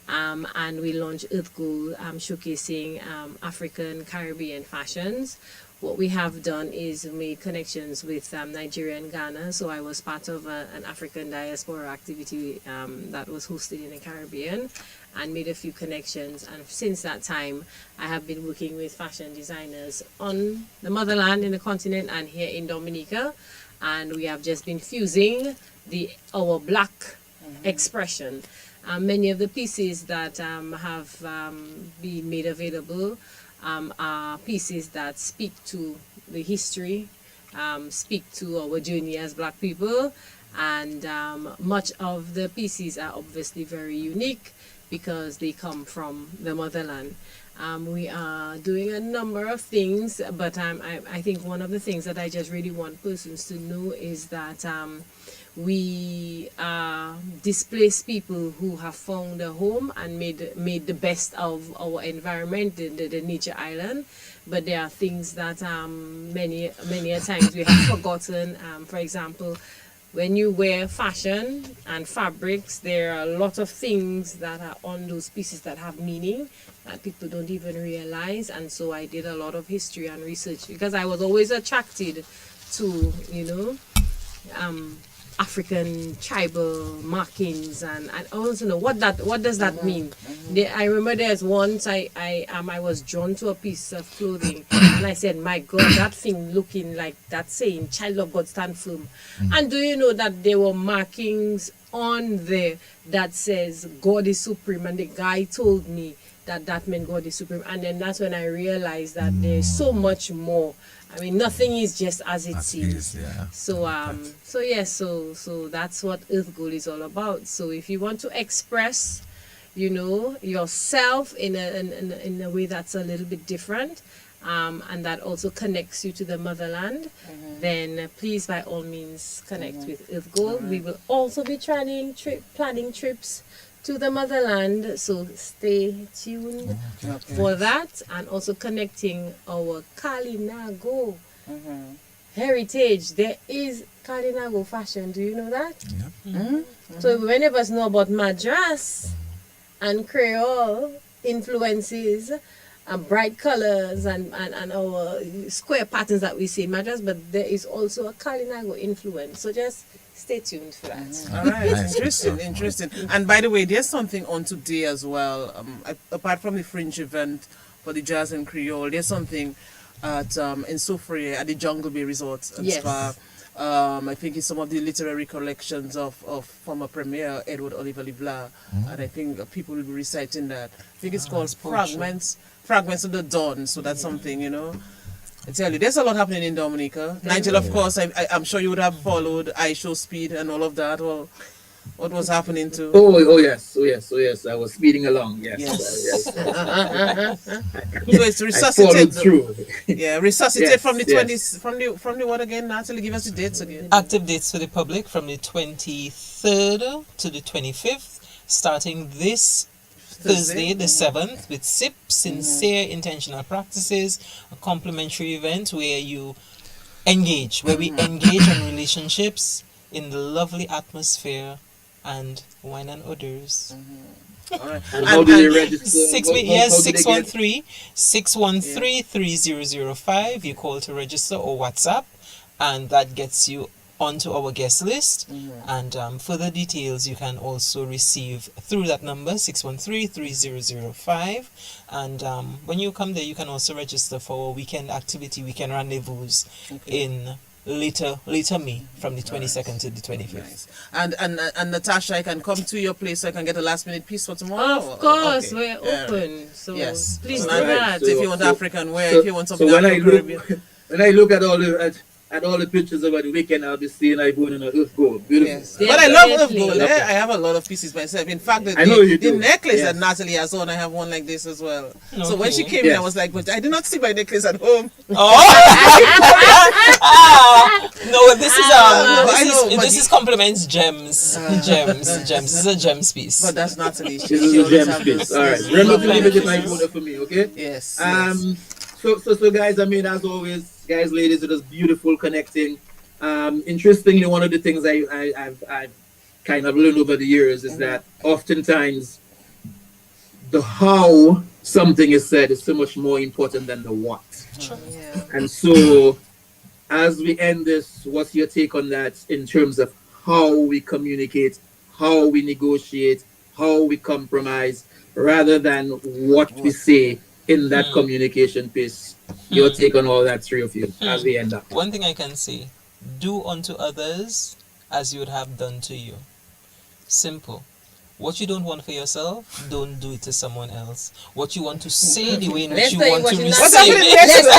and we launched Earth Gold, showcasing African, Caribbean fashions. What we have done is made connections with Nigeria and Ghana. So I was part of an African diaspora activity that was hosted in the Caribbean, and made a few connections. And since that time, I have been working with fashion designers on the motherland, in the continent, and here in Dominica. And we have just been fusing our black expression. Many of the pieces that have been made available are pieces that speak to the history, speak to our journey as black people, and much of the pieces are obviously very unique because they come from the motherland. We are doing a number of things, but I think one of the things that I just really want persons to know is that we are displaced people who have found a home and made the best of our environment, the nature island. But there are things that many a times we have forgotten. For example, when you wear fashion and fabrics, there are a lot of things that are on those pieces that have meaning that people don't even realize. And so I did a lot of history and research because I was always attracted to, African tribal markings, and I want to know what does that mean. I remember there's once I was drawn to a piece of clothing and I said, my God, that thing looking like that saying, "Child of God, stand firm." And do you know that there were markings on there that says God is supreme, and the guy told me that meant God is supreme. And then that's when I realized that there's so much more. I mean, nothing is just as it seems. So that's what Earth Gold is all about. So if you want to express, yourself in a way that's a little bit different, and that also connects you to the motherland, then please, by all means, connect with Earth Gold. We will also be planning trips to the motherland, so stay tuned for that, and also connecting our Kalinago heritage. There is Kalinago fashion. Do you know that? So many of us know about Madras and Creole influences, bright colors and our square patterns that we see in Madras, but there is also a Kalinago influence. So just stay tuned for that. All right, interesting. And by the way, there's something on today as well. Apart from the fringe event for the jazz and Creole, there's something at in Soufriere at the Jungle Bay Resort and Spa. I think it's some of the literary collections of former Premier Edward Oliver Livla, and I think people will be reciting that. I think it's called Fragments of the Dawn. So that's something, I tell you, there's a lot happening in Dominica. Nigel, of course, I'm sure you would have followed iShow Speed and all of that. Well, what was happening to? Oh yes. I was speeding along. Yes. Yes. Yes. So it's I Resuscitate. followed through. Yeah, Resuscitate Yes, from the yes. 20s, from the what again? Natalie, give us the dates again. Active dates for the public from the 23rd to the 25th, starting this Thursday, the 7th, with SIP, Sincere Intentional Practices, a complimentary event where you engage, where we engage in relationships in the lovely atmosphere and wine and odors. All right. And how do they register? Yes, How do they get- 613-613-3005. You call to register or WhatsApp, and that gets you onto our guest list. And further details you can also receive through that number, 613-3005. And when you come there, you can also register for our weekend activity, weekend rendezvous in later May, from the 22nd to the 25th. Nice. And Natasha, I can come to your place so I can get a last minute piece for tomorrow. Of course, Okay. we're open. So Yes. please do Alright. that. So if you want African wear, if you want So something when I Afro-Caribbean. look, when I look at all the pictures over the weekend, I'll be seeing I going on a earth gold. Beautiful. Yes. But I love Earth Definitely. Gold. Love Eh? that. I have a lot of pieces myself. In fact, I know you the do. necklace Yes. that Natalie has on, I have one like this as well. So when Okay. she came in, I Yes. was like, but I did not see my necklace at home. Oh! No, this is I know, but this is compliments gems. Gems. This is a gems piece. But that's Natalie. This is a gem space. All right. Remember to leave it in my folder for me, okay? Yes. So guys, I mean, as always, guys, ladies, it was beautiful connecting. Interestingly, one of the things I've kind of learned over the years is that oftentimes the how something is said is so much more important than the what. Yeah. And so, as we end this, what's your take on that in terms of how we communicate, how we negotiate, how we compromise, rather than what we say in that communication piece? Your take on all that, three of you, as we end up. One thing I can say, do unto others as you would have done to you. Simple. What you don't want for yourself, don't do it to someone else. What you want to say, the way in which Let's you say want what to you receive not What's happening it. next? I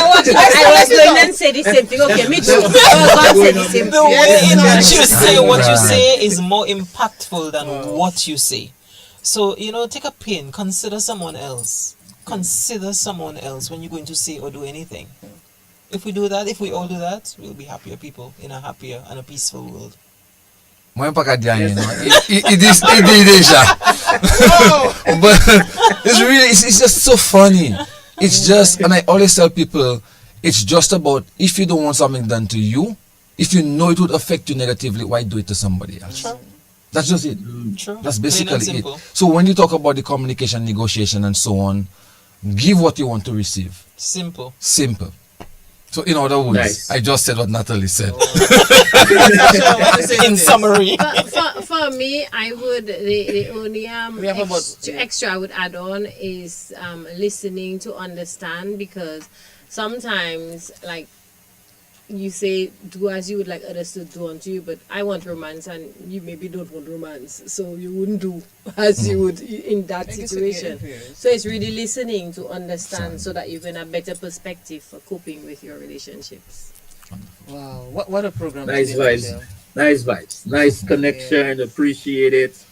was going to say the same thing. Okay, me too. God said the same The thing. way in which you say what you Right. say is more impactful than what you say. So, take a pin. Consider someone else. Consider someone else when you're going to say or do anything. If we all do that, we'll be happier people in a happier and a peaceful world. Mwen pa ka diyan yun, no? It is deja. But it's just so funny. It's just, and I always tell people, it's just about, if you don't want something done to you, if you know it would affect you negatively, why do it to somebody else? True. That's just it. True. That's Plain and basically it. simple. So when you talk about the communication, negotiation, and so on, give what you want to receive. Simple. Simple. So in other words, Nice. I just said what Natalie said. Natasha, what to say to In this? summary. For me, I would the only We have about- extra I would add on is listening to understand, because sometimes, like, you say do as you would like others to do unto you, but I want romance and you maybe don't want romance, so you wouldn't do as you would in that I guess situation. again, So it's really listening to understand so that you can have a better perspective for coping with your relationships. Wow, what a program. Nice today, vibes. Nigel. Nice vibes. Nice connection. Appreciate it.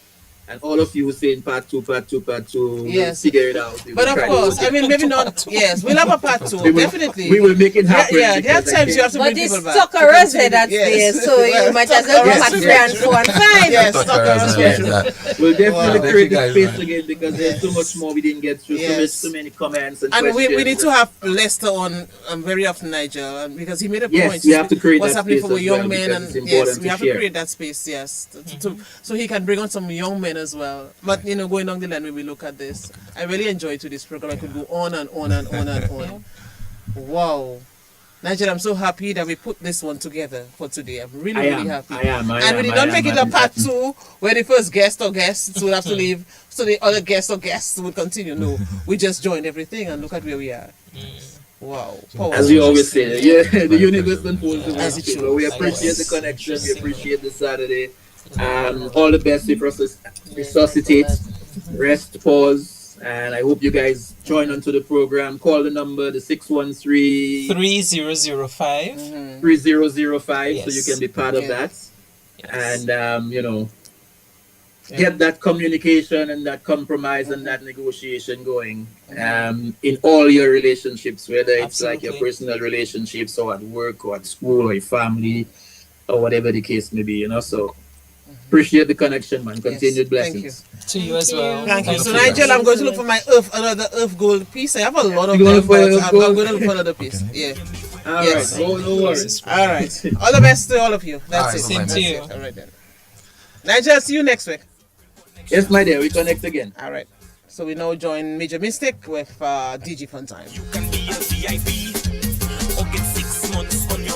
And all of you saying part two. We'll Yes. figure it out. We will But of try to course, work I mean, maybe not. Yes, we'll have a part two, We will- definitely. We will make it happen. Yeah, there are because I times you have think- to But bring it's people back. Tucker's head that's Yes. there, so you Well, might as well go Tucker's at head. 3 and 4 and 5. Yes, Tucker Tucker's as head. well, yeah. We'll definitely Wow. create Thank you, this space guys, again because there's so much more we didn't get through. Yes. So many comments and And questions. we need to have Lester on very often, Nigel, because he made a Yes, point. we have to create what's that happening space for as young well, men, because and it's yes, important we to have share. to create that space, yes, so he can bring on some young men as well. But going down the line when we look at this, I really enjoyed this program. I could go on and on and on and on. Wow. Nigel, I'm so happy that we put this one together for today. I'm really, really happy. I And we did not make it a part two where the first guest or guests would have to leave, so the other guest or guests would continue. No, we just joined everything and look at where we are. Wow. Power. As we always say, yeah, the universe unfolds the As way it it should. should. We appreciate the connection. We appreciate the Saturday. All the best with Resuscitate. Rest, pause, And I hope you guys join onto the program. Call the number, the 613 3005. 3005, Yes. so you can be part of that. Yes. And, get that communication and that compromise and that negotiation going in all your relationships, whether it's like your Absolutely. personal relationships or at work or at school or your family or whatever the case may be, So appreciate the connection, man. Continued blessings. To you as well. Thank you. So, very Nigel, much. I'm going to look for my another Earth Gold piece. I have a lot of You going them, for but Earth I'm Gold? going to look for another piece. Yeah. All Yes. right. No worries. All right. All the best to all of you. That's All right, it. Same That's to you. it. All right then. Nigel, see you next week. Yes, my dear. We connect again. All right. So we now join Major Mystic with DG Fun Time. You can be a VIP or get 6 months on your